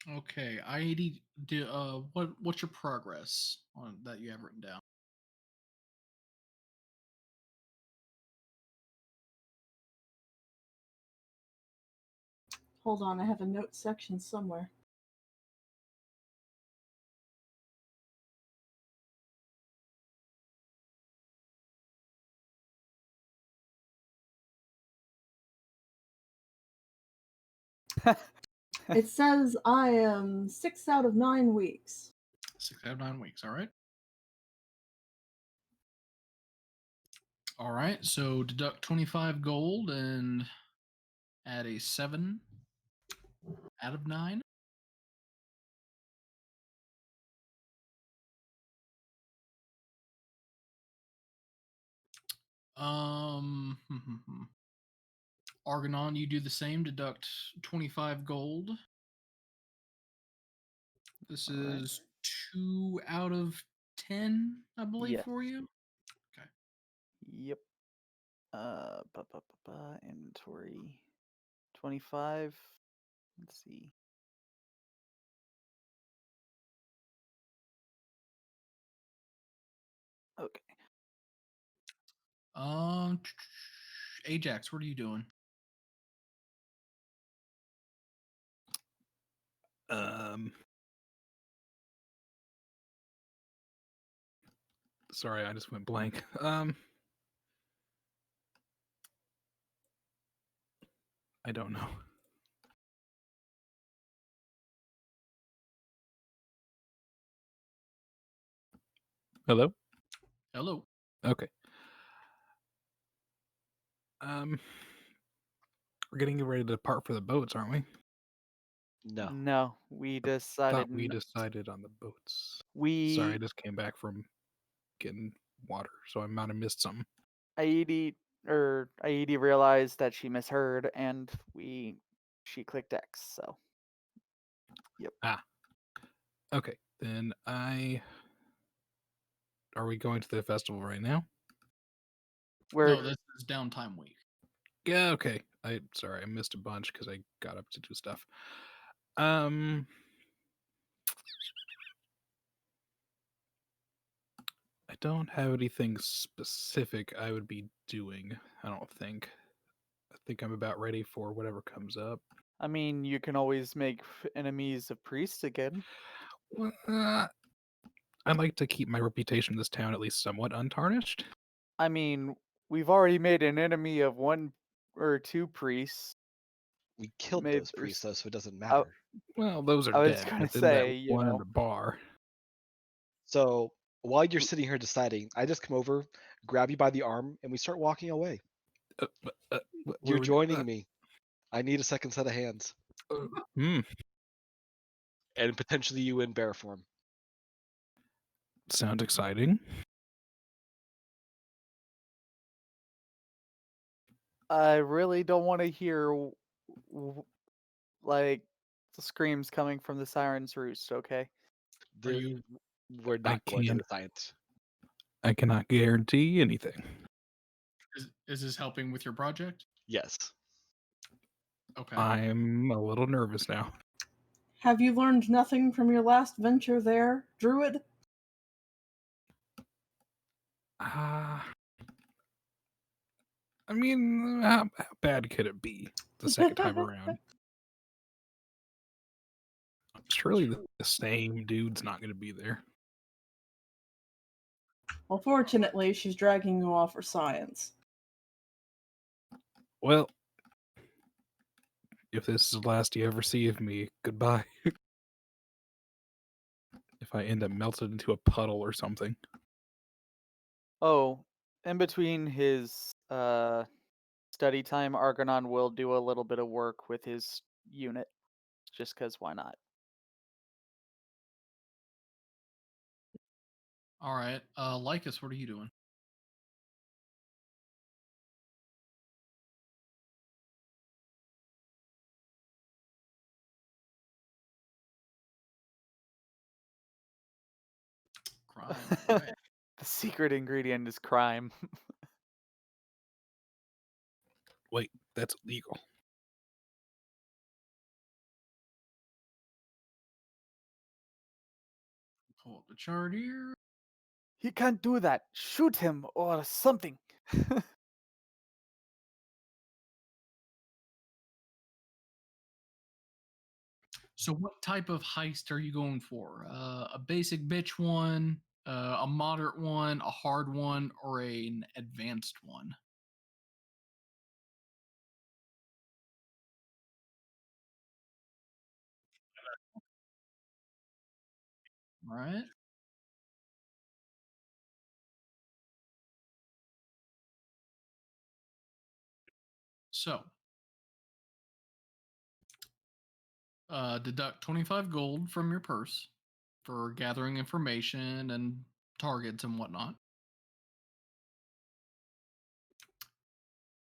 Okay, I need do what's your progress on that you have written down? Hold on, I have a note section somewhere. It says I am 6 out of 9 weeks. 6 out of 9 weeks. All right. All right. So deduct 25 gold and add a 7 out of 9. Argonon, you do the same. Deduct 25 gold. This All right. is 2 out of 10, I believe, Yes. for you. Okay. Yep. Inventory 25. Let's see. Okay. Ajax, what are you doing? Sorry, I just went blank. I don't know. Hello? Hello. Okay. We're getting ready to depart for the boats, aren't we? No. No, we I decided. thought we decided on the boats. We Sorry, I just came back from getting water, so I might have missed something. Aidi realized that she misheard, and she clicked X. So Okay, then are we going to the festival right now? No, this is downtime week. Yeah, okay. Sorry, I missed a bunch because I got up to do stuff. I don't have anything specific I would be doing. I don't think. I think I'm about ready for whatever comes up. I mean, you can always make enemies of priests again. Well, I'd like to keep my reputation in this town at least somewhat untarnished. I mean, we've already made an enemy of 1 or 2 priests. We killed Maybe those priests, though, so it doesn't I- matter. Well, those are I was dead. gonna But then that say, you one in know. the bar. So while you're sitting here deciding, I just come over, grab you by the arm, and we start walking away. You're joining me. I need a second set of hands. And potentially you in bear form. Sounds exciting. I really don't want to hear like the screams coming from the siren's roost. Okay. We're not going to the science. I cannot guarantee anything. Is this helping with your project? Yes. Okay. I'm a little nervous now. Have you learned nothing from your last venture there, Druid? I mean, how bad could it be the second time around? Surely the same dude's not going to be there. Well, fortunately, she's dragging you off for science. Well, if this is the last you ever see of me, goodbye. If I end up melted into a puddle or something. Oh, In between his study time, Argonon will do a little bit of work with his unit, just because why not? All right. Lycus, what are you doing? Crime. All right. The secret ingredient is crime. Wait, that's illegal. Pull up the chart here. He can't do that. Shoot him or something. So, what type of heist are you going for? A basic bitch one, a moderate one, a hard one, or an advanced one? All right. So, deduct 25 gold from your purse for gathering information and targets and whatnot.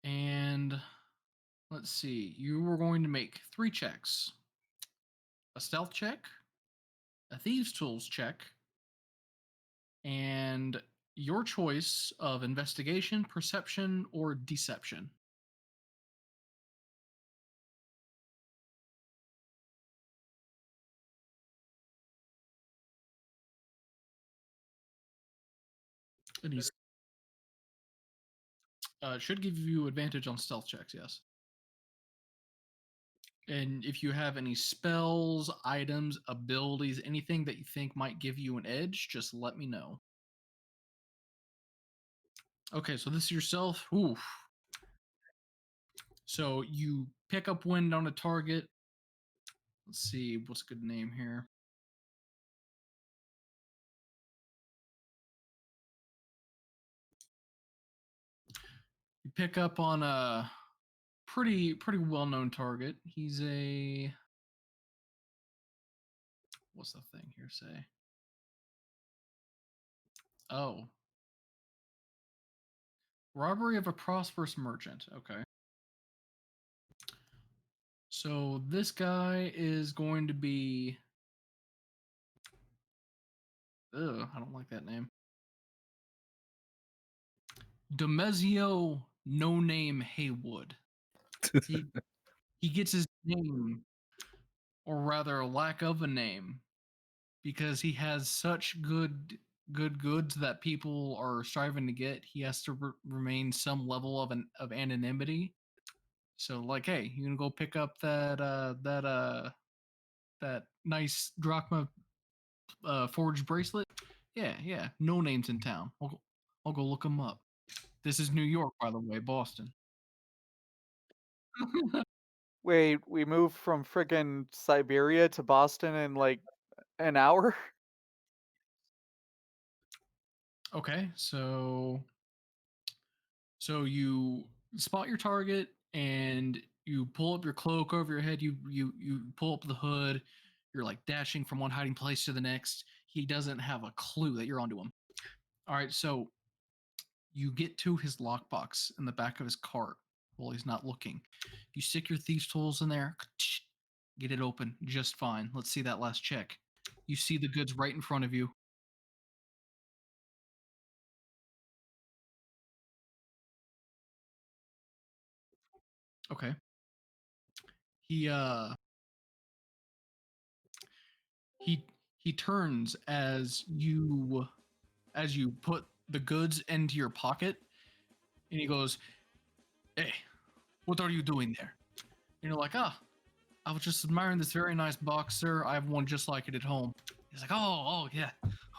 And let's see, you were going to make 3 checks: a stealth check, a thieves' tools check, and your choice of investigation, perception, or deception. And he's should give you advantage on stealth checks, yes. And if you have any spells, items, abilities, anything that you think might give you an edge, just let me know. Okay, so this is yourself. Oof. So you pick up wind on a target. Let's see, what's a good name here? You pick up on a pretty well-known target. He's a, what's the thing here say? Oh. Robbery of a prosperous merchant. Okay. So this guy is going to be, ugh, I don't like that name. Demezio No Name Haywood. He gets his name, or rather lack of a name, because he has such goods that people are striving to get. He has to remain some level of anonymity. So like, hey, you gonna go pick up that nice drachma forged bracelet? Yeah. No names in town. I'll go look him up. This is New York, by the way, Boston. Wait, we moved from friggin' Siberia to Boston in like an hour? Okay, so you spot your target and you pull up your cloak over your head. You pull up the hood. You're like dashing from one hiding place to the next. He doesn't have a clue that you're onto him. All right, so you get to his lockbox in the back of his cart while he's not looking. You stick your thieves' tools in there, get it open just fine. Let's see that last check. You see the goods right in front of you. Okay. He he he turns as you put the goods into your pocket, and he goes, "Hey, what are you doing there?" And you're like, "Ah, I was just admiring this very nice box, sir. I have one just like it at home." He's like, "Oh, yeah.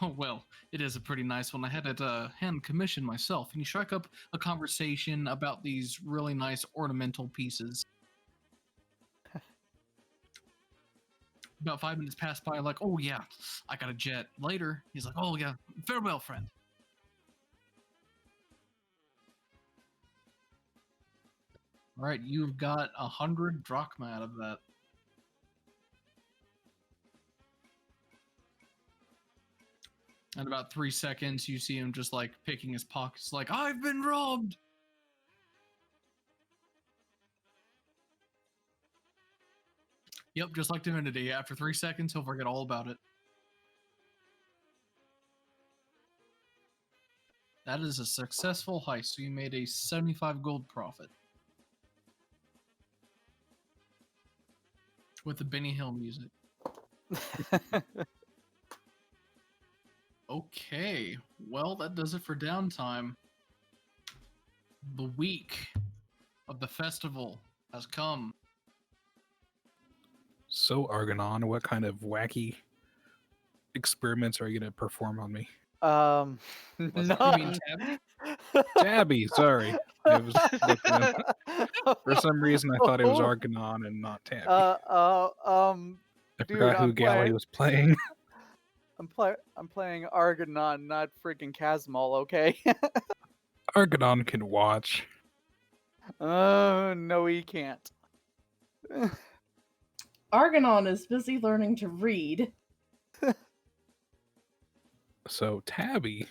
Oh, well, it is a pretty nice one. I had it hand commissioned myself." And you strike up a conversation about these really nice ornamental pieces. About 5 minutes pass by, like, "Oh, yeah, I got a jet." Later, he's like, "Oh, yeah, farewell, friend." All right, you've got 100 drachma out of that. In about 3 seconds, you see him just like picking his pockets, like, I've been robbed! Yep, just like Divinity. After 3 seconds, he'll forget all about it. That is a successful heist, so you made a 75 gold profit. With the Benny Hill music. Okay, well, that does it for downtime. The week of the festival has come. So, Argonon, what kind of wacky experiments are you going to perform on me? You mean None. Tabby? Tabby, sorry. I was looking at, for some reason, I thought it was Argonon and not Tabby. I Dude, forgot who I'm Galley playing. was playing. I'm playing Argonon, not freaking Casmol, okay? Argonon can watch. No, he can't. Argonon is busy learning to read. So, Tabby,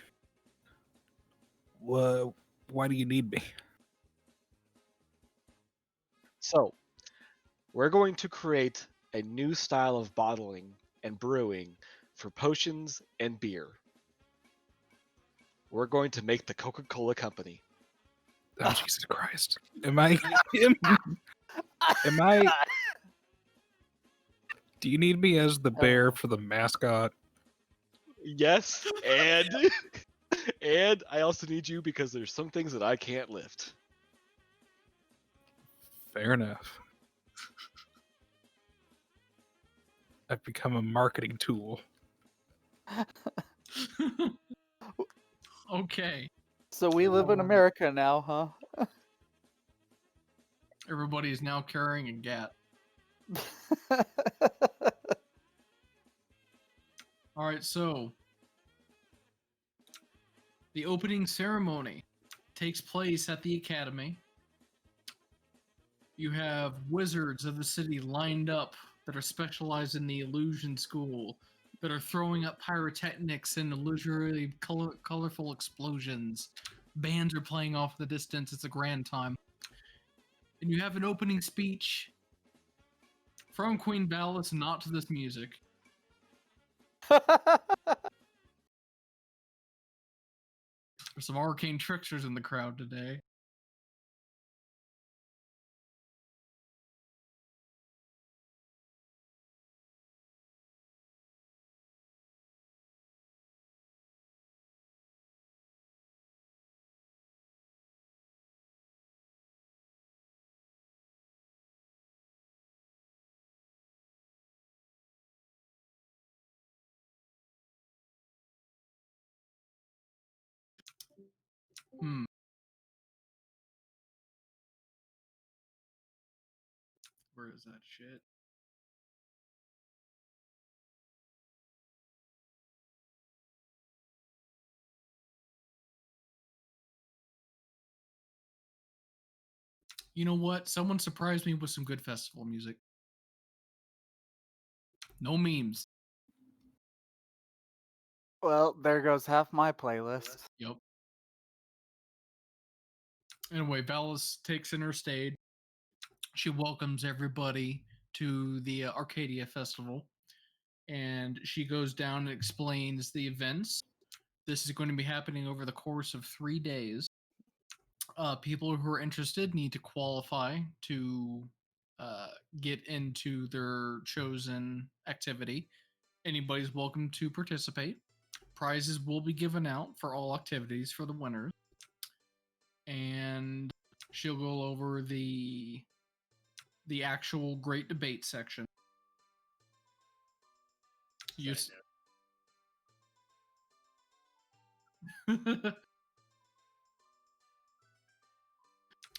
why do you need me? So, we're going to create a new style of bottling and brewing for potions and beer. We're going to make the Coca-Cola Company. Oh, Jesus Christ. Am I... am I... Do you need me as the bear for the mascot? Yes, and and I also need you because there's some things that I can't lift. Fair enough. I've become a marketing tool. Okay, So we live in America now, huh? everybody is now carrying a gat. All right, so the opening ceremony takes place at the academy. You have wizards of the city lined up that are specialized in the illusion school, that are throwing up pyrotechnics and illusory colorful explosions. Bands are playing off in the distance. It's a grand time. And you have an opening speech from Queen Valis, not to this music. There's some arcane tricksters in the crowd today. Where is that shit? You know what? Someone surprised me with some good festival music. No memes. Well, there goes half my playlist. Yep. Anyway, Valis takes center stage. She welcomes everybody to the Arcadia Festival, and she goes down and explains the events. This is going to be happening over the course of 3 days. People who are interested need to qualify to get into their chosen activity. Anybody's welcome to participate. Prizes will be given out for all activities for the winners. And she'll go over the actual great debate section.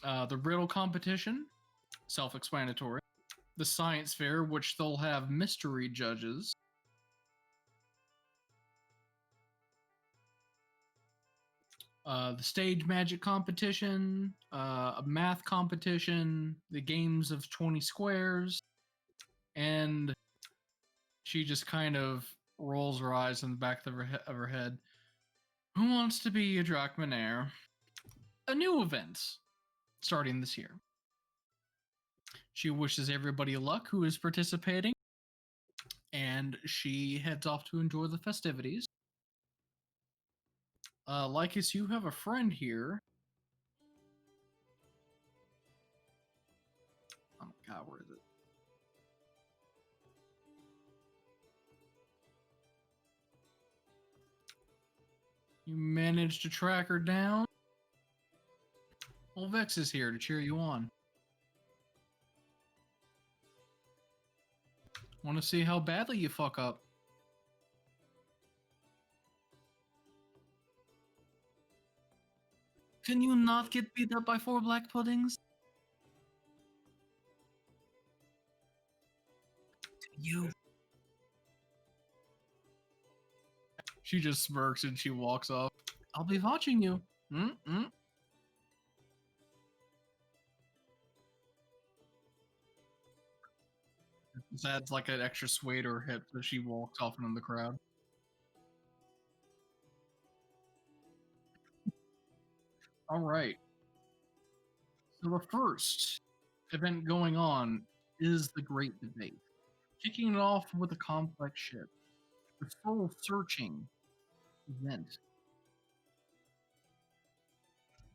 The riddle competition, self-explanatory. The science fair, which they'll have mystery judges. the stage magic competition, a math competition, the games of 20 squares, and she just kind of rolls her eyes in the back of her head. Who wants to be a Drachmaneer? A new event starting this year. She wishes everybody luck who is participating, and she heads off to enjoy the festivities. Lycus, you have a friend here. Oh my god, where is it? You managed to track her down. Well, Vex is here to cheer you on. Want to see how badly you fuck up? Can you not get beat up by 4 black puddings? You. She just smirks and she walks off. I'll be watching you. Mm-mm. Just adds like an extra sway to her hip as she walks off into the crowd. All right. So the first event going on is the Great Debate. Kicking it off with a complex ship. The soul searching event.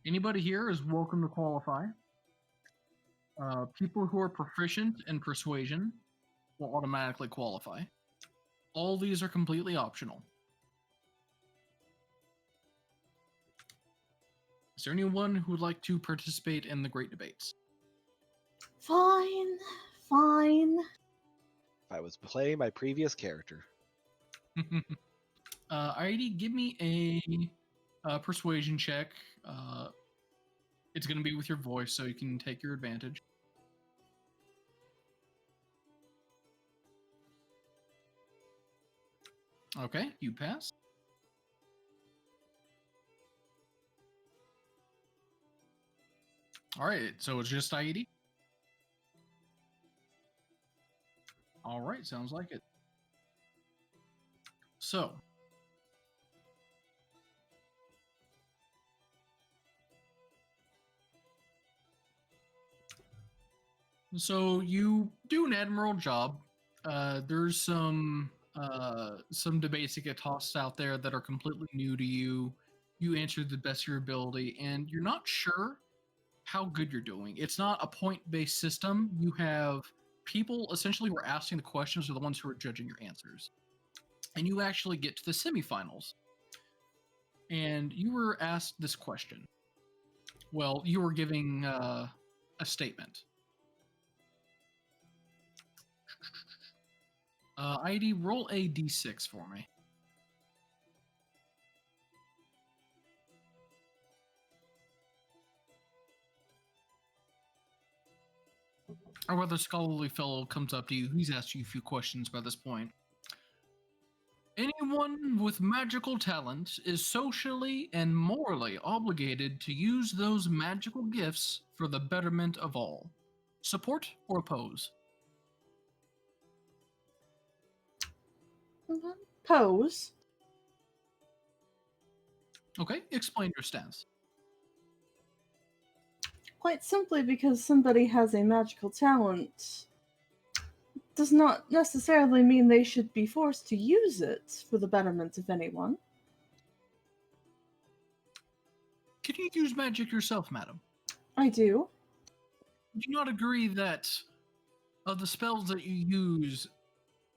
Anybody here is welcome to qualify. People who are proficient in persuasion will automatically qualify. All these are completely optional. Is there anyone who would like to participate in the Great Debates? Fine, fine. If I was playing my previous character. Heidi, give me a persuasion check. It's going to be with your voice, so you can take your advantage. Okay, you pass. All right, so it's just Heidi. All right, sounds like it. So, you do an admirable job. There's some debates that get tossed out there that are completely new to you. You answered the best of your ability, and you're not sure how good you're doing. It's not a point-based system. You have people essentially who are asking the questions are the ones who are judging your answers. And you actually get to the semifinals. And you were asked this question. Well, you were giving a statement. ID, roll a d6 for me. Our other scholarly fellow comes up to you. He's asked you a few questions by this point. Anyone with magical talent is socially and morally obligated to use those magical gifts for the betterment of all. Support or oppose? Pose. Okay, explain your stance. Quite simply because somebody has a magical talent does not necessarily mean they should be forced to use it for the betterment of anyone. Can you use magic yourself, madam? I do. Do you not agree that of the spells that you use,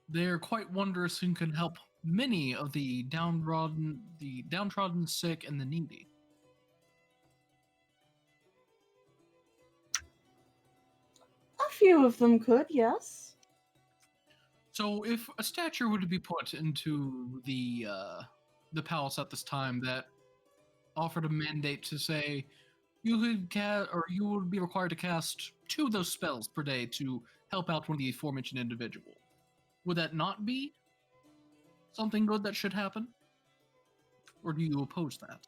they're quite wondrous and can help many of the downtrodden, sick, and the needy? A few of them could, yes. So, if a statue were to be put into the palace at this time that offered a mandate to say you could you would be required to cast 2 of those spells per day to help out one of the aforementioned individual, would that not be something good that should happen? Or do you oppose that?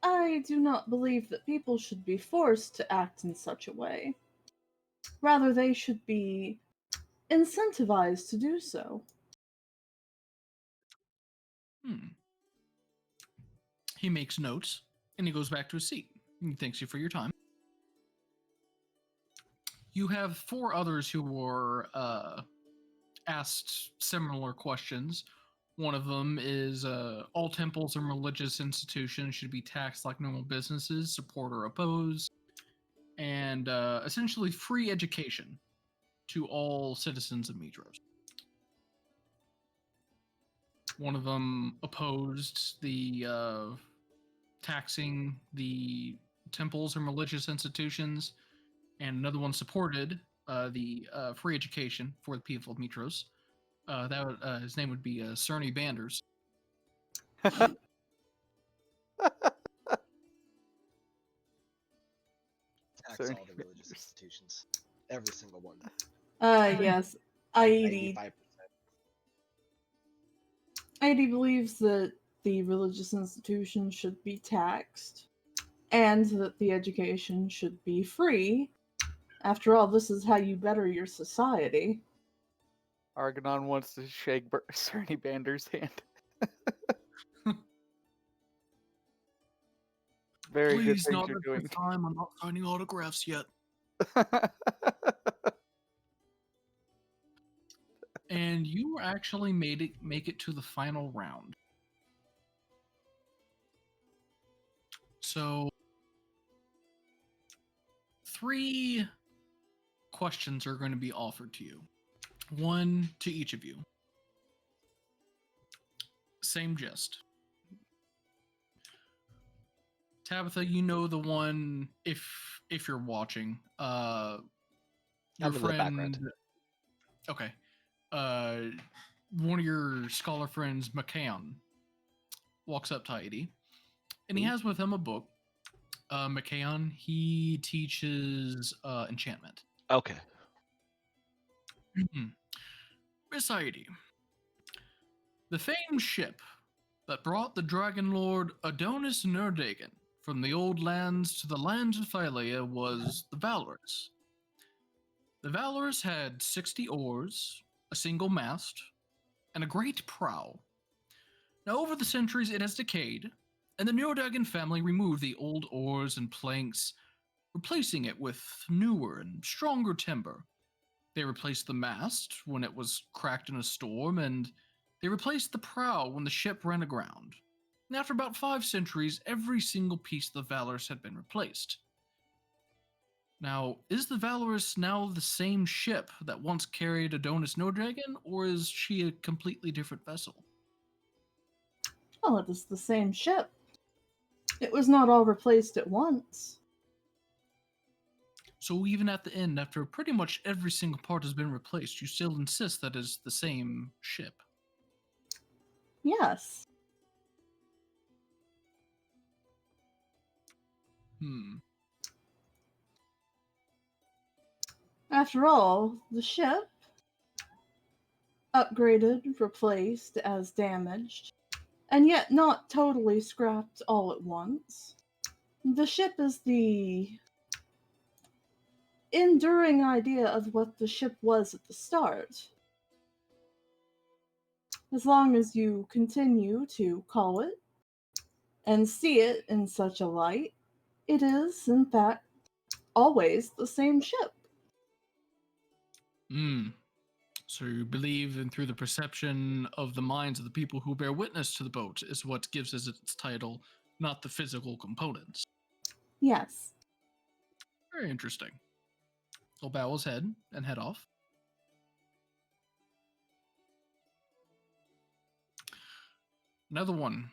I do not believe that people should be forced to act in such a way. Rather, they should be incentivized to do so. He makes notes, and he goes back to his seat. He thanks you for your time. You have 4 others who were asked similar questions. One of them is all temples and religious institutions should be taxed like normal businesses, support or oppose, and essentially free education to all citizens of Mytros. One of them opposed the taxing the temples and religious institutions, and another one supported the free education for the people of Mytros. His name would be Cerny Banders. Tax Sorry. all the religious institutions. Every single one. Yes, Aidi 95%. believes that the religious institutions should be taxed and that the education should be free. After all, this is how you better your society. Argonon wants to shake Cerny Bander's hand. Very good Please, things not you're at doing. this time. I'm not signing autographs yet. And you actually make it to the final round. So 3 questions are going to be offered to you. 1 to each of you. Same gist. Tabitha, you know the one if you're watching. Your I'm in the friend. background. Okay. One of your scholar friends, McCann, walks up to Heidi, and he has with him a book. McCann, he teaches enchantment. Okay. Miss Heidi, the famed ship that brought the Dragonlord Adonis Nerdagan from the old lands to the lands of Thylea was the Valorous. The Valorous had 60 oars, a single mast, and a great prow. Now, over the centuries, it has decayed, and the Nerdagan family removed the old oars and planks, replacing it with newer and stronger timber. They replaced the mast when it was cracked in a storm, and they replaced the prow when the ship ran aground. And after about 5 centuries, every single piece of the Valorous had been replaced. Now, is the Valorous now the same ship that once carried Adonis Nerdagan, or is she a completely different vessel? Well, it is the same ship. It was not all replaced at once. So even at the end, after pretty much every single part has been replaced, you still insist that it's the same ship? Yes. After all, the ship, upgraded, replaced as damaged, and yet not totally scrapped all at once. The ship is the enduring idea of what the ship was at the start. As long as you continue to call it and see it in such a light, it is, in fact, always the same ship. So you believe in through the perception of the minds of the people who bear witness to the boat is what gives it its title, not the physical components. Yes. Very interesting. He'll bow his head and head off. Another one.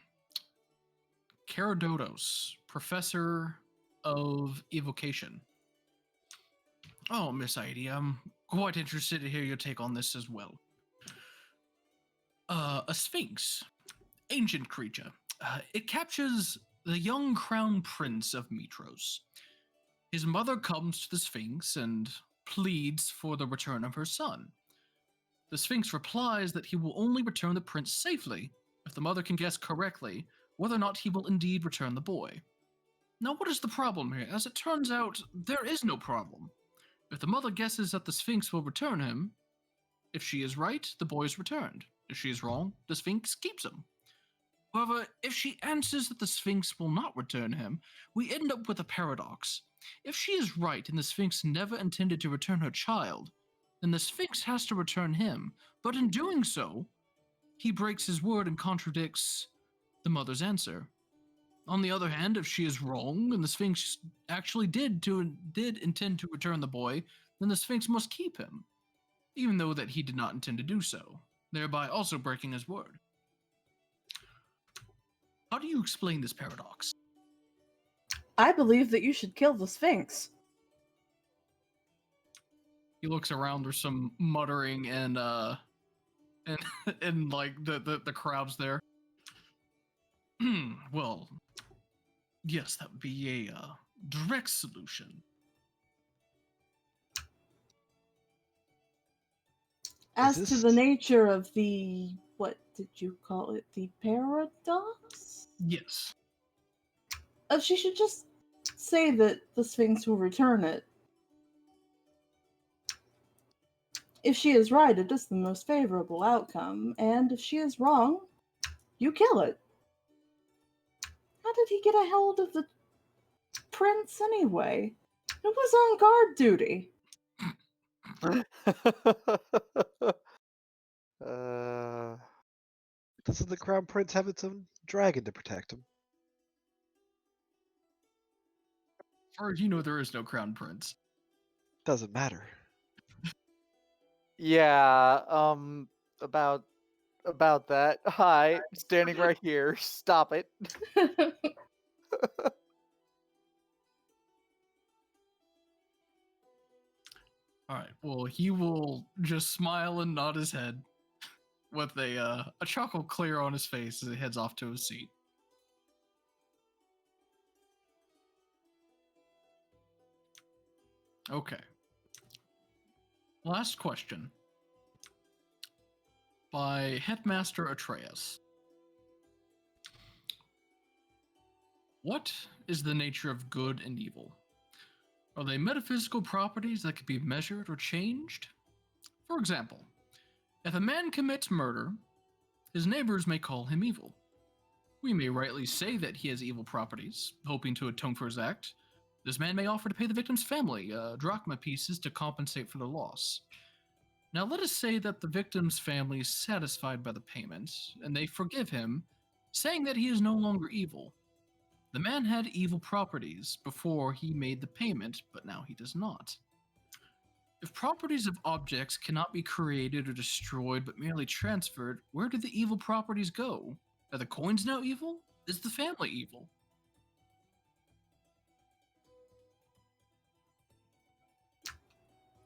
Karadotos, Professor of Evocation. Oh, Miss Heidi, I'm quite interested to hear your take on this as well. A sphinx, ancient creature. It captures the young crown prince of Mytros. His mother comes to the sphinx and pleads for the return of her son. The sphinx replies that he will only return the prince safely if the mother can guess correctly whether or not he will indeed return the boy. Now, what is the problem here? As it turns out, there is no problem. If the mother guesses that the Sphinx will return him, if she is right, the boy is returned. If she is wrong, the Sphinx keeps him. However, if she answers that the Sphinx will not return him, we end up with a paradox. If she is right and the Sphinx never intended to return her child, then the Sphinx has to return him, but in doing so, he breaks his word and contradicts the mother's answer. On the other hand, if she is wrong and the Sphinx actually did intend to return the boy, then the Sphinx must keep him, even though that he did not intend to do so, thereby also breaking his word. How do you explain this paradox? I believe that you should kill the Sphinx. He looks around. There's some muttering and and like the crowds there. Well, yes, that would be a direct solution. As Is to this- the nature of the, what did you call it? The paradox? Yes. She should just say that the Sphinx will return it. If she is right, it is the most favorable outcome, and if she is wrong, you kill it. How did he get a hold of the prince anyway? It was on guard duty. Doesn't the Crown Prince have its own dragon to protect him? As far as you know, there is no crown prince. Doesn't matter. Yeah, about that. Hi, standing right here. Stop it. All right. Well, he will just smile and nod his head with a chuckle clear on his face as he heads off to his seat. Okay. Last question by Headmaster Atreus. What is the nature of good and evil? Are they metaphysical properties that can be measured or changed? For example, if a man commits murder, his neighbors may call him evil. We may rightly say that he has evil properties, hoping to atone for his act. This man may offer to pay the victim's family drachma pieces to compensate for the loss. Now let us say that the victim's family is satisfied by the payment, and they forgive him, saying that he is no longer evil. The man had evil properties before he made the payment, but now he does not. If properties of objects cannot be created or destroyed but merely transferred, where do the evil properties go? Are the coins now evil? Is the family evil?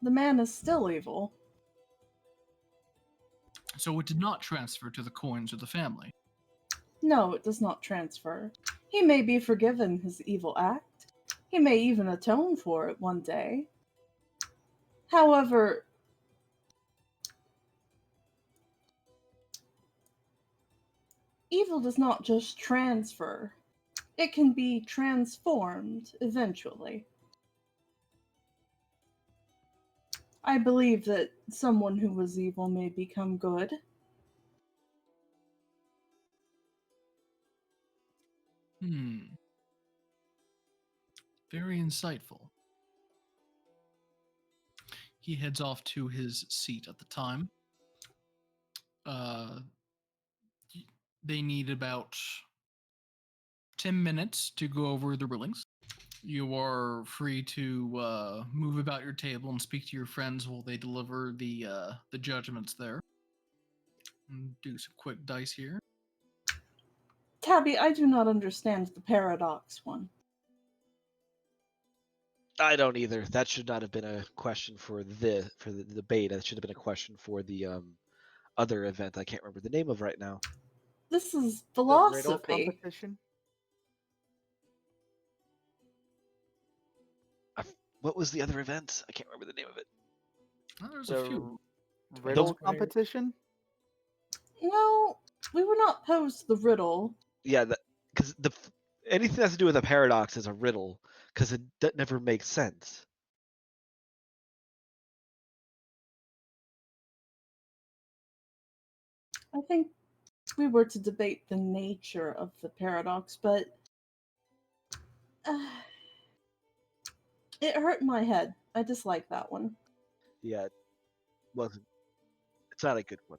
The man is still evil. So it did not transfer to the coins or the family. No, it does not transfer. He may be forgiven his evil act. He may even atone for it one day. However, evil does not just transfer. It can be transformed eventually. I believe that someone who was evil may become good. Very insightful. He heads off to his seat at the time. They need about 10 minutes to go over the rulings. You are free to move about your table and speak to your friends while they deliver the judgments there. And do some quick dice here. Tabby, I do not understand the paradox one. I don't either. That should not have been a question for the debate. That should have been a question for the other event. I can't remember the name of right now. This is The riddle philosophy. competition. What was the other event? I can't remember the name of it. Oh, there's a few. Riddle Those- competition. No, we were not posed the riddle. Yeah, because anything that has to do with a paradox is a riddle because that never makes sense. I think we were to debate the nature of the paradox, but it hurt my head. I dislike that one. Yeah, it wasn't. It's not a good one.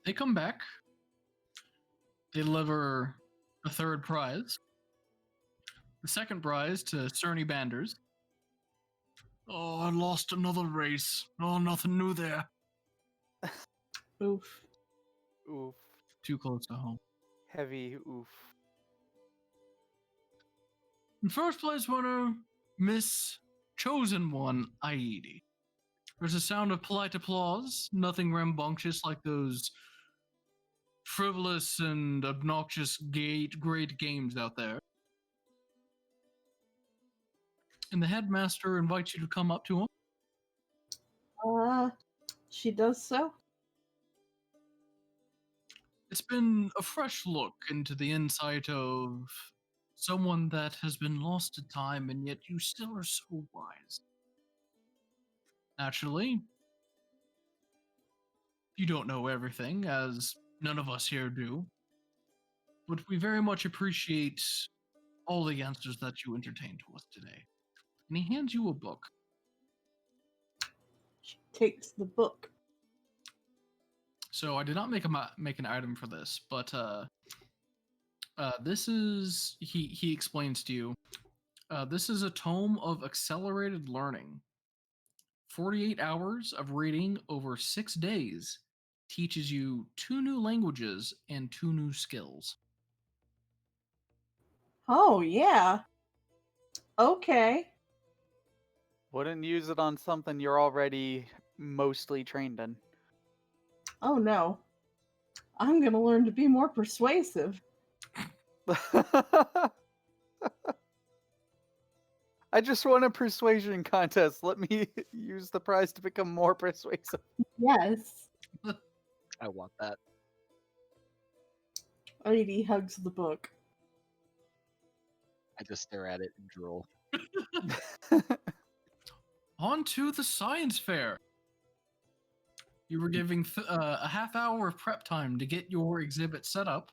They come back. They deliver a third prize. The second prize to Cerny Banders. Oh, I lost another race. Oh, nothing new there. Oof. Oof. Too close to home. Heavy oof. In first place winner, Miss Chosen One, Aidi. There's a sound of polite applause, nothing rambunctious like those frivolous and obnoxious great games out there. And the headmaster invites you to come up to him. She does so. It's been a fresh look into the insight of someone that has been lost to time, and yet you still are so wise. Naturally, you don't know everything, as none of us here do, but we very much appreciate all the answers that you entertained to us today. And he hands you a book. She takes the book. So I did not make an item for this, but this is he explains to you. This is a tome of accelerated learning. 48 hours of reading over 6 days teaches you 2 new languages and 2 new skills. Oh, yeah. Okay. Wouldn't use it on something you're already mostly trained in. Oh, no. I'm gonna learn to be more persuasive. I just won a persuasion contest. Let me use the prize to become more persuasive. Yes. I want that. Lady hugs the book. I just stare at it and drool. On to the science fair. You were giving a half hour of prep time to get your exhibit set up.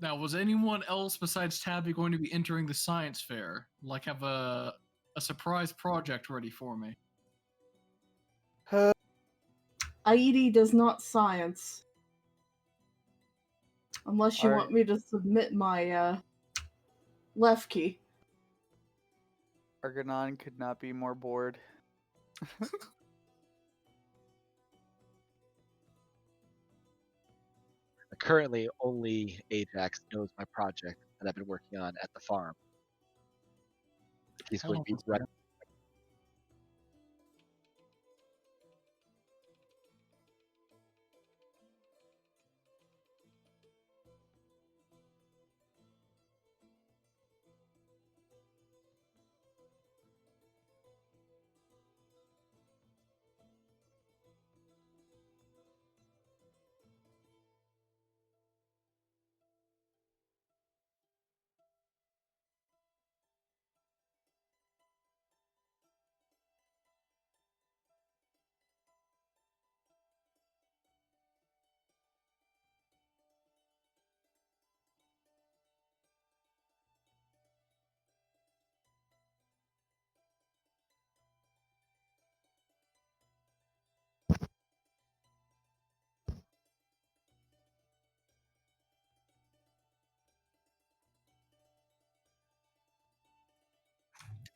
Now, was anyone else besides Tabby going to be entering the science fair? Like, have a surprise project ready for me? Aidi does not science. Unless you want me to submit my left key. Argonon could not be more bored. Currently, only Ajax knows my project that I've been working on at the farm. He's going to be right.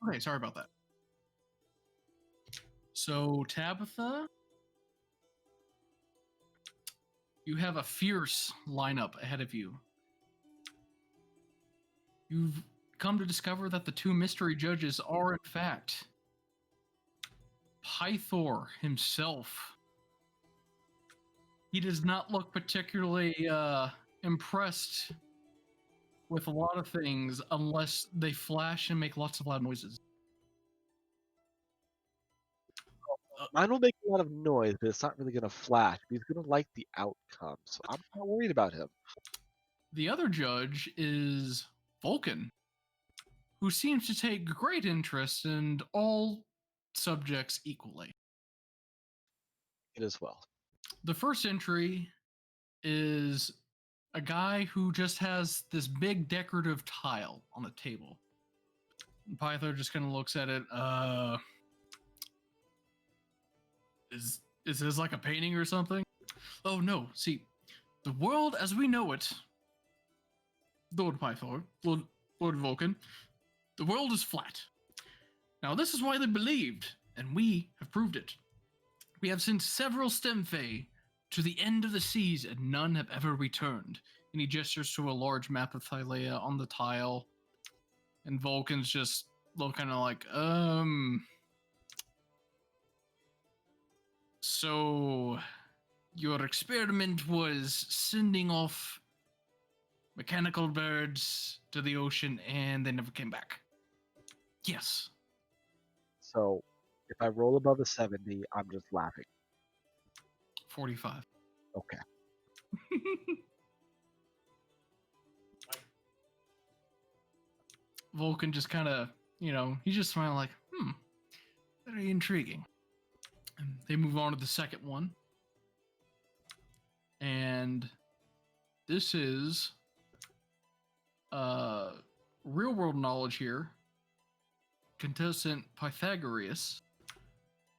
Okay, sorry about that. So, Tabitha, you have a fierce lineup ahead of you. You've come to discover that the 2 mystery judges are, in fact, Pythor himself. He does not look particularly impressed with a lot of things unless they flash and make lots of loud noises. Mine will make a lot of noise, but it's not really going to flash. He's going to like the outcome, so I'm not worried about him. The other judge is Vulcan, who seems to take great interest in all subjects equally. It as well. The first entry is a guy who just has this big decorative tile on a table. And Pythor just kind of looks at it. Is this like a painting or something? Oh no, see, the world as we know it, Lord Pythor, Lord Vulcan, the world is flat. Now this is why they believed, and we have proved it. We have sent several Stemfey to the end of the seas, and none have ever returned. And he gestures to a large map of Thylea on the tile. And Vulcan's just looking like, so your experiment was sending off mechanical birds to the ocean and they never came back. Yes. So if I roll above a 70, I'm just laughing. 45. Okay. Vulcan just kind of, he's just smiling like, very intriguing. And they move on to the second one. And this is real world knowledge here. Contestant Pythagoras.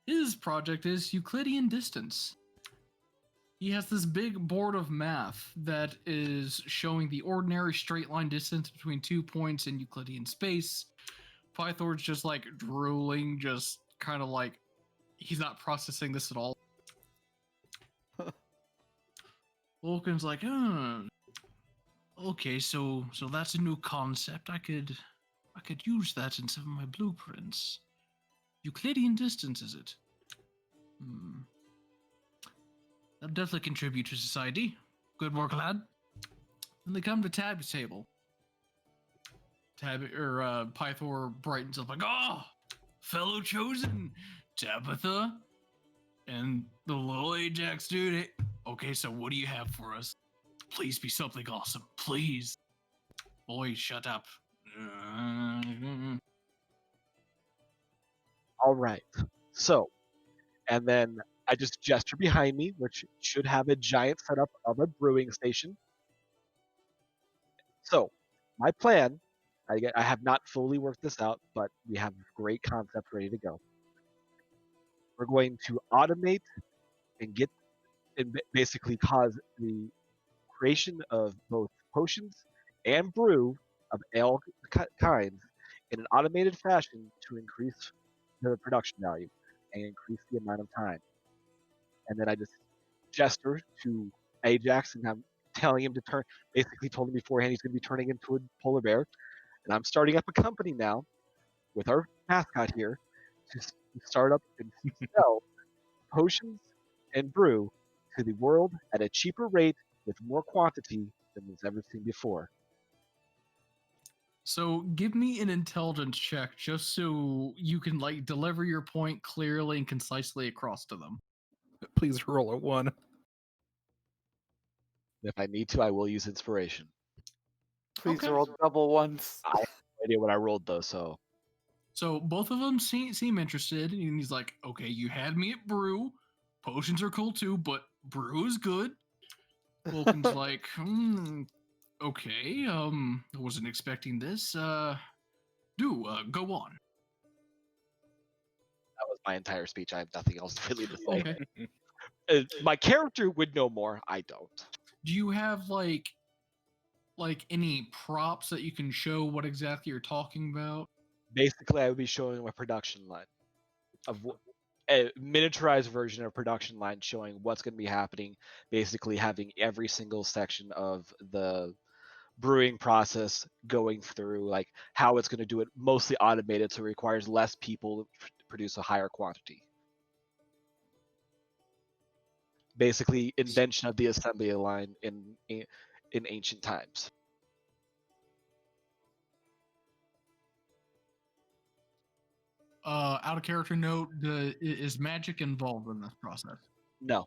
His project is Euclidean distance. He has this big board of math that is showing the ordinary straight line distance between 2 points in Euclidean space. Pythor's just like drooling, just kind of like he's not processing this at all. Vulcan's like, okay, so that's a new concept. I could use that in some of my blueprints. Euclidean distance, is it? That'll definitely contribute to society. Good work, lad. Then they come to Tab's table. Pythor brightens up like, fellow chosen, Tabitha, and the little Ajax dude. Hey, okay, so what do you have for us? Please be something awesome, please. Boy, shut up. All right. So, and then I just gesture behind me, which should have a giant setup of a brewing station. So, my plan, I have not fully worked this out, but we have a great concept ready to go. We're going to automate and basically cause the creation of both potions and brew of all kinds in an automated fashion to increase the production value and increase the amount of time. And then I just gesture to Ajax and I'm telling him to turn, basically told him beforehand he's going to be turning into a polar bear. And I'm starting up a company now with our mascot here to start up and sell potions and brew to the world at a cheaper rate with more quantity than was ever seen before. So give me an intelligence check just so you can like deliver your point clearly and concisely across to them. Please roll a 1. If I need to, I will use inspiration. Please Okay. roll double ones. I have no idea what I rolled though, so. So both of them seem interested, and he's like, okay, you had me at brew. Potions are cool too, but brew is good. Vulcan's like, okay, I wasn't expecting this. Go on. That was my entire speech. I have nothing else really to say. Okay. My character would know more. I don't. Do you have like any props that you can show what exactly you're talking about? Basically, I would be showing my production line of a miniaturized version of production line showing what's going to be happening. Basically, having every single section of the brewing process going through, like how it's going to do it, mostly automated, so it requires less people to produce a higher quantity. Basically, invention of the assembly line in ancient times. Out of character note: is magic involved in this process? No,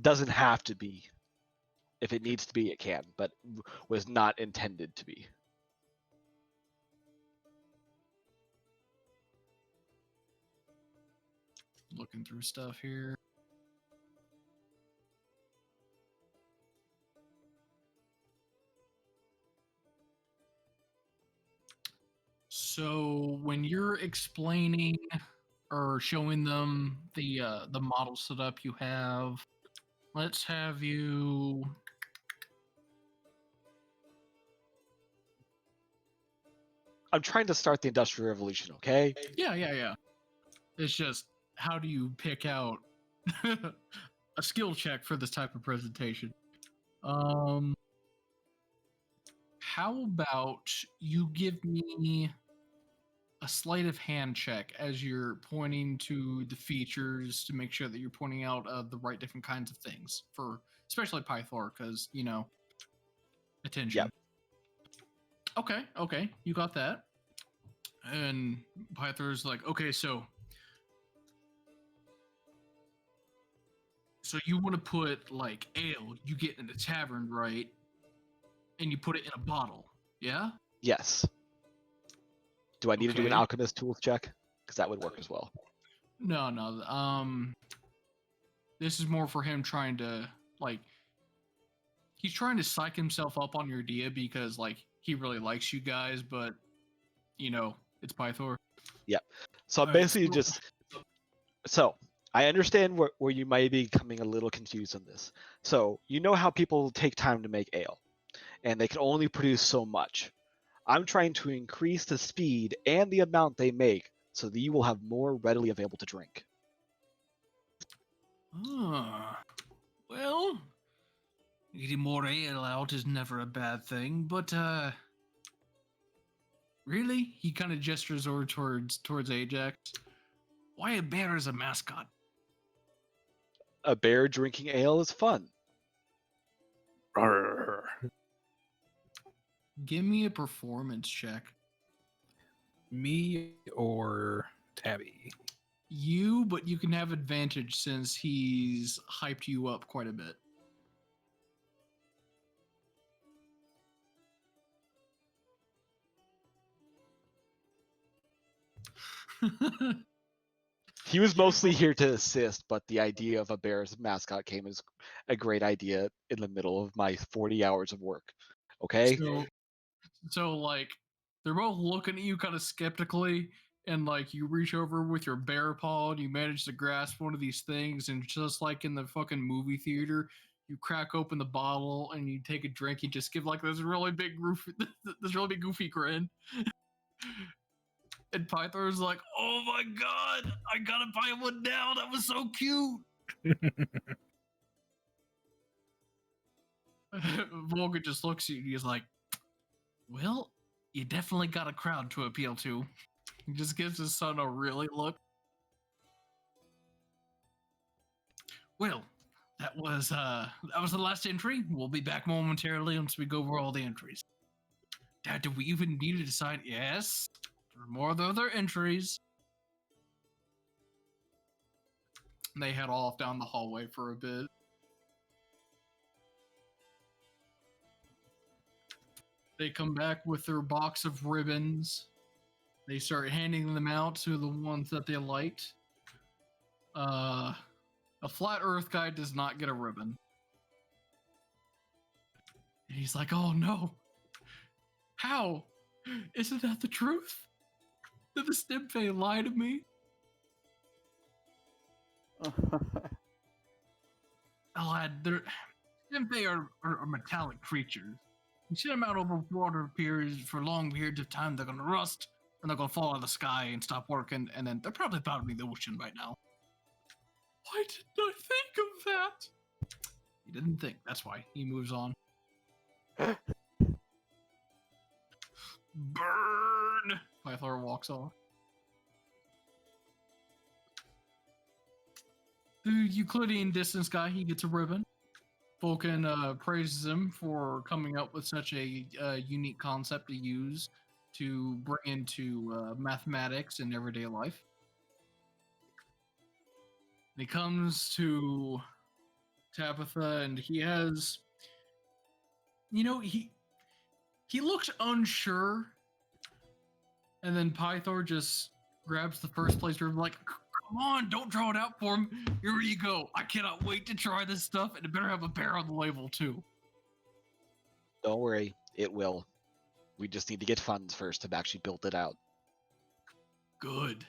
doesn't have to be. If it needs to be, it can, but was not intended to be. Looking through stuff here. So when you're explaining or showing them the model setup you have, let's have you. I'm trying to start the Industrial Revolution, okay? Yeah. It's just how do you pick out a skill check for this type of presentation? How about you give me a sleight of hand check as you're pointing to the features to make sure that you're pointing out the right different kinds of things for, especially Pythor, because attention. Yep. Okay, you got that. And Pythor's like, okay, so you want to put like ale you get in a tavern, right? And you put it in a bottle, yeah? Yes. Do I need to do an Okay. Alchemist Tools check? Because that would work as well. No. This is more for him trying to he's trying to psych himself up on your idea because he really likes you guys, but it's Pythor. Yep. So I'm All right, basically just. So I understand where you might be coming a little confused on this. So you know how people take time to make ale, and they can only produce so much. I'm trying to increase the speed and the amount they make so that you will have more readily available to drink. Well, getting more ale out is never a bad thing, but really, he kind of gestures over towards Ajax. Why a bear as a mascot? A bear drinking ale is fun. Arr. Give me a performance check. Me or Tabby? You, but you can have advantage since he's hyped you up quite a bit. He was mostly here to assist, but the idea of a bear's mascot came as a great idea in the middle of my 40 hours of work. Okay? So they're both looking at you kind of skeptically, and you reach over with your bear paw and you manage to grasp one of these things, and just like in the fucking movie theater, you crack open the bottle and you take a drink. You just give this really big goofy grin. And Pythor's like, "Oh my god, I gotta buy one now. That was so cute." Volga just looks at you and he's like, "Well, you definitely got a crowd to appeal to." He just gives his son a really look. Well, that was the last entry. We'll be back momentarily once we go over all the entries. Dad, do we even need to decide? Yes, there are more other entries. And they head off down the hallway for a bit. They come back with their box of ribbons. They start handing them out to the ones that they liked. A flat earth guy does not get a ribbon. And he's like, "Oh no. How? Isn't that the truth? Did the Stimpy lie to me?" Lad, Stimpy are metallic creatures. You set them out over water periods for long periods of time, they're gonna rust, and they're gonna fall out of the sky and stop working, and then they're probably battling the ocean right now. Why didn't I think of that? He didn't think, that's why. He moves on. Burn! Pythor walks off. The Euclidean distance guy, he gets a ribbon. Vulcan praises him for coming up with such a unique concept to use to bring into mathematics and everyday life. And he comes to Tabitha, and he has, he looks unsure, and then Pythor just grabs the first place room like, come on, don't draw it out for him. Here you go. I cannot wait to try this stuff, and it better have a bear on the label too. Don't worry, it will. We just need to get funds first to actually build it out. Good.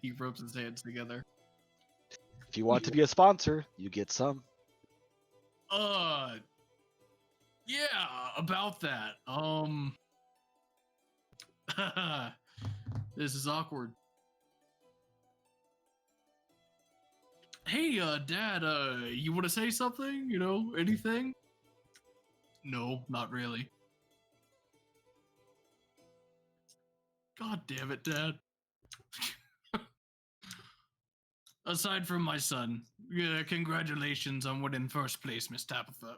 He rubs his hands together. If you want to be a sponsor, you get some. Yeah, about that. This is awkward. Hey, Dad, you want to say something? Anything? No, not really. God damn it, Dad. Aside from my son, congratulations on winning first place, Miss Tabitha.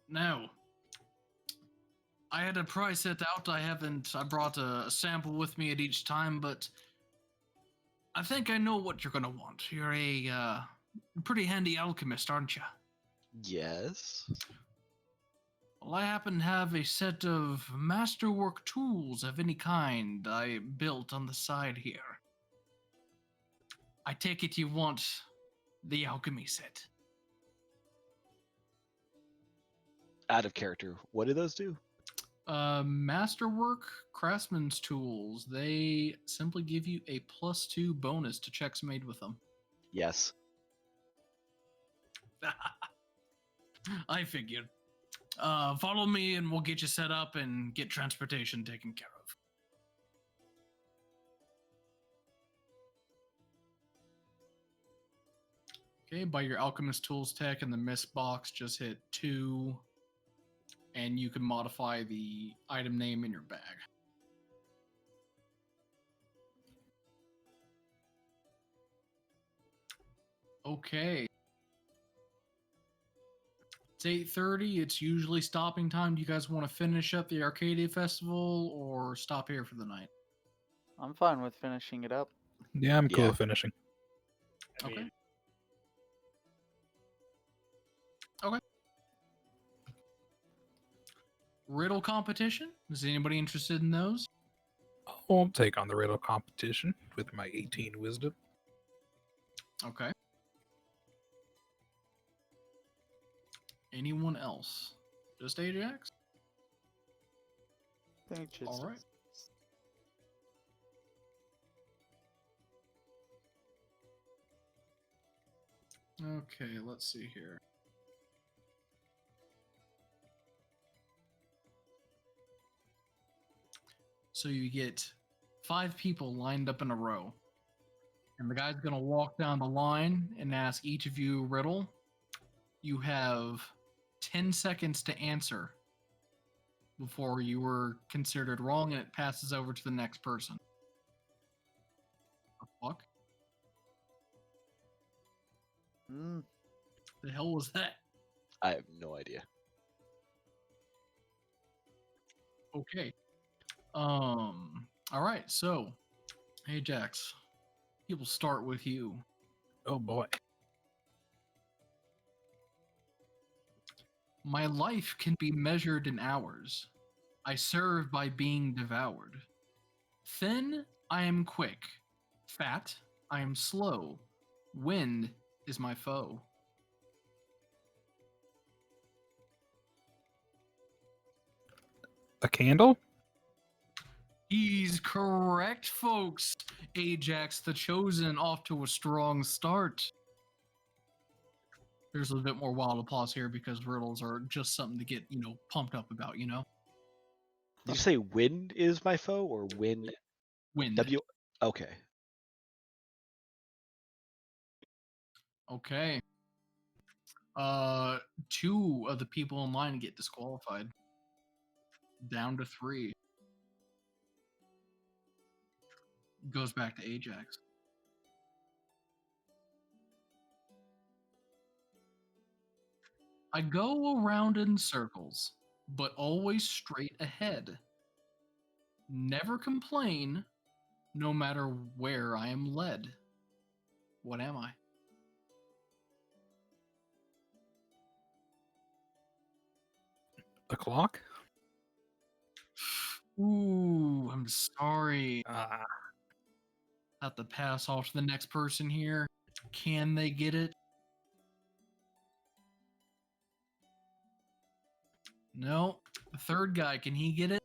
Now, I had a prize set out. I brought a sample with me at each time, but I think I know what you're gonna want. You're a pretty handy alchemist, aren't you? Yes. Well, I happen to have a set of masterwork tools of any kind I built on the side here. I take it you want the alchemy set. Out of character. What do those do? Masterwork craftsman's tools. They simply give you a +2 bonus to checks made with them. Yes. I figured. Follow me and we'll get you set up and get transportation taken care of. Okay, by your alchemist tools tech in the miss box, just hit 2, and you can modify the item name in your bag. Okay. It's 8:30. It's usually stopping time. Do you guys want to finish up the Arcadia Festival or stop here for the night? I'm fine with finishing it up. Yeah, I'm cool Yeah. with finishing. Okay. Okay. Riddle competition? Is anybody interested in those? I'll take on the riddle competition with my 18 wisdom. Okay. Anyone else? Just Ajax? I think just All right. Okay, let's see here. So you get 5 people lined up in a row. And the guy's going to walk down the line and ask each of you a riddle. You have 10 seconds to answer before you were considered wrong, and it passes over to the next person. The fuck? The hell was that? I have no idea. Okay. All right. So, hey, Jax, he will start with you. Oh boy. My life can be measured in hours. I serve by being devoured. Thin, I am quick. Fat, I am slow. Wind is my foe. A candle? He's correct, folks. Ajax the Chosen off to a strong start. There's a little bit more wild applause here because riddles are just something to get, pumped up about, Did you say wind is my foe or win? Wind. W. Okay. Okay. 2 of the people in line get disqualified. Down to 3. Goes back to Ajax. I go around in circles, but always straight ahead. Never complain, no matter where I am led. What am I? A clock? Ooh, I'm sorry. Ah, Have to pass off to the next person here. Can they get it? No. The third guy, can he get it?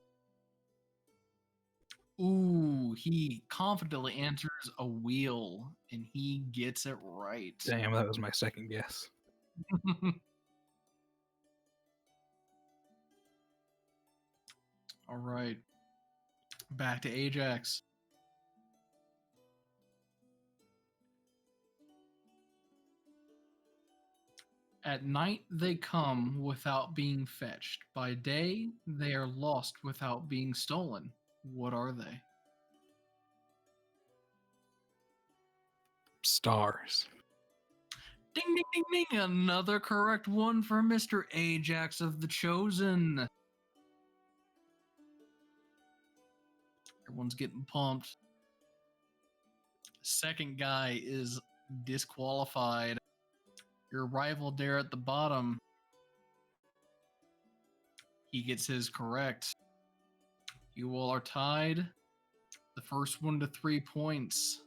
Ooh, he confidently answers a wheel, and he gets it right. damn, that was my second guess. All right. Back to Ajax. At night they come without being fetched. By day they are lost without being stolen. What are they? Stars. Ding, ding, ding, ding. Another correct one for Mr. Ajax of the Chosen. Everyone's getting pumped. Second guy is disqualified. Your rival there at the bottom, he gets his correct. You all are tied. The first one to 3 points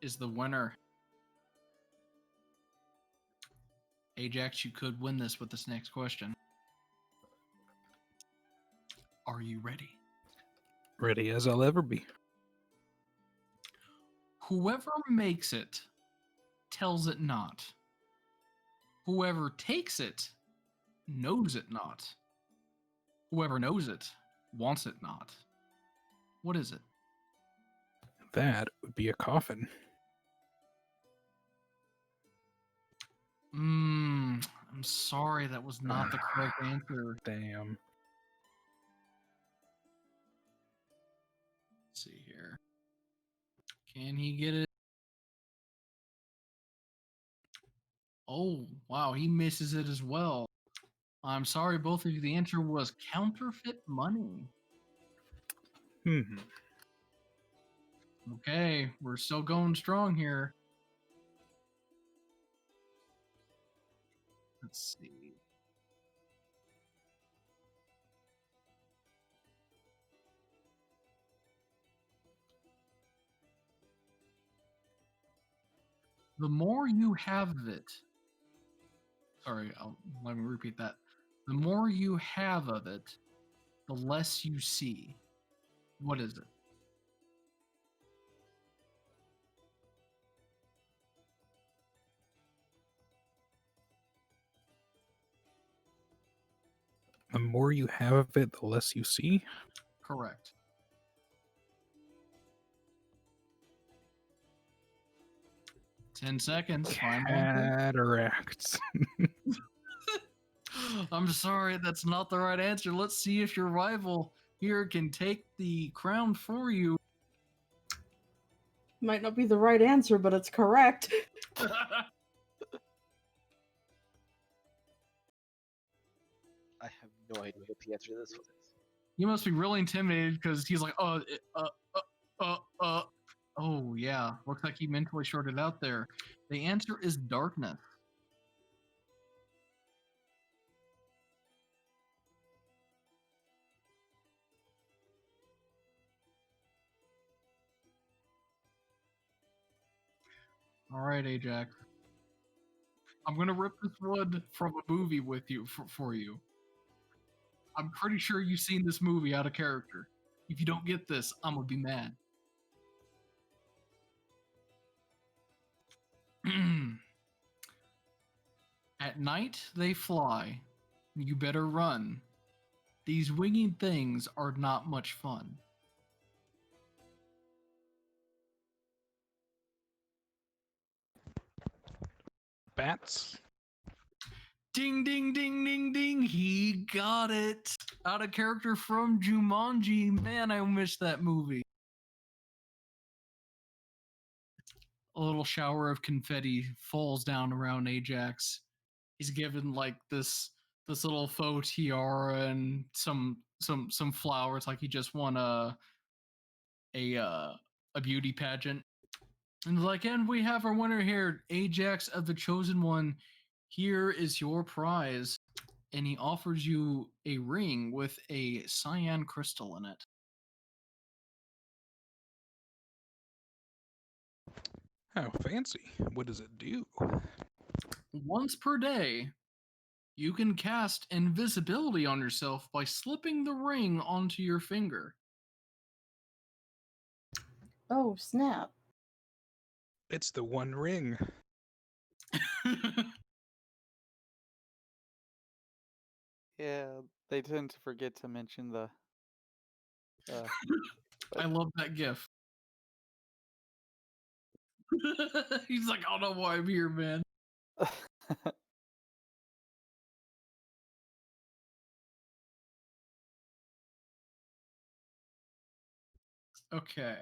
is the winner. Ajax, you could win this with this next question. Are you ready? Ready as I'll ever be. Whoever makes it tells it not. Whoever takes it knows it not. Whoever knows it wants it not. What is it? That would be a coffin. I'm sorry, that was not the correct answer. Damn. Let's see here. Can he get it? Oh, wow, he misses it as well. I'm sorry, both of you. The answer was counterfeit money. Okay, we're still going strong here. Let's see. The more you have of it, sorry, let me repeat that. The more you have of it, the less you see. What is it? The more you have of it, the less you see. Correct. Ten seconds. Final answer. Cataracts. I'm sorry, that's not the right answer. Let's see if your rival here can take the crown for you. Might not be the right answer, but it's correct. I have no idea what the answer to this was. You must be really intimidated because he's like, oh yeah, looks like he mentally shorted out there. The answer is darkness. All right, Ajax. I'm gonna rip this one from a movie with you for you. I'm pretty sure you've seen this movie out of character. If you don't get this, I'm gonna be mad. At night they fly. You better run. These winging things are not much fun. Bats. Ding, ding, ding, ding, ding. He got it. Out of character from Jumanji. Man, I missed that movie. A little shower of confetti falls down around Ajax. He's given like this little faux tiara and some some flowers like he just won a beauty pageant. And like, and we have our winner here, Ajax of the Chosen One. Here is your prize. And he offers you a ring with a cyan crystal in it. Oh, fancy. What does it do? Once per day, you can cast invisibility on yourself by slipping the ring onto your finger. Oh, snap. It's the One Ring. Yeah, they tend to forget to mention the. I love that gif. He's like, I don't know why I'm here, man. Okay.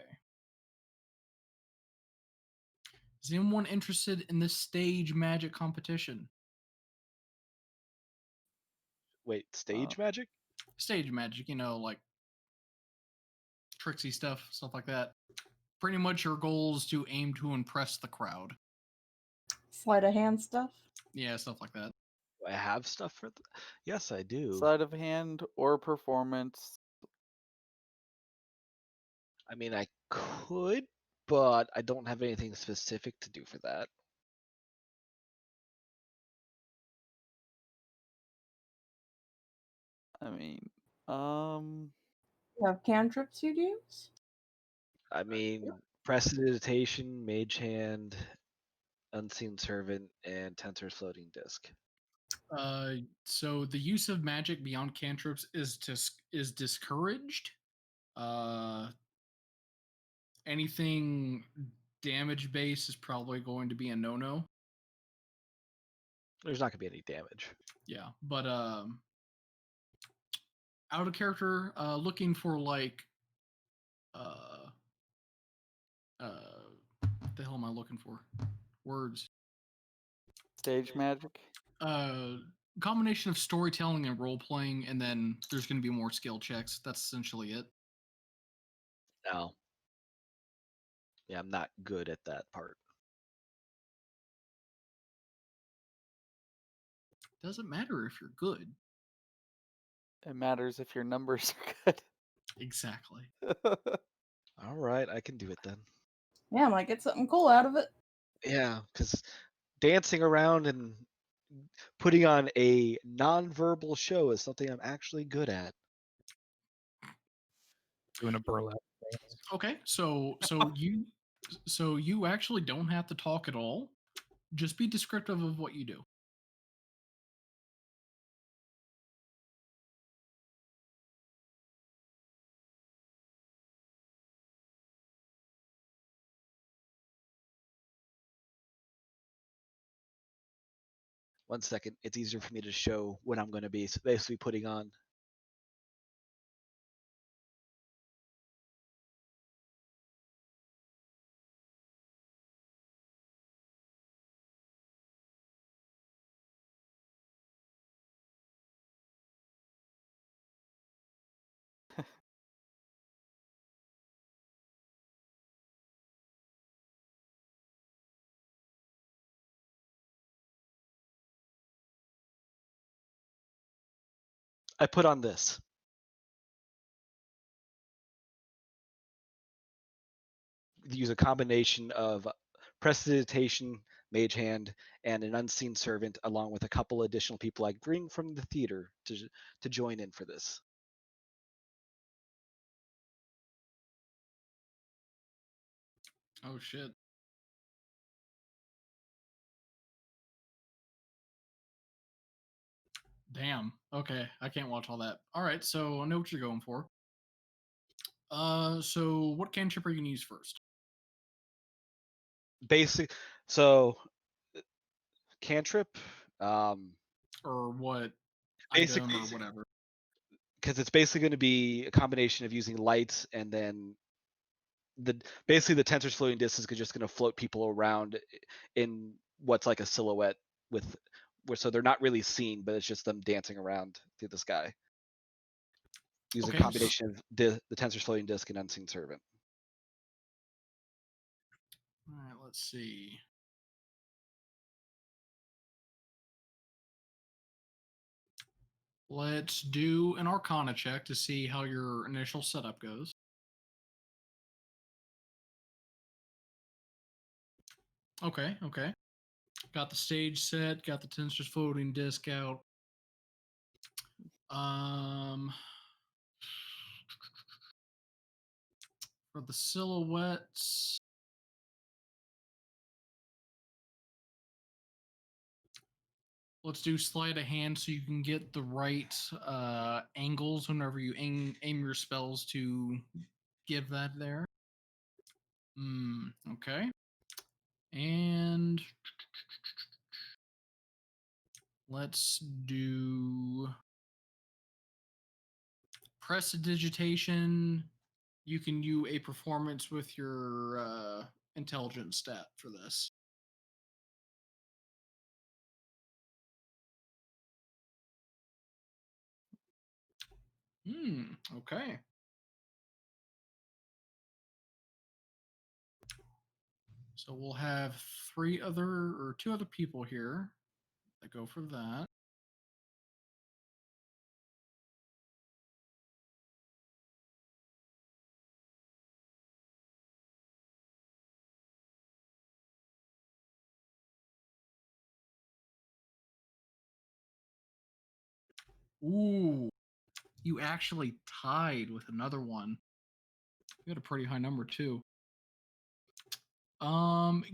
Is anyone interested in this stage magic competition? Wait, stage magic? Stage magic, like tricksy stuff like that. Pretty much your goal is to aim to impress the crowd. Sleight of hand stuff? Yeah, stuff like that. Do I have stuff for Yes, I do. Sleight of hand or performance. I mean, I could, but I don't have anything specific to do for that. I mean, You have cantrips you'd use? I mean, Prestidigitation, Mage Hand, Unseen Servant, and Tensor's Floating Disc. So the use of magic beyond cantrips is discouraged. Anything damage based is probably going to be a no-no. There's not gonna be any damage. Yeah, but out of character, looking for like what the hell am I looking for? Words. stage magic. Combination of storytelling and role playing, and then there's going to be more skill checks. That's essentially it. No. Yeah, I'm not good at that part. Doesn't matter if you're good. It matters if your numbers are Exactly. good. All right, I can do it then. Yeah, I might get something cool out of it. Yeah, because dancing around and putting on a non-verbal show is something I'm actually good at. Doing a burlap dance. Okay, so you actually don't have to talk at all. Just be descriptive of what you do. One second, it's easier for me to show what I'm going to be basically putting on. I put on this. Use a combination of Prestidigitation, Mage Hand, and an Unseen Servant, along with a couple additional people I bring from the theater to join in for this. Oh shit. Damn. Okay, I can't watch all that. All right, so I know what you're going for. So what cantrip are you gonna use first? Basic. So, cantrip. Or what Basically, item or whatever? because it's basically going to be a combination of using lights and then basically the Tensor's Floating Disc is just going to float people around in what's like a silhouette so they're not really seen, but it's just them dancing around through the sky. Use Okay, a combination of the Tensor's Floating Disc and Unseen Servant. All right, let's see. Let's do an Arcana check to see how your initial setup goes. Okay, okay. Got the stage set, got the Tensor's Floating Disc out. For the silhouettes, let's do sleight of hand so you can get the right angles whenever you aim your spells to give that there. Okay. And let's do prestidigitation. You can do a performance with your intelligence stat for this. Okay. So we'll have two other people here that go for that. Ooh, you actually tied with another one. You had a pretty high number too.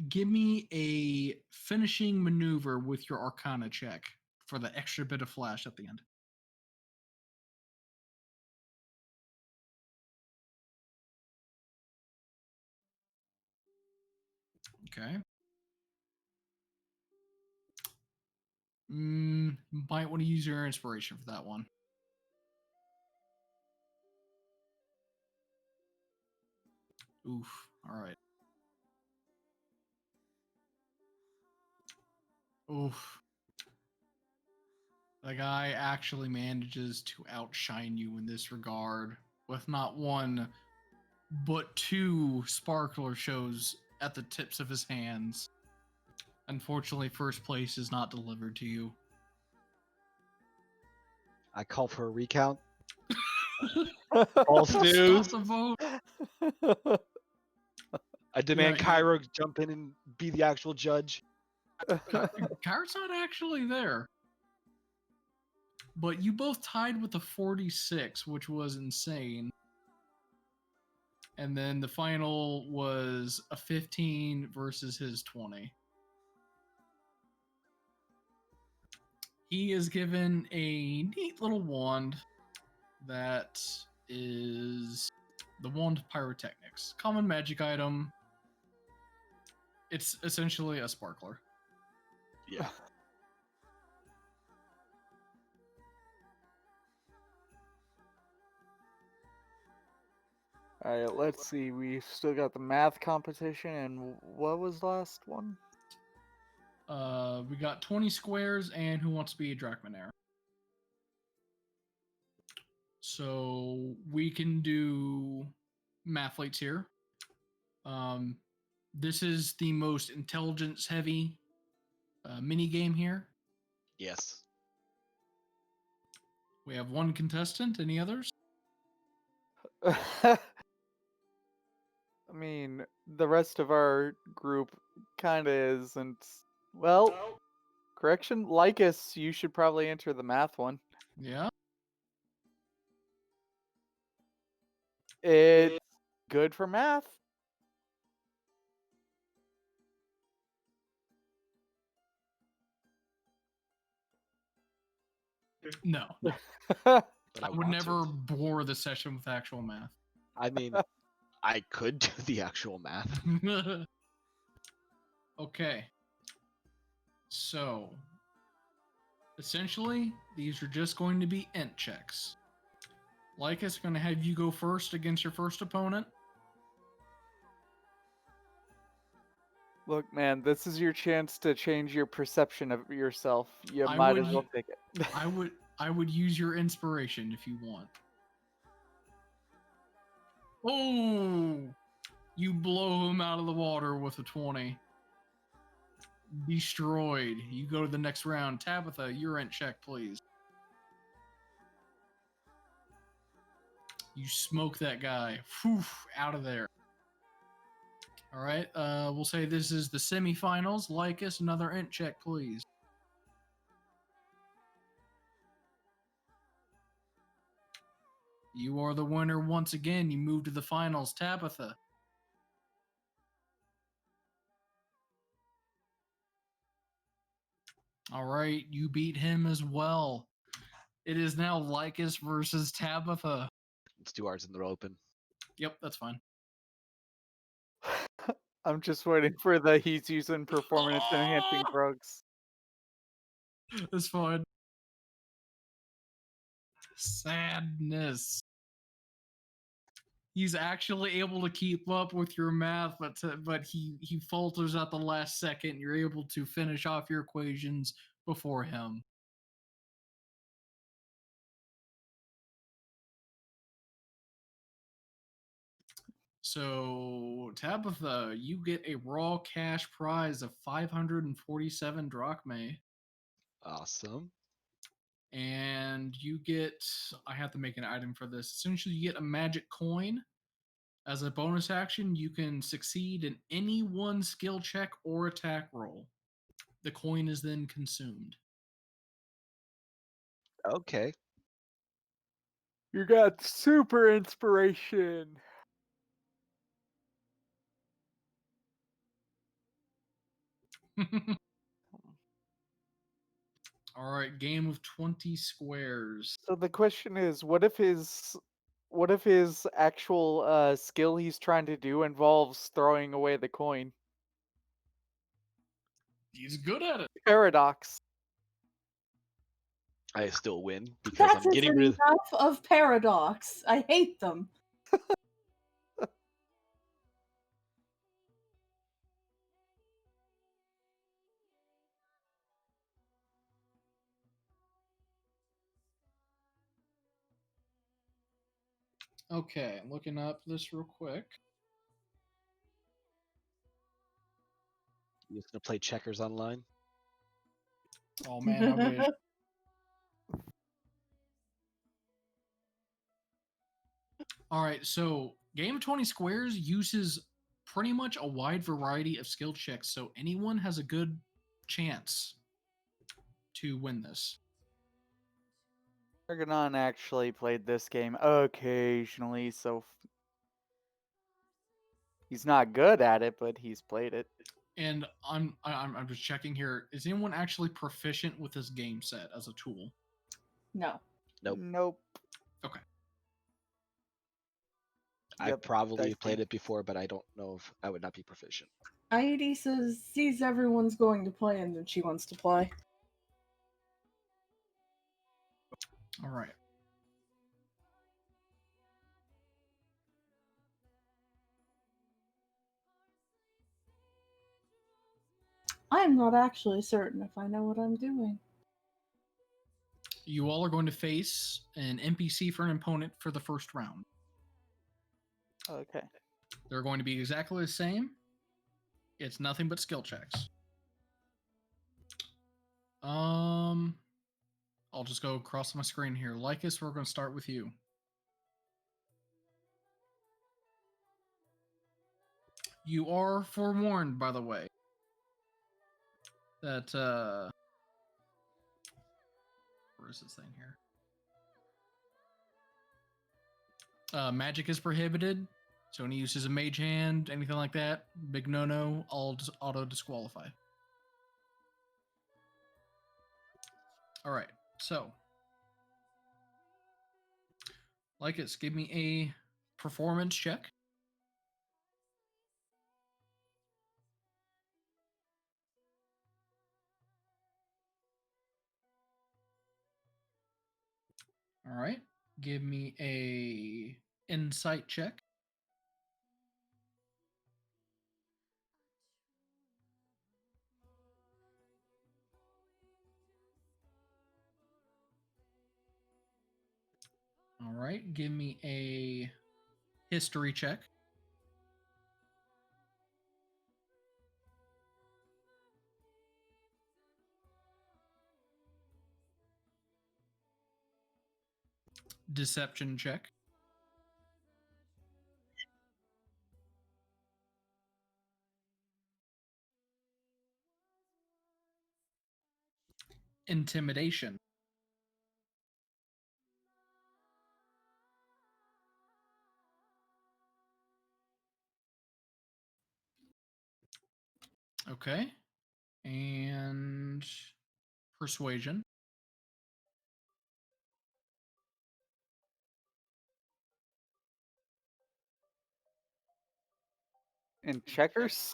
Give me a finishing maneuver with your Arcana check for the extra bit of flash at the end. Okay. Might want to use your inspiration for that one. Oof. All right. Oof. The guy actually manages to outshine you in this regard with not one, but two sparkler shows at the tips of his hands. Unfortunately, first place is not delivered to you. I call for a recount. False Stop news. the vote. I demand Yeah, Cairo jump in and be the actual judge. Kyra's not actually there. But you both tied with a 46, which was insane. And then the final was a 15 versus his 20. He is given a neat little wand that is the Wand of Pyrotechnics. Common magic item. It's essentially a sparkler. Yeah. All right, let's see. We still got the math competition, and what was the last one? We got 20 squares and Who Wants to Be a Drachmanair. So we can do mathletes here. This is the most intelligence heavy mini game here. Yes. We have one contestant. Any others? I mean, the rest of our group kind of isn't. Well, correction, Lycus, you should probably enter the math one. Yeah. It's good for math. No. But I would want never to. bore the session with actual math. I mean, I could do the actual math. Okay. So, essentially, these are just going to be int checks. Lycus, going to have you go first against your first opponent. Look, man, this is your chance to change your perception of yourself. You I might would as well take it. I would use your inspiration if you want. Oh, you blow him out of the water with a 20. Destroyed. You go to the next round. Tabitha, you're in check, please. You smoke that guy. Whew, out of there. All right. We'll say this is the semifinals. Lycus, another int check, please. You are the winner once again. You move to the finals. Tabitha. All right. You beat him as well. It is now Lycus versus Tabitha. Let's do ours in the open. Yep, that's fine. I'm just waiting for the he's using performance enhancing drugs. That's fine. Sadness. He's actually able to keep up with your math, but he falters at the last second. You're able to finish off your equations before him. So, Tabitha, you get a raw cash prize of 547 drachmae. Awesome. And you get, I have to make an item for this. Essentially, you get a magic coin. As a bonus action, you can succeed in any one skill check or attack roll. The coin is then consumed. Okay. You got super inspiration. All right, game of 20 squares. So the question is, what if his actual skill he's trying to do involves throwing away the coin? He's good at it. Paradox. I still win because That I'm is getting rid of. enough of paradox. I hate them. Okay, looking up this real quick. You just gonna play checkers online? Oh man, how good. All right, so game of 20 squares uses pretty much a wide variety of skill checks, so anyone has a good chance to win this. Argonon actually played this game occasionally, so he's not good at it, but he's played it. And I'm just checking here. Is anyone actually proficient with this game set as a tool? No. Nope. Nope. Okay. I Yep, probably I played see. it before, but I don't know if I would not be proficient. Heidi sees everyone's going to play and then she wants to play. All right. I'm not actually certain if I know what I'm doing. You all are going to face an NPC for an opponent for the first round. Okay. They're going to be exactly the same. It's nothing but skill checks. I'll just go across my screen here. Lycus, we're going to start with you. You are forewarned, by the way, that where is this thing here? Magic is prohibited. So any uses of mage hand, anything like that, big no-no, I'll just auto disqualify. All right, so Lycus, give me a performance check. All right, give me a insight check. All right, give me a history check. Deception check. Intimidation. Okay. And persuasion. In checkers?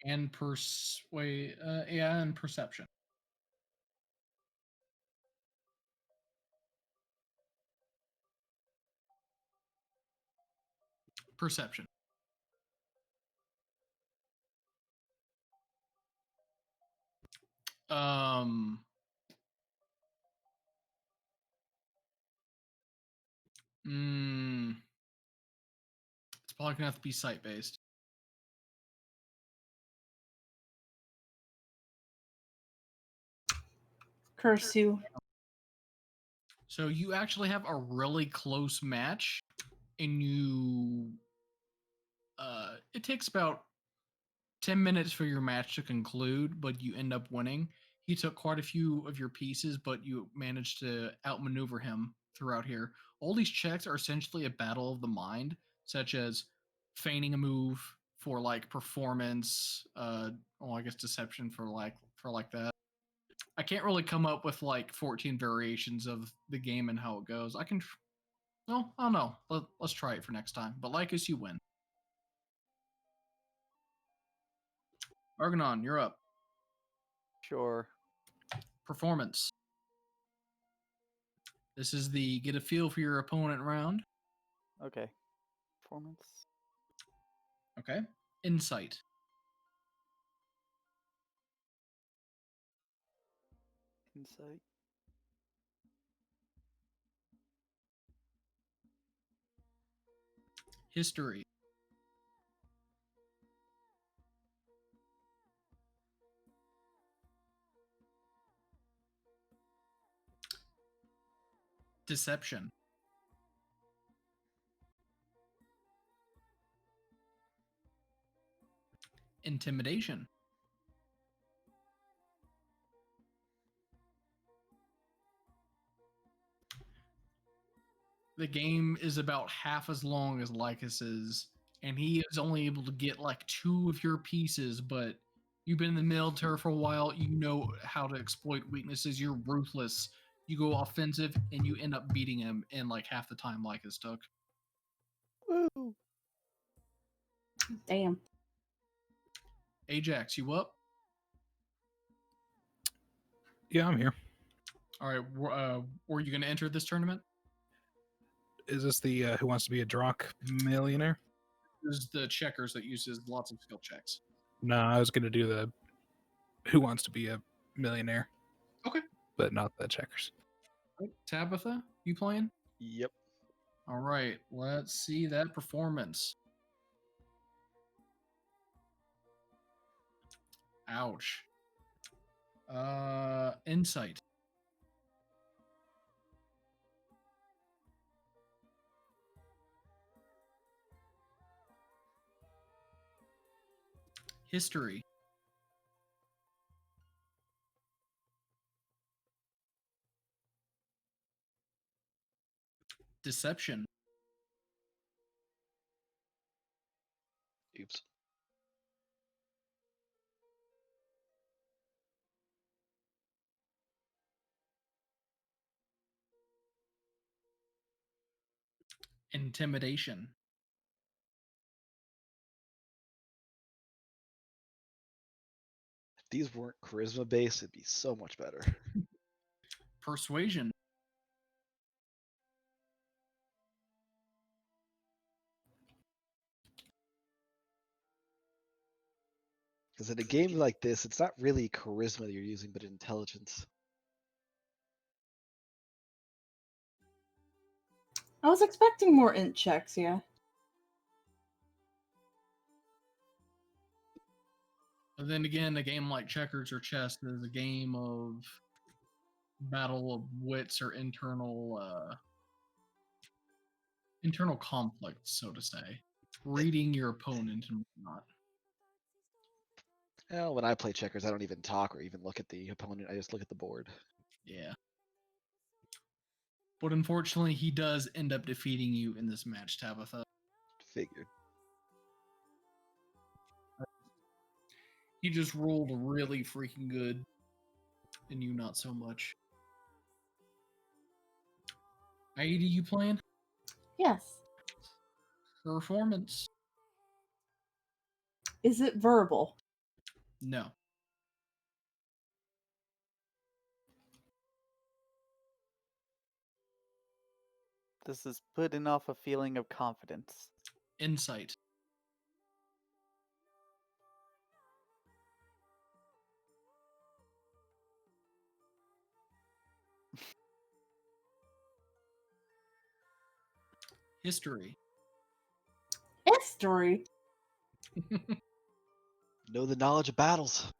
And and perception. Perception. Um. It's probably gonna have to be site based. Curse you. So you actually have a really close match, and you. It takes about 10 minutes for your match to conclude, but you end up winning. He took quite a few of your pieces, but you managed to outmaneuver him throughout here. All these checks are essentially a battle of the mind, such as feigning a move for like performance, I guess deception for like that. I can't really come up with like 14 variations of the game and how it goes. I can no, I don't know. Let's try it for next time. But Lycus, you win. Argonon, you're up. Sure. Performance. This is the get a feel for your opponent round. Okay. Performance. Okay. Insight. Insight. History. Deception. Intimidation. The game is about half as long as Lycus's, and he is only able to get like 2 of your pieces, but you've been in the military for a while. You know how to exploit weaknesses. You're ruthless. You go offensive, and you end up beating him in like half the time Lycus took. Woo! Damn. Ajax, you up? Yeah, I'm here. All right. Were you going to enter this tournament? Is this the Who Wants to Be a Drock Millionaire? This is the checkers that uses lots of skill checks. No, I was gonna do the Who Wants to Be a Millionaire. Okay. But not the checkers. Right. Tabitha, you playing? Yep. All right. Let's see that performance. Ouch. Insight. History. Deception. Oops. Intimidation. If these weren't charisma based, it'd be so much better. Persuasion. Because in a game like this, it's not really charisma that you're using, but intelligence. I was expecting more int checks, yeah. But then again, a game like checkers or chess is a game of battle of wits or internal conflicts, so to say. Reading your opponent and whatnot. Well, when I play checkers, I don't even talk or even look at the opponent. I just look at the board. Yeah. But unfortunately, he does end up defeating you in this match, Tabitha. Figured. He just rolled really freaking good, and you not so much. Aida, you playing? Yes. Performance? Is it verbal? No. This is putting off a feeling of confidence. Insight. History. History? Know the knowledge of battles.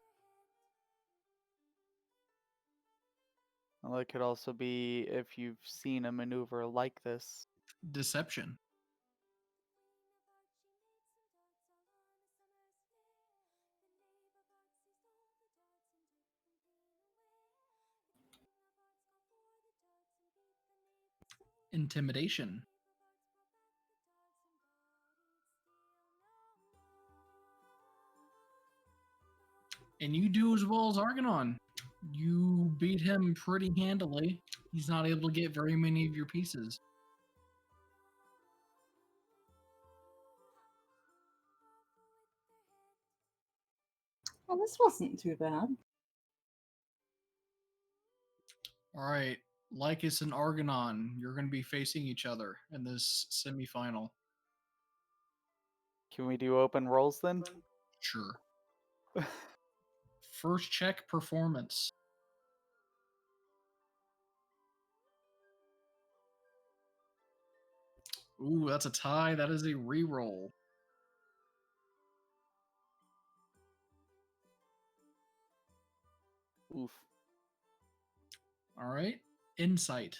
Well, it could also be if you've seen a maneuver like this. Deception. Intimidation. And you do as well as Argonon. You beat him pretty handily. He's not able to get very many of your pieces. Well, this wasn't too bad. All right, Lycus and Argonon, you're going to be facing each other in this semifinal. Can we do open rolls then? Sure. First check, performance. Ooh, that's a tie. That is a reroll. Oof. All right, insight.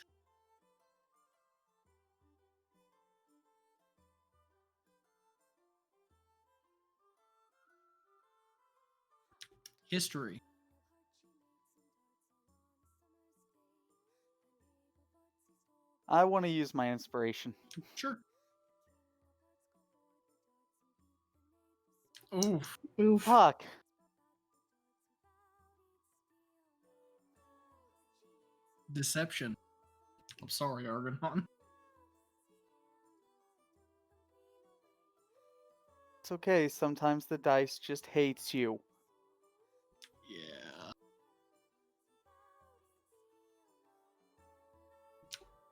History. I want to use my inspiration. Sure. Oof. Oof. Fuck. Deception. I'm sorry, Argonon. It's okay. Sometimes the dice just hates you. Yeah.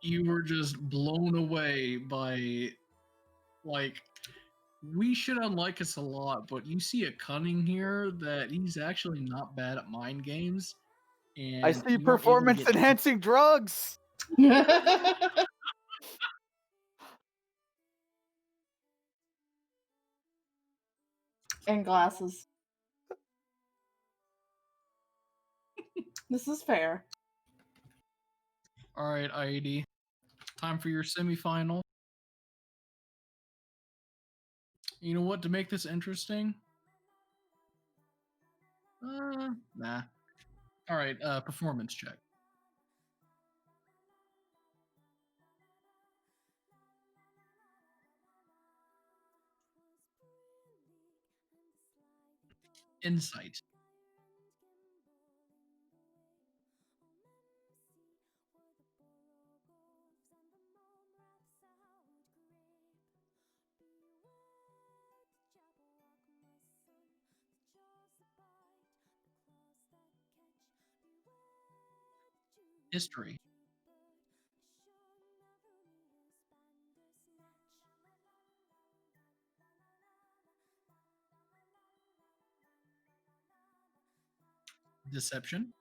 You were just blown away by, like, we should unlike us a lot, but you see a cunning here that he's actually not bad at mind games. And I you see weren't able to performance get- enhancing drugs. And glasses. This is fair. All right, IAD. Time for your semifinal. You know what? To make this interesting? Nah. All right, performance check. Insight. History. Deception.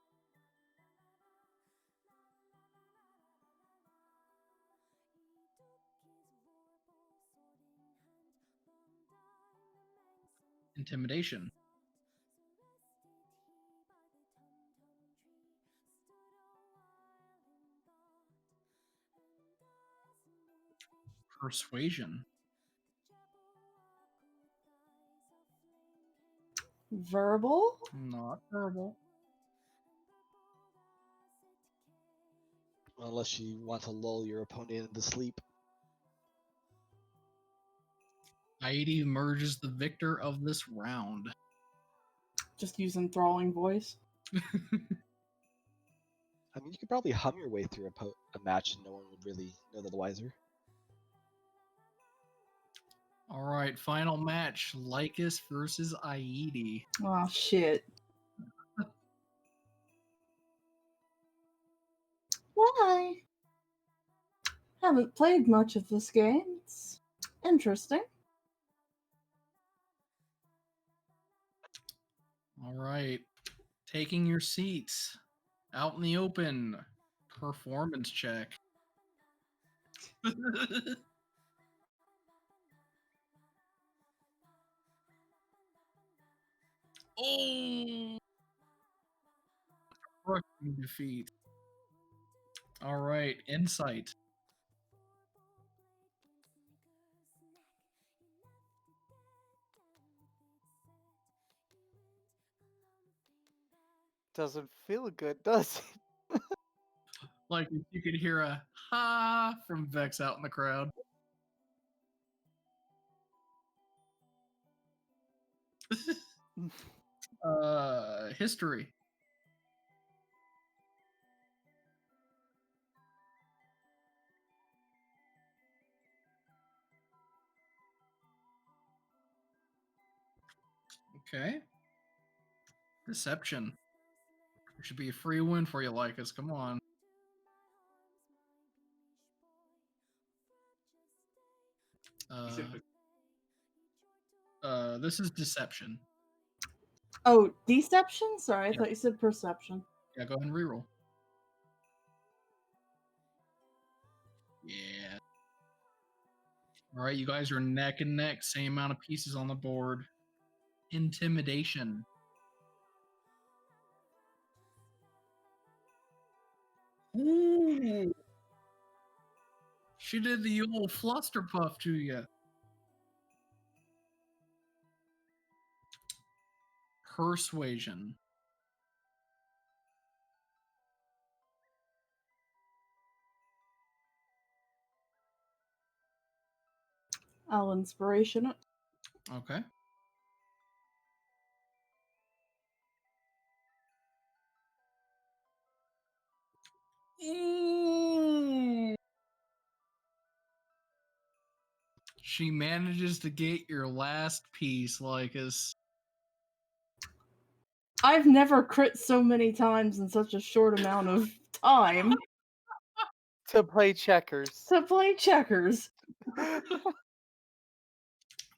Intimidation. Persuasion. Verbal? Not verbal. Unless you want to lull your opponent into sleep. Aidi emerges the victor of this round. Just use enthralling voice. I mean, you could probably hum your way through a match and no one would really know the wiser. All right, final match: Lycus versus Aidi. Oh shit. Why? Haven't played much of this game. It's interesting. All right, taking your seats out in the open. Performance check. Oh, crushing defeat. All right, insight. Doesn't feel good, does it? Like if you could hear a ha from Vex out in the crowd. History. Okay. Deception. It should be a free win for you, Lycus. Come on. This is deception. Oh, deception? Sorry, I Yeah. thought you said perception. Yeah, go ahead and reroll. Yeah. All right, you guys are neck and neck, same amount of pieces on the board. Intimidation. Ooh. She did the old flusterpuff to you. Persuasion. I'll inspiration it. Okay. Ooh. She manages to get your last piece, Lycus. I've never crit so many times in such a short amount of time To play checkers. to play checkers.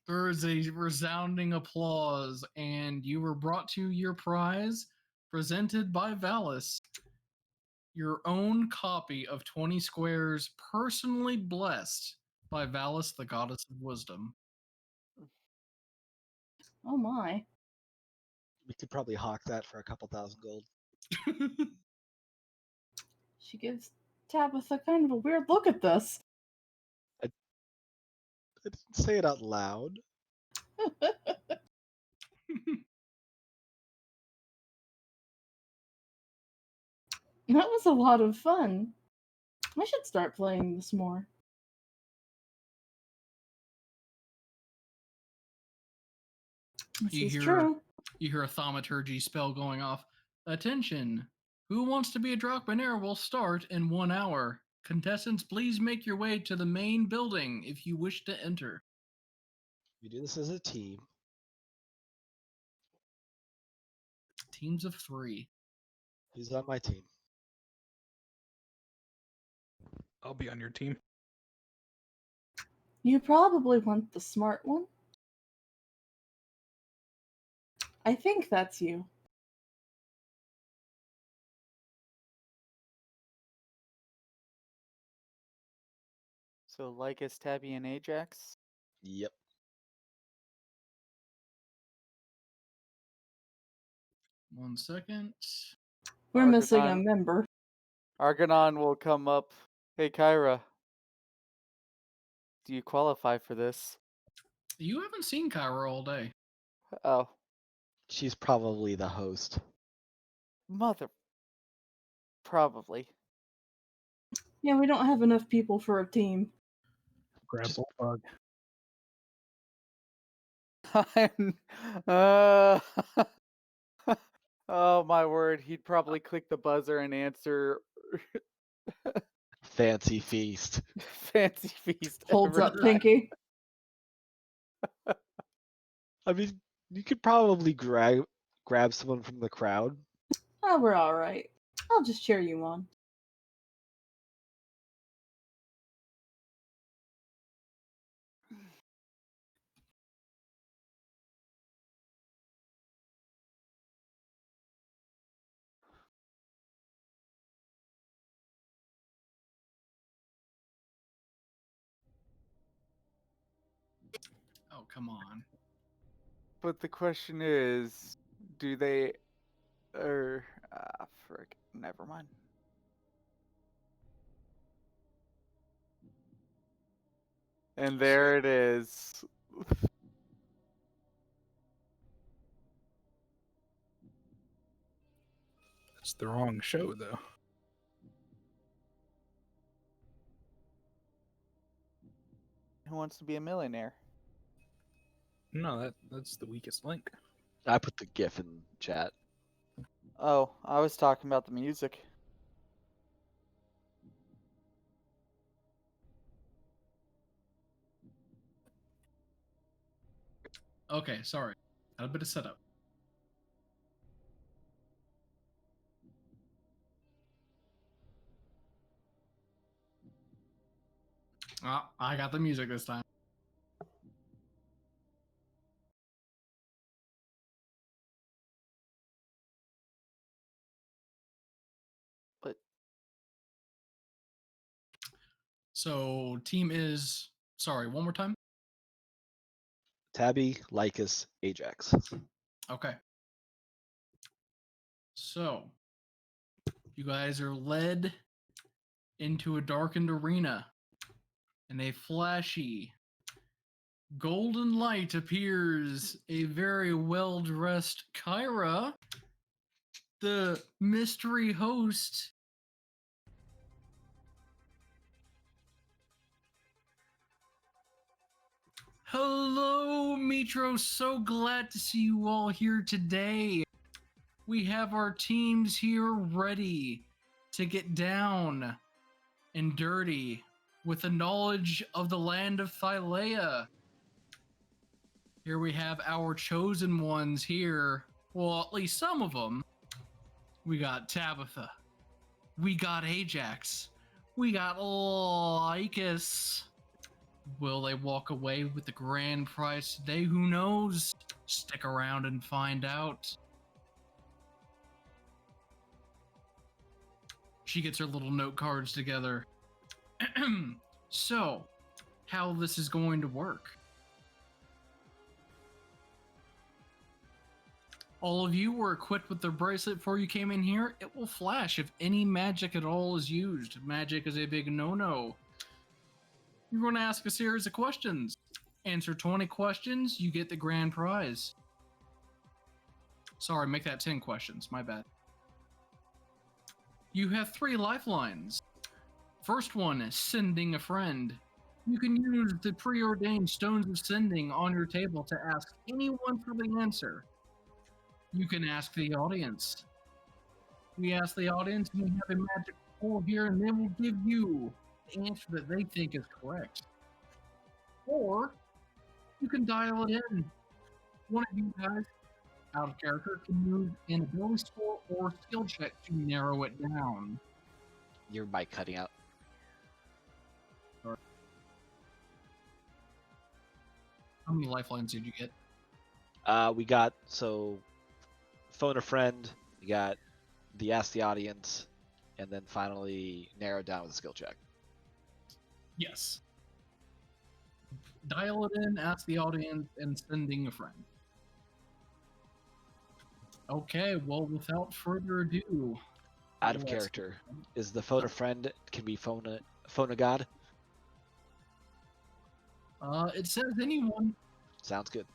There is a resounding applause, and you were brought to your prize, presented by Valis. Your own copy of 20 Squares, personally blessed by Valis, the Goddess of Wisdom. Oh my. We could probably hawk that for a couple thousand gold. She gives Tabitha kind of a weird look at this. I didn't say it out loud. That was a lot of fun. I should start playing this more. This You is hear- true. You hear a thaumaturgy spell going off. Attention! Who wants to be a Drachmaneer will start in 1 hour. Contestants, please make your way to the main building if you wish to enter. We do this as a team. Teams of 3. Who's on my team? I'll be on your team. You probably want the smart one. I think that's you. So Lycus, Tabby, and Ajax. Yep. 1 second. We're missing a Argonon. member. Argonon will come up. Hey, Kyra. Do you qualify for this? You haven't seen Kyra all day. Oh, She's probably the host. mother. Probably. Yeah, we don't have enough people for a team. Grab Just- bug. I'm, oh my word, he'd probably click the buzzer and answer Fancy feast. Fancy Feast Holds every up time. pinky. I mean, you could probably grab someone from the crowd. Oh, we're alright. I'll just cheer you on. Oh, come on. But the question is, do they frick, never mind. And there it is. It's the wrong show, though. Who wants to be a millionaire? No, that's the weakest link. I put the GIF in chat. Oh, I was talking about the music. Okay, sorry. Had a bit of setup. I got the music this time. But So, team is. Sorry, one more time? Tabby, Lycus, Ajax. Okay. So, you guys are led into a darkened arena, and a flashy golden light appears. A very well dressed Kyra, the mystery host. Hello, Mytros. So glad to see you all here today. We have our teams here ready to get down and dirty with the knowledge of the land of Thylea. Here we have our chosen ones here. Well, at least some of them. We got Tabitha. We got Ajax. We got Lycus. Will they walk away with the grand prize today? Who knows? Stick around and find out. She gets her little note cards together. So, how this is going to work. All of you were equipped with the bracelet before you came in here. It will flash if any magic at all is used. Magic is a big no-no. You're going to ask a series of questions. Answer 20 questions, you get the grand prize. Sorry, make that 10 questions. My bad. You have 3 lifelines. First one is sending a friend. You can use the preordained stones of sending on your table to ask anyone for the answer. You can ask the audience. We ask the audience, and we have a magic poll here, and they will give you the answer that they think is correct. Or you can dial it in. One of you guys, out of character, can use an ability score or skill check to narrow it down. Your mic cutting out. How many lifelines did you get? We got phone a friend. We got the ask the audience, and then finally narrow down with a skill check. Yes. Dial it in, ask the audience, and sending a friend. Okay, well, without further ado, Out of let's- character. Is the phone a friend? Can we phone a god? It says anyone. Sounds good.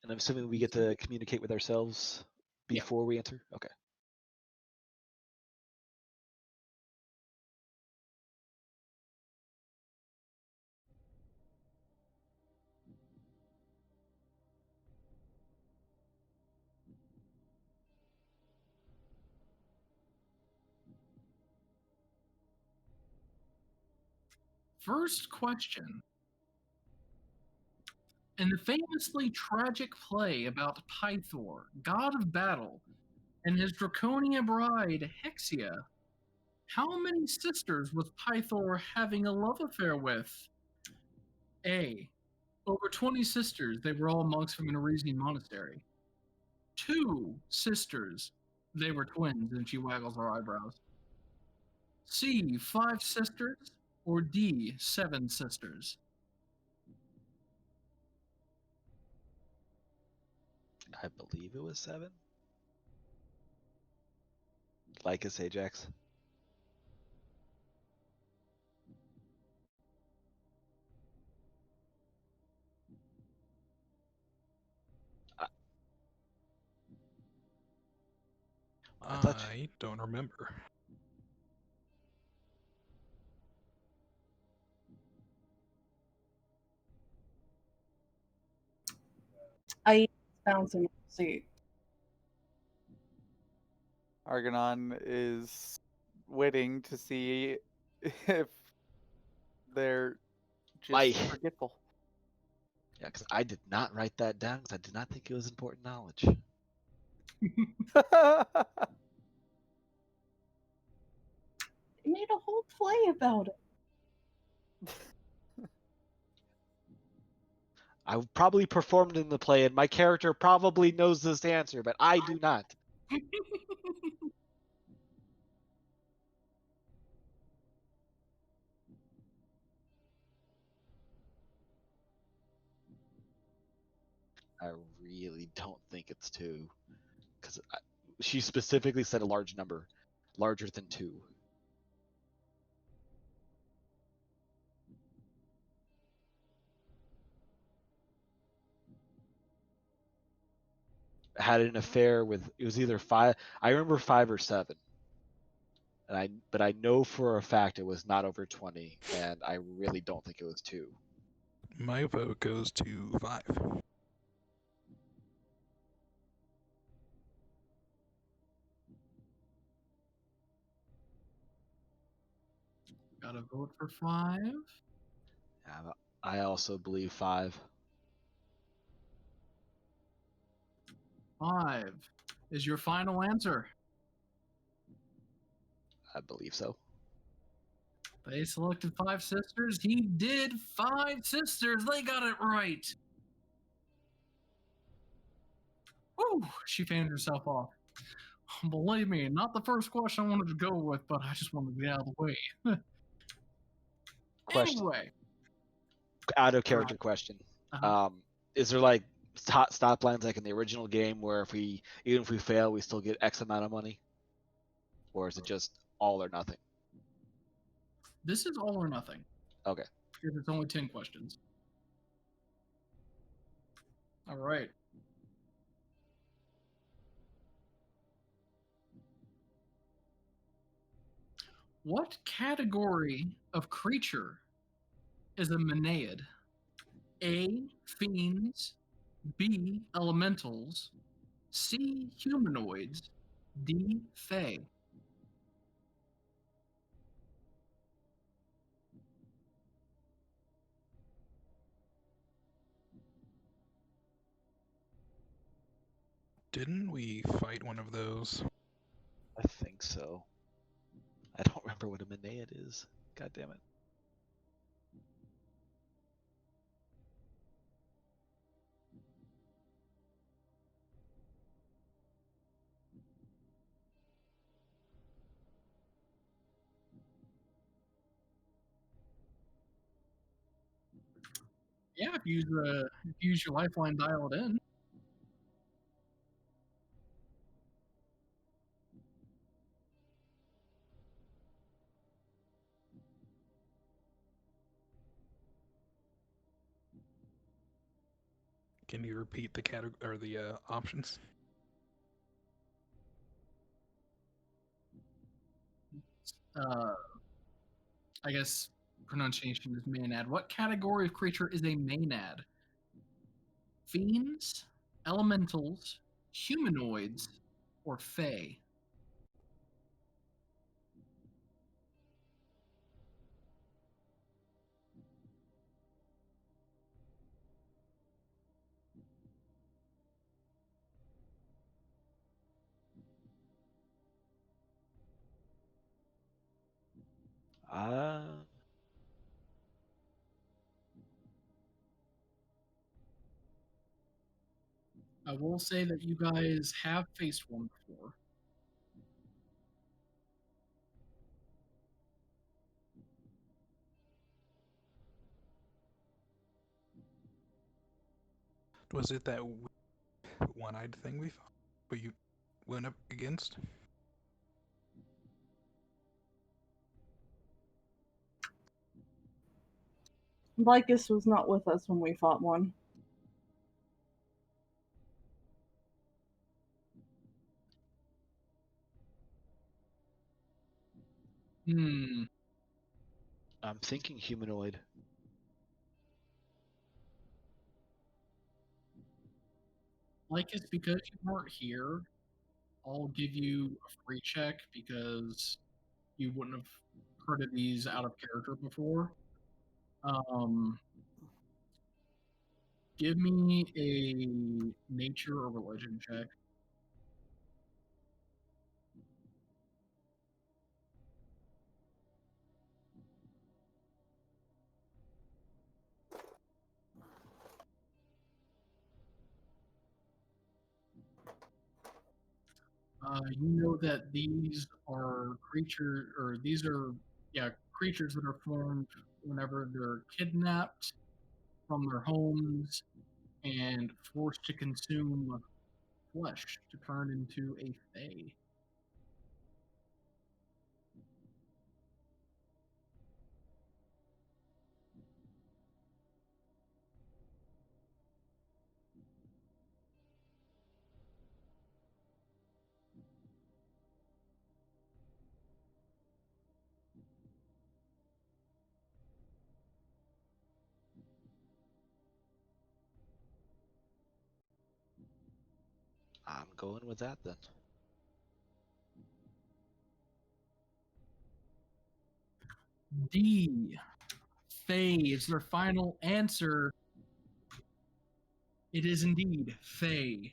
And I'm assuming we get to communicate with ourselves Yeah. before we enter? Okay. First question. In the famously tragic play about Pythor, god of battle, and his Draconia bride, Hexia, how many sisters was Pythor having a love affair with? A. Over 20 sisters. They were all monks from an Arisian monastery. 2 sisters. They were twins, and she waggles her eyebrows. C. 5 sisters. Or D. 7 sisters. I believe it was 7. Lycus Ajax. I thought I don't remember. I bouncing on the seat. Argonon is waiting to see if they're just My- forgetful. Yeah, because I did not write that down because I did not think it was important knowledge. They made a whole play about it. I probably performed in the play, and my character probably knows this answer, but I do not. I really don't think it's 2, because she specifically said a large number, larger than 2. Had an affair with, it was either 5. I remember 5 or 7. But I know for a fact it was not over 20, and I really don't think it was 2. My vote goes to 5. Got a vote for 5. I also believe 5. 5 is your final answer. I believe so. They selected 5 sisters. He did 5 sisters. They got it right. Woo! She fanned herself off. Believe me, not the first question I wanted to go with, but I just wanted to get out of the way. Question. Anyway, Out of character question. Uh-huh. Is there like stop lines like in the original game where even if we fail, we still get X amount of money? Or is it just all or nothing? this is all or nothing. Okay. Because it's only 10 questions. All right. What category of creature is a Maenad? A. Fiends. B. Elementals. C. Humanoids. D. Fae. Didn't we fight one of those? I think so. I don't remember what a Maenad is. God damn it. Yeah, if you use your lifeline dialed in. Can you repeat the category or the options? I guess pronunciation is Maenad. What category of creature is a Maenad? Fiends, elementals, humanoids, or fae? I will say that you guys have faced one before. Was it that one-eyed thing we fought? But you went up against? Lycus was not with us when we fought one. I'm thinking humanoid. Lycus, because you weren't here, I'll give you a free check because you wouldn't have heard of these out of character before. Give me a nature or religion check. You know that these are creatures that are formed whenever they're kidnapped from their homes and forced to consume flesh to turn into a fae. I'm going with that then. D. Fae is their final answer. It is indeed Fae.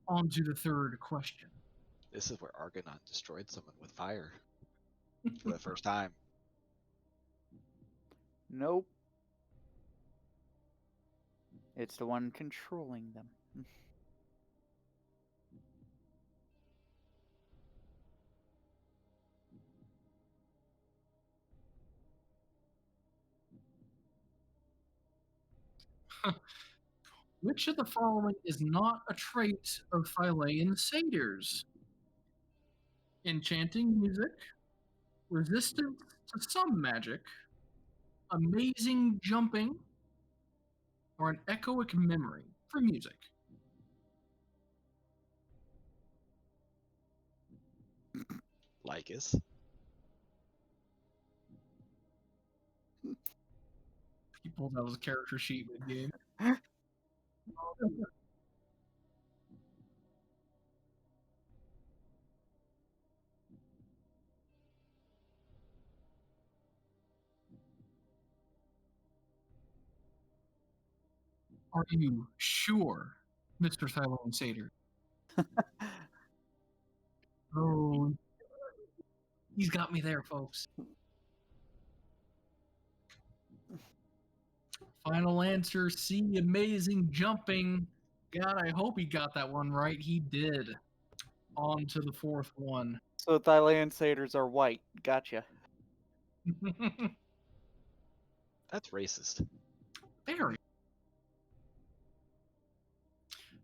On to the third question. This is where Argonaut destroyed someone with fire for the first time. Nope. It's the one controlling them. Which of the following is not a trait of Thylean satyrs? Enchanting music, resistance to some magic, amazing jumping, or an echoic memory for music? Lycus. He pulled out his character sheet mid game. Are you sure, Mr. Thylean Satyr? Oh, he's got me there, folks. Final answer C, amazing jumping. God, I hope he got that one right. He did. On to the fourth one. So Thylean satyrs are white. Gotcha. That's racist. Very.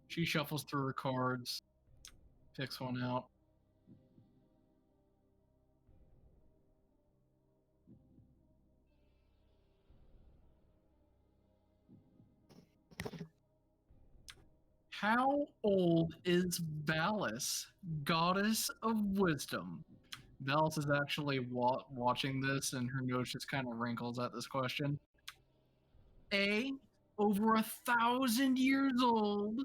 She shuffles through her cards, picks one out. How old is Valis, goddess of wisdom? Valis is actually watching this, and her nose just kind of wrinkles at this question. A, over 1,000 years old.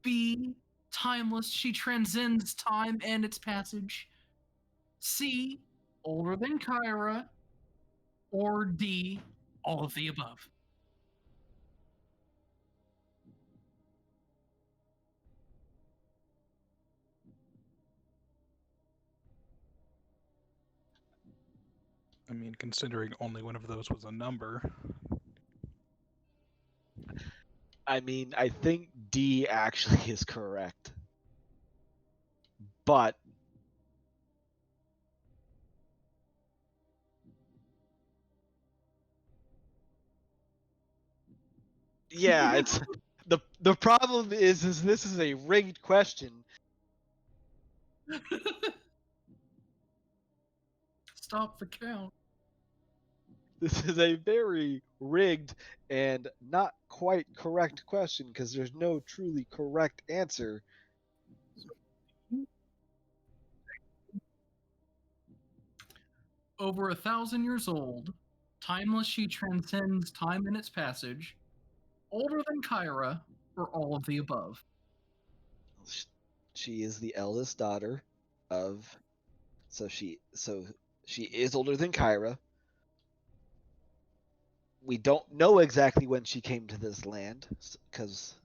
B, timeless. She transcends time and its passage. C, older than Kyra. Or D, all of the above. I mean, considering only one of those was a number. I mean, I think D actually is correct. But yeah, it's the problem is this is a rigged question. Stop the count. This is a very rigged and not quite correct question because there's no truly correct answer. Over 1,000 years old, timeless. She transcends time and its passage. Older than Kyra, or all of the above. She is the eldest daughter of, so she is older than Kyra. We don't know exactly when she came to this land because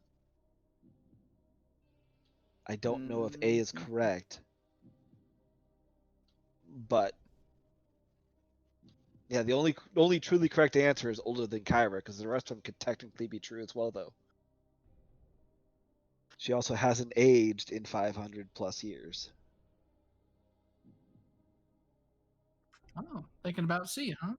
I don't know if A is correct. But yeah, the only truly correct answer is older than Kyra because the rest of them could technically be true as well, though. She also hasn't aged in 500 plus years. Oh, thinking about C, huh?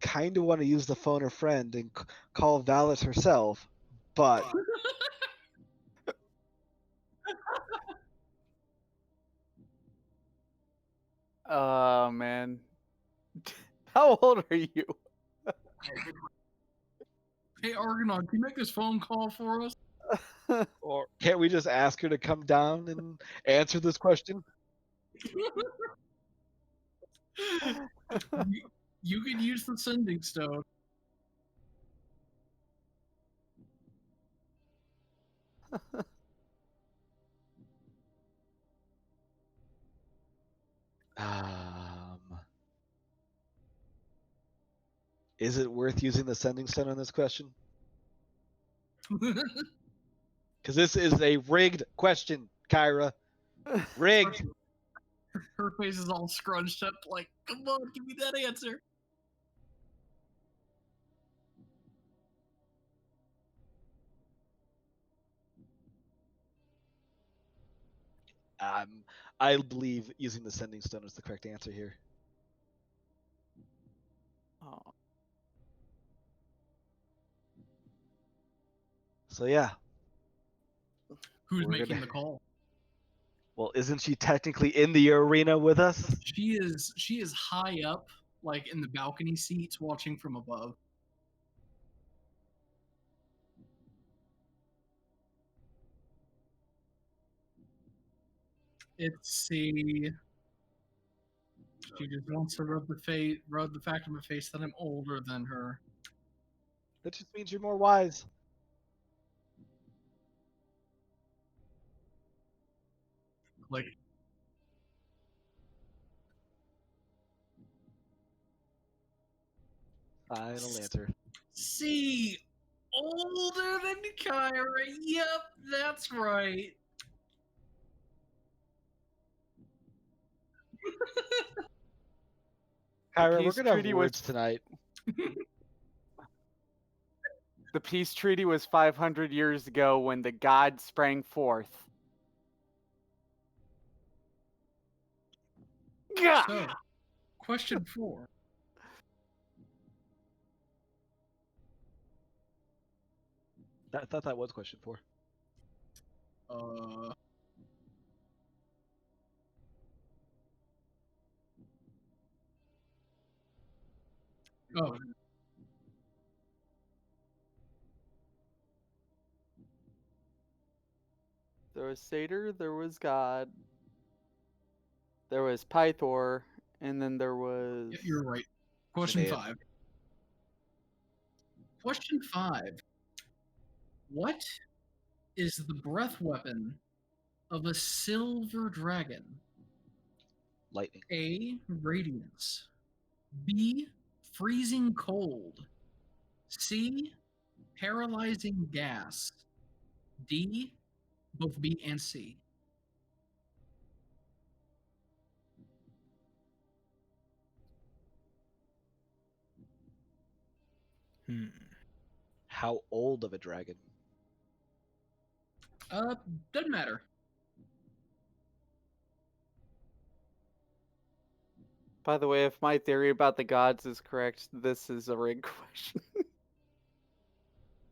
Kind of want to use the phone a friend and call Valis herself, but Oh man. How old are you? Hey, Argonaut, can you make this phone call for us? or can't we just ask her to come down and answer this question? You could use the sending stone. Is it worth using the sending stone on this question? Because this is a rigged question, Kyra. Rigged. Her face is all scrunched up, like, come on, give me that answer. I believe using the sending stone is the correct answer here. Oh. So yeah. Who's We're making gonna- the call? Well, isn't she technically in the arena with us? She is high up, like in the balcony seats, watching from above. It's C. She just wants to rub the fact in my face that I'm older than her. That just means you're more wise. Like, Final answer. C. Older than Kyra. Yep, that's right. Kyra, we're peace gonna have treaty was- words tonight. The peace treaty was 500 years ago when the god sprang forth. So, question 4. I thought that was question 4. Uh, oh, There was Satyr, there was God, there was Pythor, and then there was. yeah, you're right. Question Zendaya. 5. Question 5. What is the breath weapon of a silver dragon? Lightning. A. Radiance. B. Freezing cold. C. Paralyzing gas. D. Both B and C. Hmm. How old of a dragon? Doesn't matter. By the way, if my theory about the gods is correct, this is a rigged question.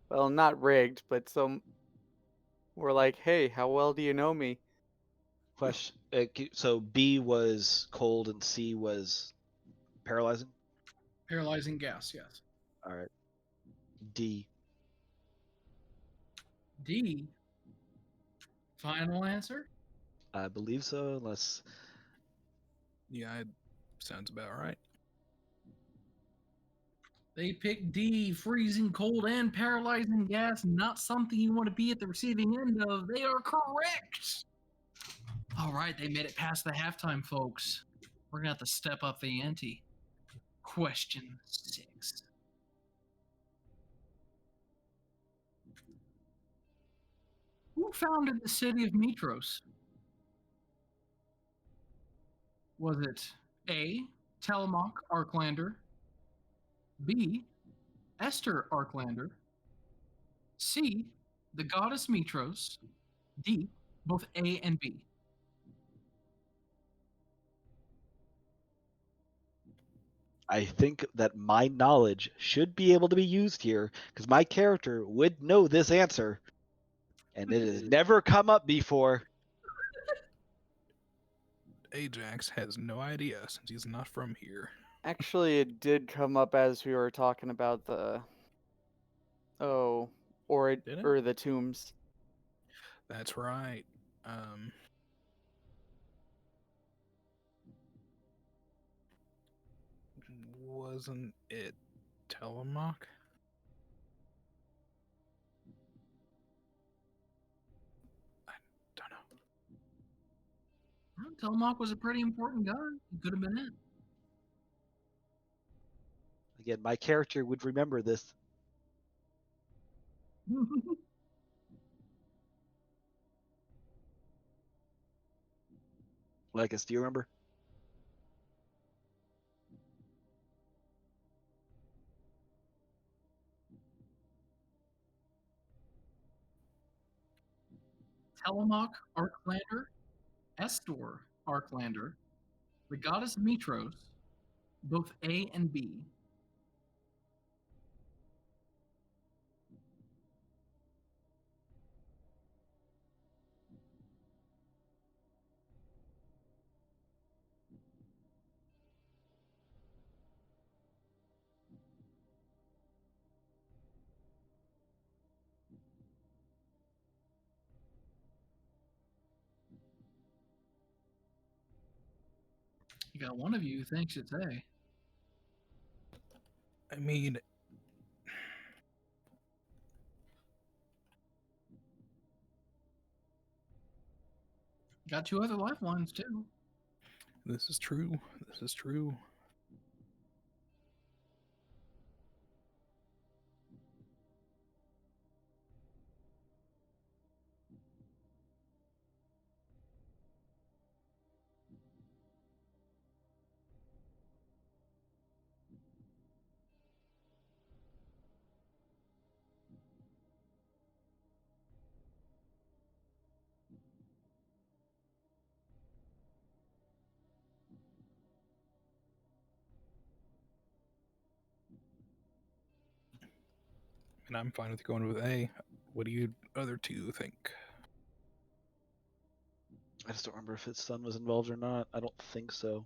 Well, not rigged, but we're like, hey, how well do you know me? Question. So B was cold and C was paralyzing. Paralyzing gas, yes. All right. D. D. Final answer? I believe so, unless Yeah, it sounds about right. They picked D, freezing cold and paralyzing gas, not something you want to be at the receiving end of. They are correct. All right, they made it past the halftime, folks. We're going to have to step up the ante. Question 6. Who founded the city of Mytros? Was it A. Telemach Arklander, B. Esther Arklander, C. The goddess Mytros, D. Both A and B? I think that my knowledge should be able to be used here because my character would know this answer, and it has never come up before. Ajax has no idea since he's not from here. Actually, it did come up as we were talking about the Did it? or the tombs. That's right. Wasn't it Telemach? I don't know. Well, Telemach was a pretty important guy. He could have been it. Again, my character would remember this. Lycus, do you remember? Telemach Arklander, Estor Arklander, the goddess Mytros, both A and B. You got one of you who thinks it's A. I mean, Got 2 other lifelines too. this is true. This is true. And I'm fine with going with A. What do you other two think? I just don't remember if his son was involved or not. I don't think so.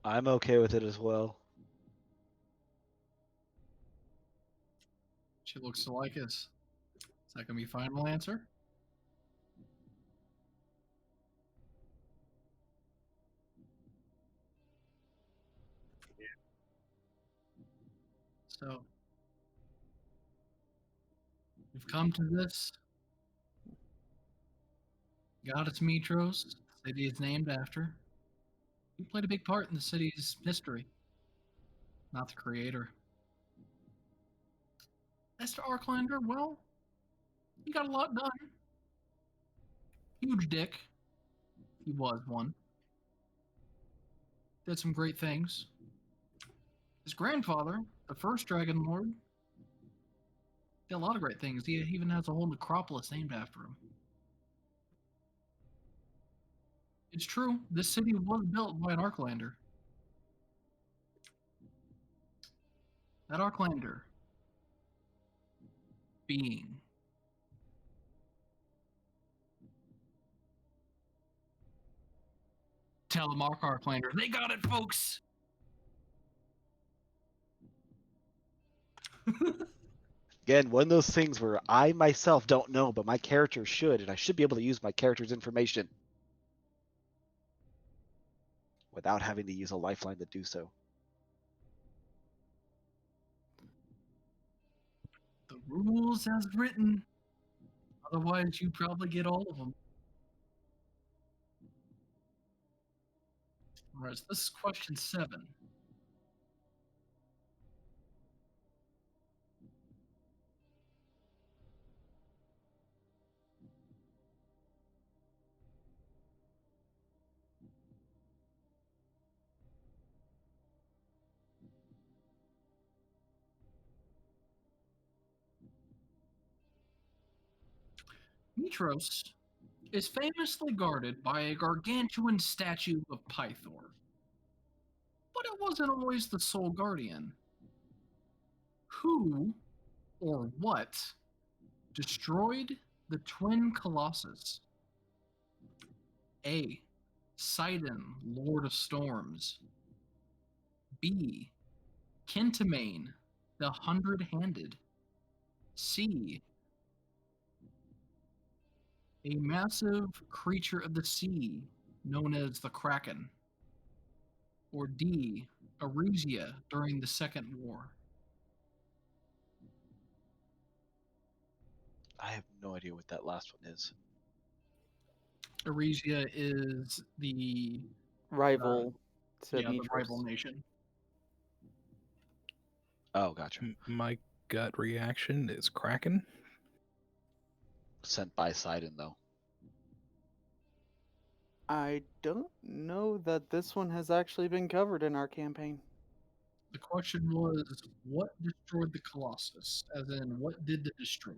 I'm okay with it as well. She looks to Lycus. Is that gonna be final answer? So we've come to this. Goddess Mytros, the city is named after. You played a big part in the city's history, not the creator. As to Arklander, well, he got a lot done. Huge dick. He was one. Did some great things. His grandfather, the first Dragonlord, did a lot of great things. He even has a whole necropolis named after him. It's true, this city was built by an Arklander. That Arklander being Telemark Arklander. They got it, folks! Again, one of those things where I myself don't know, but my character should, and I should be able to use my character's information without having to use a lifeline to do so. The rules as written. Otherwise, you'd probably get all of them. Alright, so this is question 7. Mytros is famously guarded by a gargantuan statue of Pythor. But it wasn't always the sole guardian. Who or what destroyed the twin Colossus? A. Sidon, Lord of Storms. B. Kentamane, the Hundred-Handed. C. A massive creature of the sea known as the Kraken. Or D. Arisia during the Second War. I have no idea what that last one is. Arisia is the Rival to the Mytros. rival nation. Oh, gotcha. My gut reaction is Kraken. Sent by Sidon, though. I don't know that this one has actually been covered in our campaign. The question was, what destroyed the Colossus? As in, what did the destroying?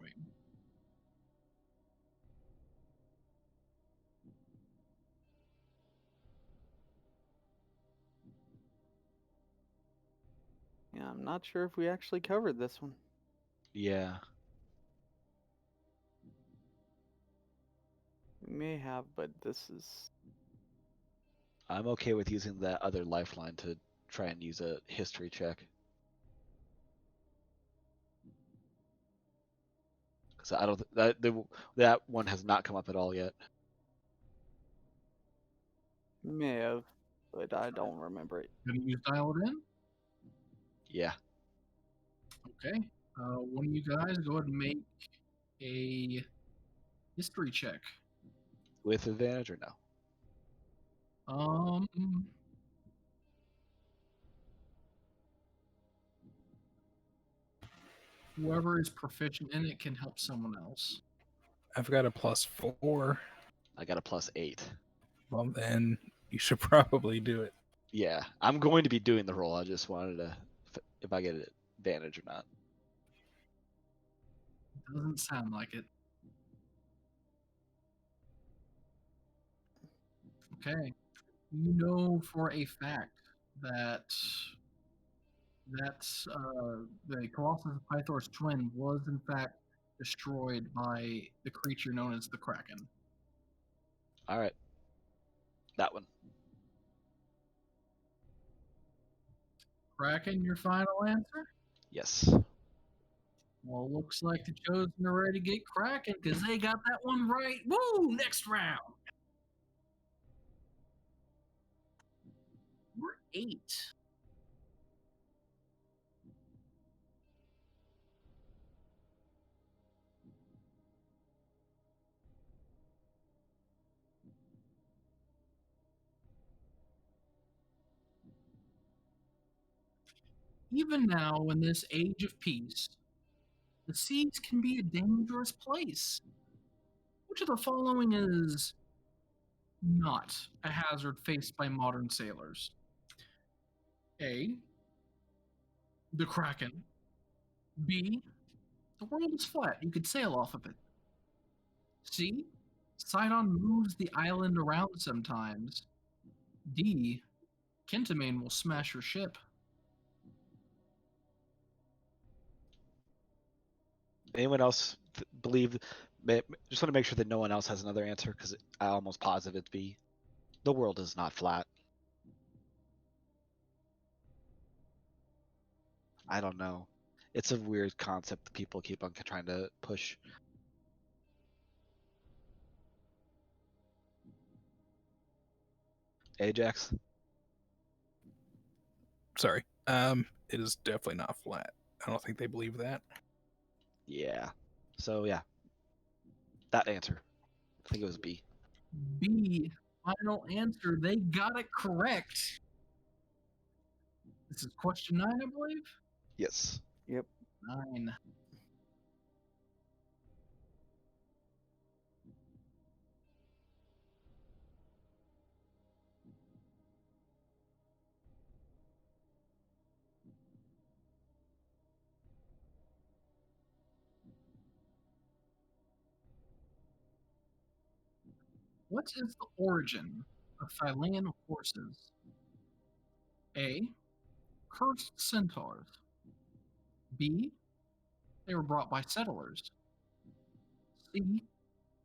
Yeah, I'm not sure if we actually covered this one. Yeah. We may have, but this is... I'm okay with using that other lifeline to try and use a history check. Because I don't that one has not come up at all yet. May have, but I don't remember it. Gonna use dial it in? Yeah. Okay. One of you guys go ahead and make a history check. With advantage or no? Whoever is proficient in it can help someone else. I've got a +4. I got a +8. Well, then you should probably do it. Yeah, I'm going to be doing the roll. I just wanted to, if I get an advantage or not. Doesn't sound like it. Okay. You know for a fact that the Colossus of Pythor's twin was in fact destroyed by the creature known as the Kraken. All right. That one. Kraken, your final answer? Yes. Well, looks like the Chosen are ready to get Kraken because they got that one right. Woo! Next round. We're 8. Even now, in this age of peace, the seas can be a dangerous place. Which of the following is not a hazard faced by modern sailors? A. The Kraken. B. The world is flat. You could sail off of it. C. Sidon moves the island around sometimes. D. Kentamane will smash your ship. Anyone else believe? Just want to make sure that no one else has another answer because I almost positive it's B. The world is not flat. I don't know. It's a weird concept that people keep on trying to push. Ajax? Sorry. It is definitely not flat. I don't think they believe that. Yeah. So, yeah. That answer. I think it was B. B. Final answer. They got it correct. This is question 9, I believe. Yes. 9. What is the origin of Thylean horses? A. Cursed centaurs. B. They were brought by settlers. C.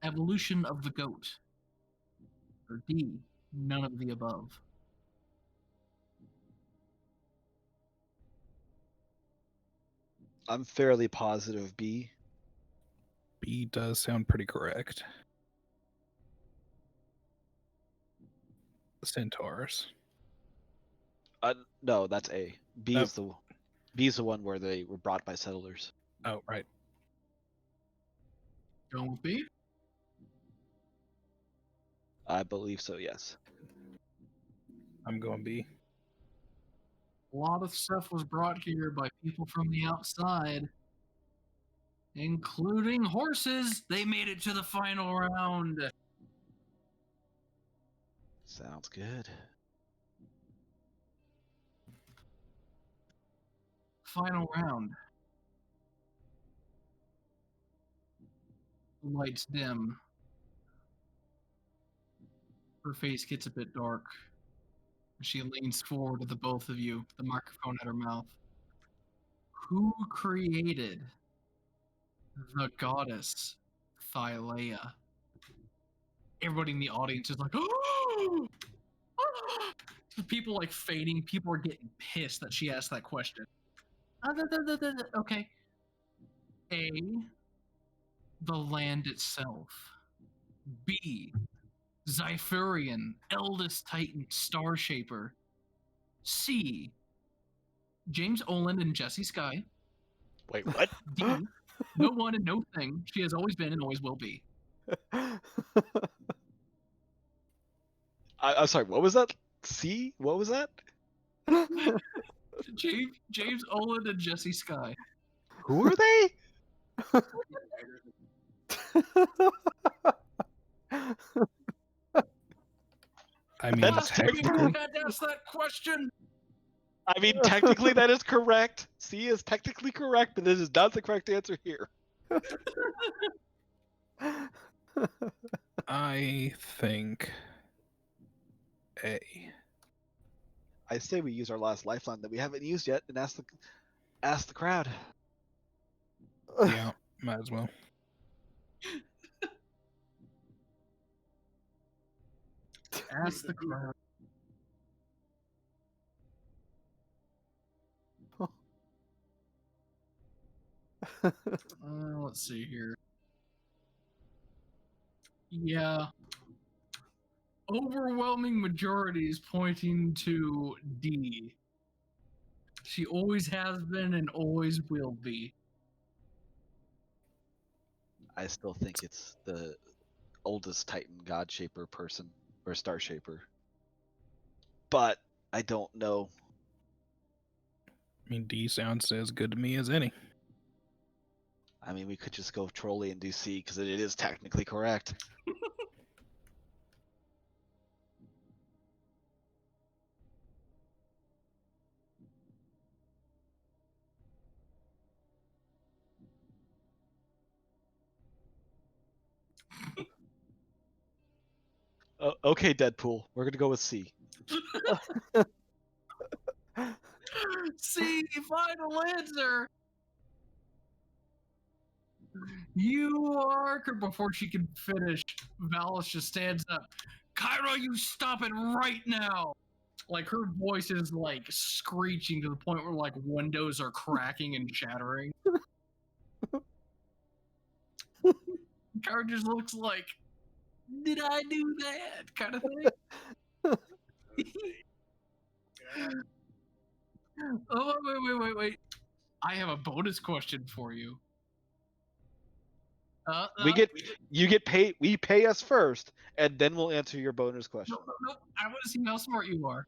Evolution of the goat. Or D. None of the above. I'm fairly positive B. B does sound pretty correct. The centaurs. No, that's A. B is the one where they were brought by settlers. Oh, right. Going with B? I believe so, yes. I'm going B. A lot of stuff was brought here by people from the outside, including horses. They made it to the final round. Sounds good. Final round. The lights dim. Her face gets a bit dark. She leans forward to the both of you, the microphone at her mouth. Who created the goddess Thylea? Everybody in the audience is like, oh! People like fainting. People are getting pissed that she asked that question. Okay. A. The land itself. B. Zyphurian, eldest Titan star shaper. C. James Oland and Jesse Sky. Wait, what? D. No one and no thing. She has always been and always will be. I'm sorry, what was that? C? What was that? James Oland and Jesse Sky. Who are they? I mean, That's technically, had to ask that question. I mean, technically that is correct. C is technically correct, but this is not the correct answer here. I think pay. I say we use our last lifeline that we haven't used yet and ask the crowd. Yeah, might as well. Ask the crowd. Let's see here. Yeah. Overwhelming majority is pointing to D. She always has been and always will be. I still think it's the oldest Titan God Shaper person or Star Shaper. But I don't know. I mean, D sounds as good to me as any. I mean, we could just go trolley and do C because it is technically correct. Okay, Deadpool. We're gonna go with C. See, final answer. You are. Before she can finish, Valis just stands up. Kyra, you stop it right now. Like her voice is like screeching to the point where like windows are cracking and shattering. Kyra just looks like, did I do that? Kind of thing. Oh, wait. I have a bonus question for you. You get paid. We pay us first, and then we'll answer your bonus question. No. I want to see how smart you are.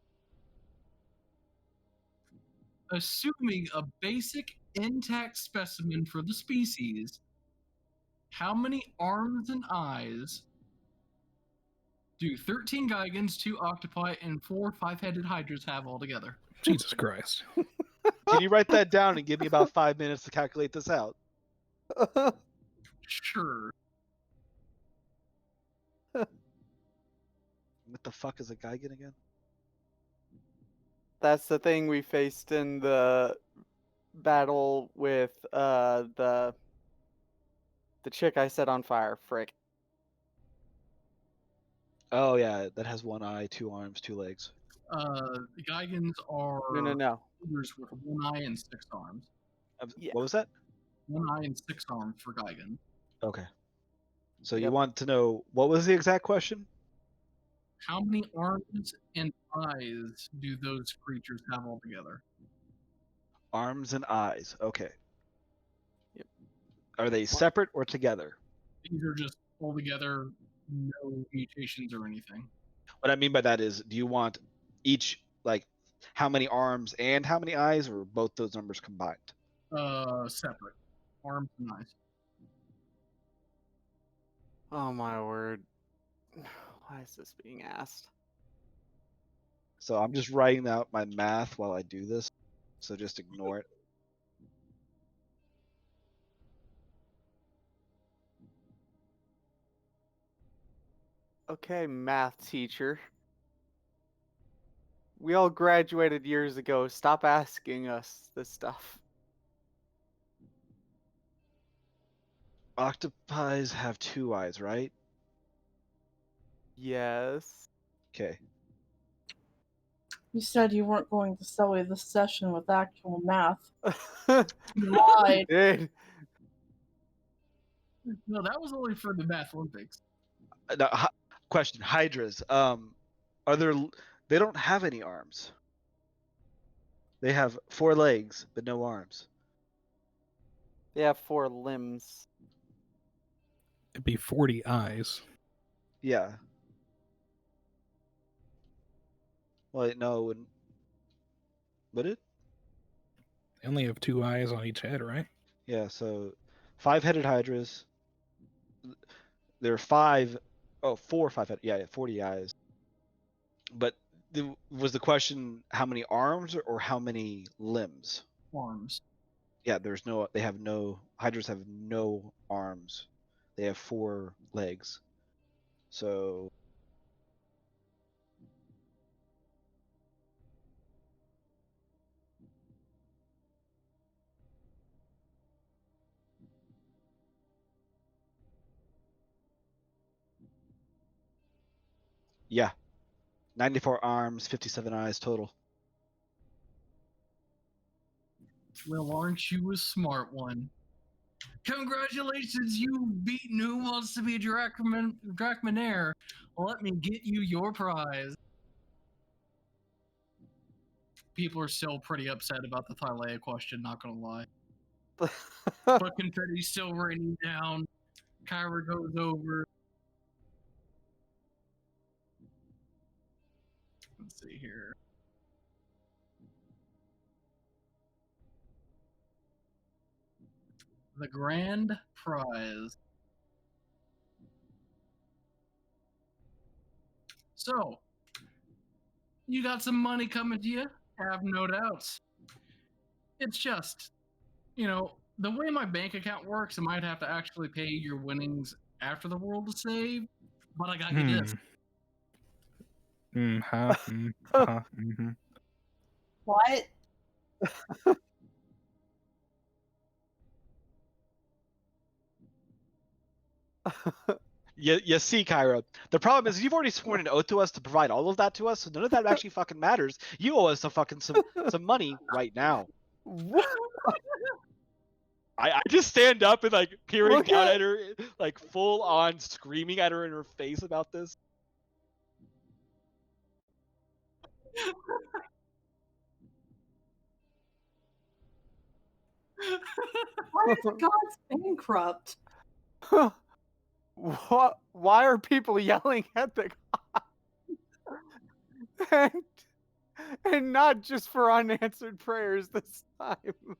Assuming a basic intact specimen for the species, how many arms and eyes do 13 Gigans, 2 octopi, and 4 5-headed hydras have altogether? Jesus Christ. Can you write that down and give me about 5 minutes to calculate this out? Sure. What the fuck is a Gigan again? That's the thing we faced in the battle with the chick I set on fire. Frick. Oh yeah, that has 1 eye, 2 arms, 2 legs. The Gigans are No. figures with 1 eye and 6 arms. Yeah. What was that? 1 eye and 6 arms for Gigan. Okay. So Yep. you want to know what was the exact question? How many arms and eyes do those creatures have altogether? Arms and eyes. Okay. Yep. Are they separate or together? These are just altogether, no mutations or anything. What I mean by that is, do you want each, like, how many arms and how many eyes, or both those numbers combined? Separate. Arms and eyes. Oh my word. Why is this being asked? So I'm just writing out my math while I do this. So just ignore it. Okay, math teacher. We all graduated years ago. Stop asking us this stuff. Octopies have 2 eyes, right? Yes. Okay. You said you weren't going to sully the session with actual math. You lied. Dude. No, that was only for the Math Olympics. Now, question: Hydras. Are there? They don't have any arms. They have 4 legs but no arms. They have 4 limbs. It'd be 40 eyes. Yeah. Well, no, it wouldn't. Would it? They only have 2 eyes on each head, right? Yeah. So, 5-headed hydras. There are 4 or 5-headed. Yeah, 40 eyes. But was the question how many arms or how many limbs? Arms. Yeah, they have no, hydras have no arms. They have 4 legs. So Yeah. 94 arms, 57 eyes total. Well, aren't you a smart one? Congratulations, you've beaten Who Wants to Be a Drachmanaire. Let me get you your prize. People are still pretty upset about the Thylea question, not gonna lie. But confetti's still raining down. Kyra goes over. Let's see here. The grand prize. So, you got some money coming to you? Have no doubts. It's just, the way my bank account works, I might have to actually pay your winnings after the world is saved, but I got you this. What? You see, Kyra, the problem is you've already sworn an oath to us to provide all of that to us, so none of that actually fucking matters. You owe us some money right now. What? I just stand up and like peering Look down at- at her, like full on screaming at her in her face about this. Why are the gods bankrupt? What? Why are people yelling at the god? And not just for unanswered prayers this time.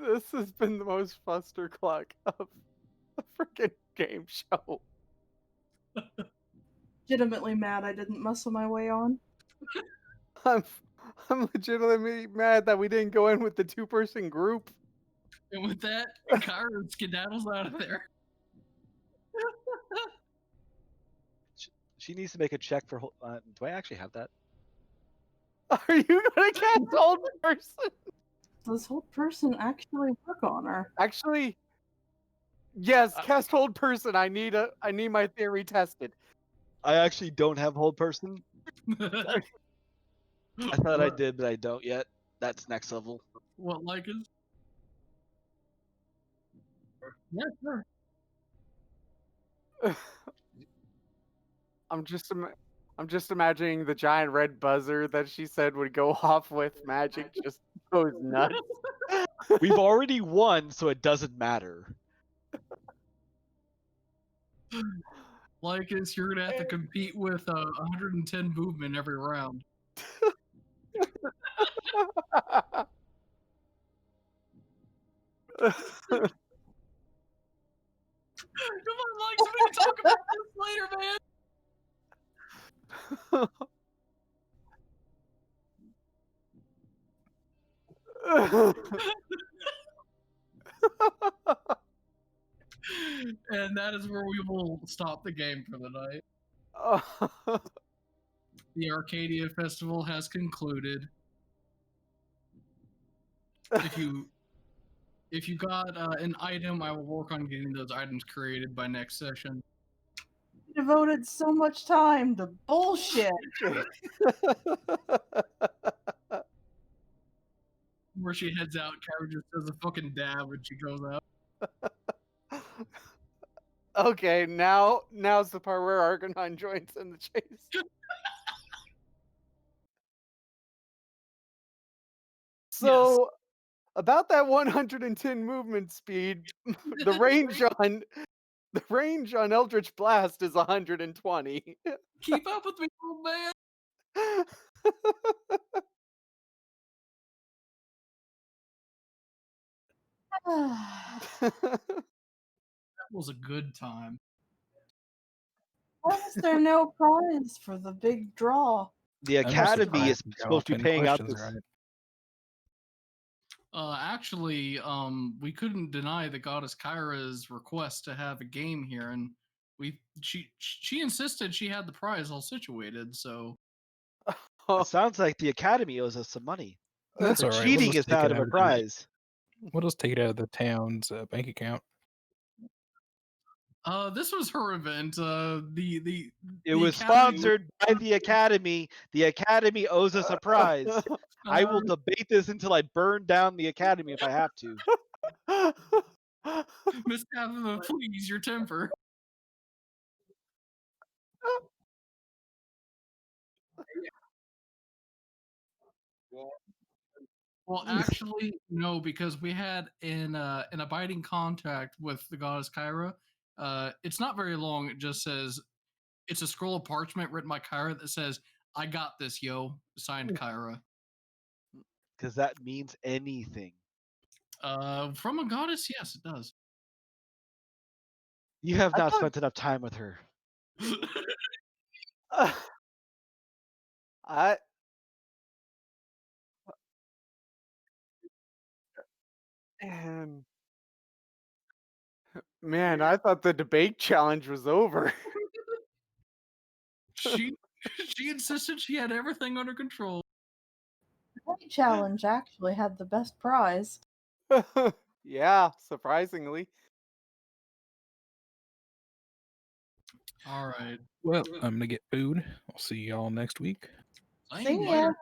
This has been the most fustercluck of a freaking game show. Legitimately mad I didn't muscle my way on. I'm legitimately mad that we didn't go in with the 2-person group. And with that, Kyra skedaddles out of there. She needs to make a check for. Do I actually have that? Are you gonna cast Hold Person? Does Hold Person actually work on her? Actually, yes. Cast Hold Person. I need my theory tested. I actually don't have hold person. I thought I did, but I don't yet. That's next level. What, Lycus? Yeah, sure. I'm just imagining the giant red buzzer that she said would go off with magic just goes nuts. We've already won, so it doesn't matter. Lycus, you're gonna have to compete with 110 movement every round. Come on, Lycus, we can talk about this later, man. And that is where we will stop the game for the night. The Arcadia Festival has concluded. If you got an item, I will work on getting those items created by next session. Devoted so much time to bullshit. Where she heads out, Kyra just does a fucking dab when she goes out. Okay, now's the part where Arcanine joins in the chase. So, about that 110 movement speed, the range on Eldritch Blast is 120. Keep up with me, old man. That was a good time. Why is there no prize for the big draw? The I'm Academy is surprised supposed to be paying out questions this. right. Actually, we couldn't deny the goddess Kyra's request to have a game here, and she insisted she had the prize all situated. So It sounds like the Academy owes us some money. That's The all right. cheating We'll is just take out it of a every night. prize. What else take it out of the town's bank account? This was her event. It was sponsored by the Academy. The Academy owes us a prize. I will debate this until I burn down the Academy if I have to. Miss Tabitha, please, your temper. Well, actually, no, because we had an abiding contact with the goddess Kyra. It's not very long. It just says it's a scroll of parchment written by Kyra that says, "I got this, yo." Signed Kyra. Because that means anything. From a goddess, yes, it does. You have I not thought- spent enough time with her. I man, I thought the debate challenge was over. she insisted she had everything under control. The debate challenge actually had the best prize. Yeah, surprisingly. All right. Well, I'm gonna get food. I'll see y'all next week. Same, See later. ya.